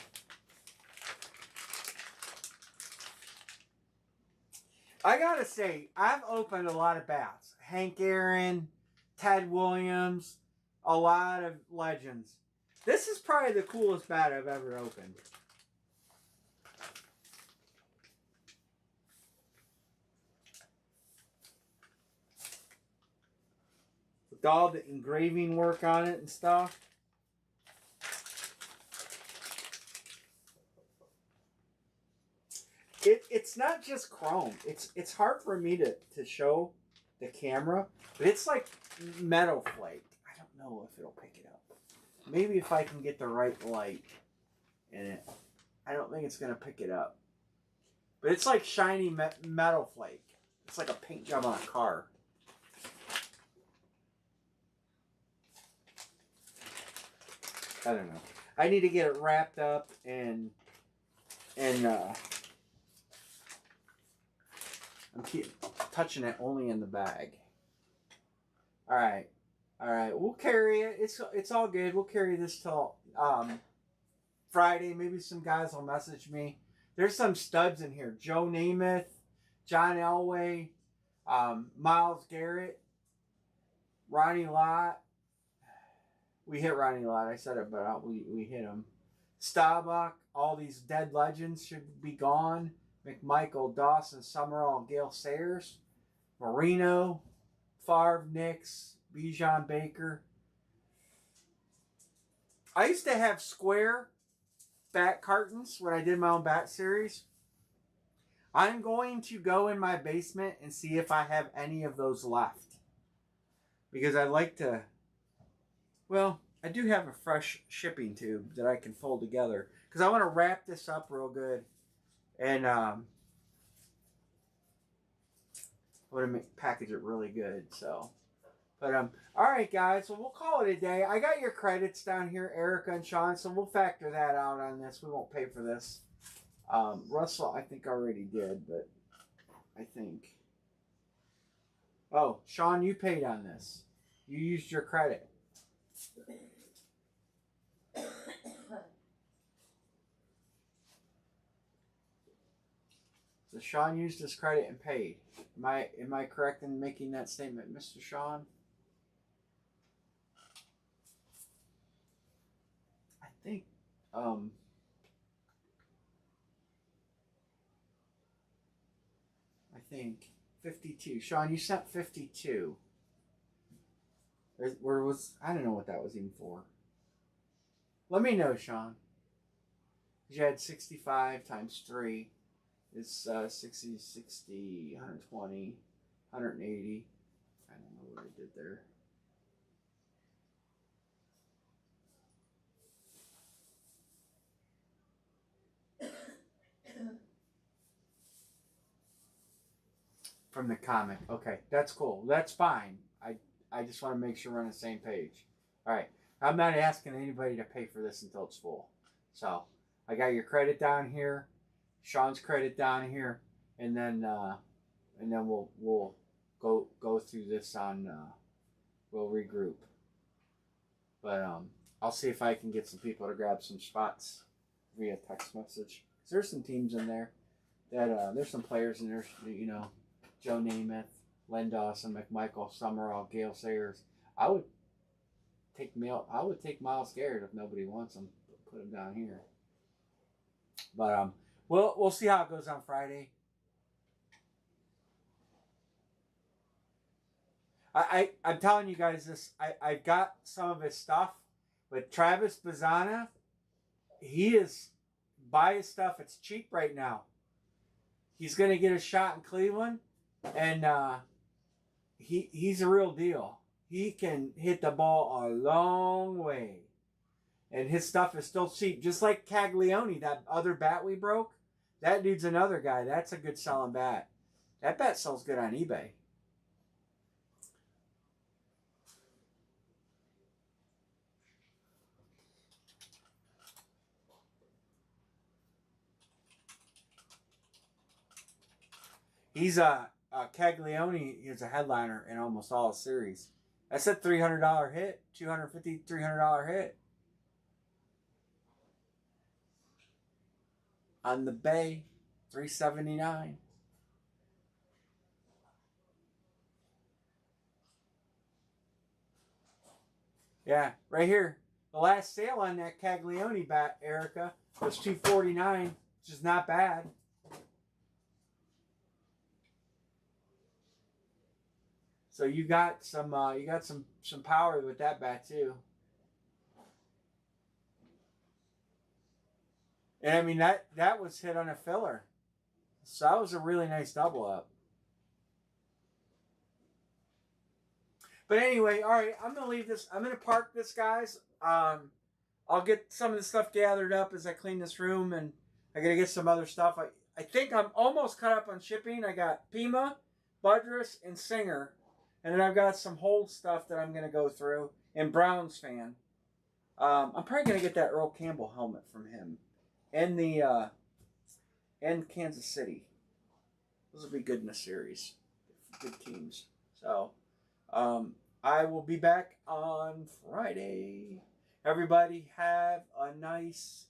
I got to say, I've opened a lot of bats. Hank Aaron, Ted Williams, a lot of legends. This is probably the coolest bat I've ever opened. With all the engraving work on it and stuff. It's not just chrome. It's hard for me to show the camera, but it's like metal flake. I don't know if it'll pick it up. Maybe if I can get the right light in it. I don't think it's going to pick it up. But it's like shiny metal flake. It's like a paint job on a car. I don't know. I need to get it wrapped up and I'm keep touching it only in the bag. All right. We'll carry it. It's all good. We'll carry this till Friday. Maybe some guys will message me. There's some studs in here. Joe Namath, John Elway, Myles Garrett, Ronnie Lott. We hit Ronnie Lott. I said it, but we hit him. Staubach. All these dead legends should be gone. McMichael, Dawson, Summerall, Gale Sayers, Marino, Favre, Nix, Bijan Baker. I used to have square bat cartons when I did my own bat series. I'm going to go in my basement and see if I have any of those left. Because I like to... Well, I do have a fresh shipping tube that I can fold together. Because I want to wrap this up real good. And I want to package it really good. So, but alright guys, so we'll call it a day. I got your credits down here, Erica and Sean. So we'll factor that out on this. We won't pay for this. Russell, I think already did, but I think... Oh, Sean, you paid on this. You used your credit. So Sean used his credit and paid. Am I correct in making that statement, Mr. Sean? I think I think 52. Sean, you sent 52. Where was... I don't know what that was even for. Let me know, Sean. You had 65 times 3 is 60, 60, 120, 180. I don't know what I did there. From the comic. Okay, that's cool. That's fine. I just want to make sure we're on the same page. All right. I'm not asking anybody to pay for this until it's full. So I got your credit down here, Sean's credit down here, and then we'll go through this on. We'll regroup. But I'll see if I can get some people to grab some spots via text message. 'Cause there's some teams in there that there's some players in there. You know, Joe Namath, Len Dawson, McMichael, Summerall, Gale Sayers. I would take Miles Garrett if nobody wants him. Put him down here. But we'll see how it goes on Friday. I'm telling you guys this. I've got some of his stuff, but Travis Bazzana, he is buy his stuff. It's cheap right now. He's gonna get a shot in Cleveland, and he's a real deal. He can hit the ball a long way. And his stuff is still cheap. Just like Caglione, that other bat we broke. That dude's another guy. That's a good selling bat. That bat sells good on eBay. He's Caglione is a headliner in almost all series. That's a $300 hit, $250, $300 hit. On the Bay, $379. Yeah, right here. The last sale on that Caglione bat, Erica, was $249, which is not bad. So you got some power with that bat too. And I mean that was hit on a filler. So that was a really nice double up. But anyway, all right, I'm gonna leave this. I'm gonna park this, guys. I'll get some of the stuff gathered up as I clean this room, and I gotta get some other stuff. I think I'm almost caught up on shipping. I got Pima, Budrus, and Singer. And then I've got some Hold stuff that I'm going to go through. And Browns fan. I'm probably going to get that Earl Campbell helmet from him. And and Kansas City. Those will be good in the series. Good teams. So, I will be back on Friday. Everybody have a nice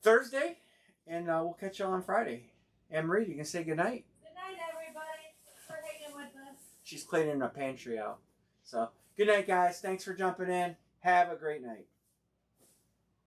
Thursday. And we'll catch you on Friday. Anne-Marie, you can say goodnight. She's cleaning a pantry out. So, good night, guys. Thanks for jumping in. Have a great night.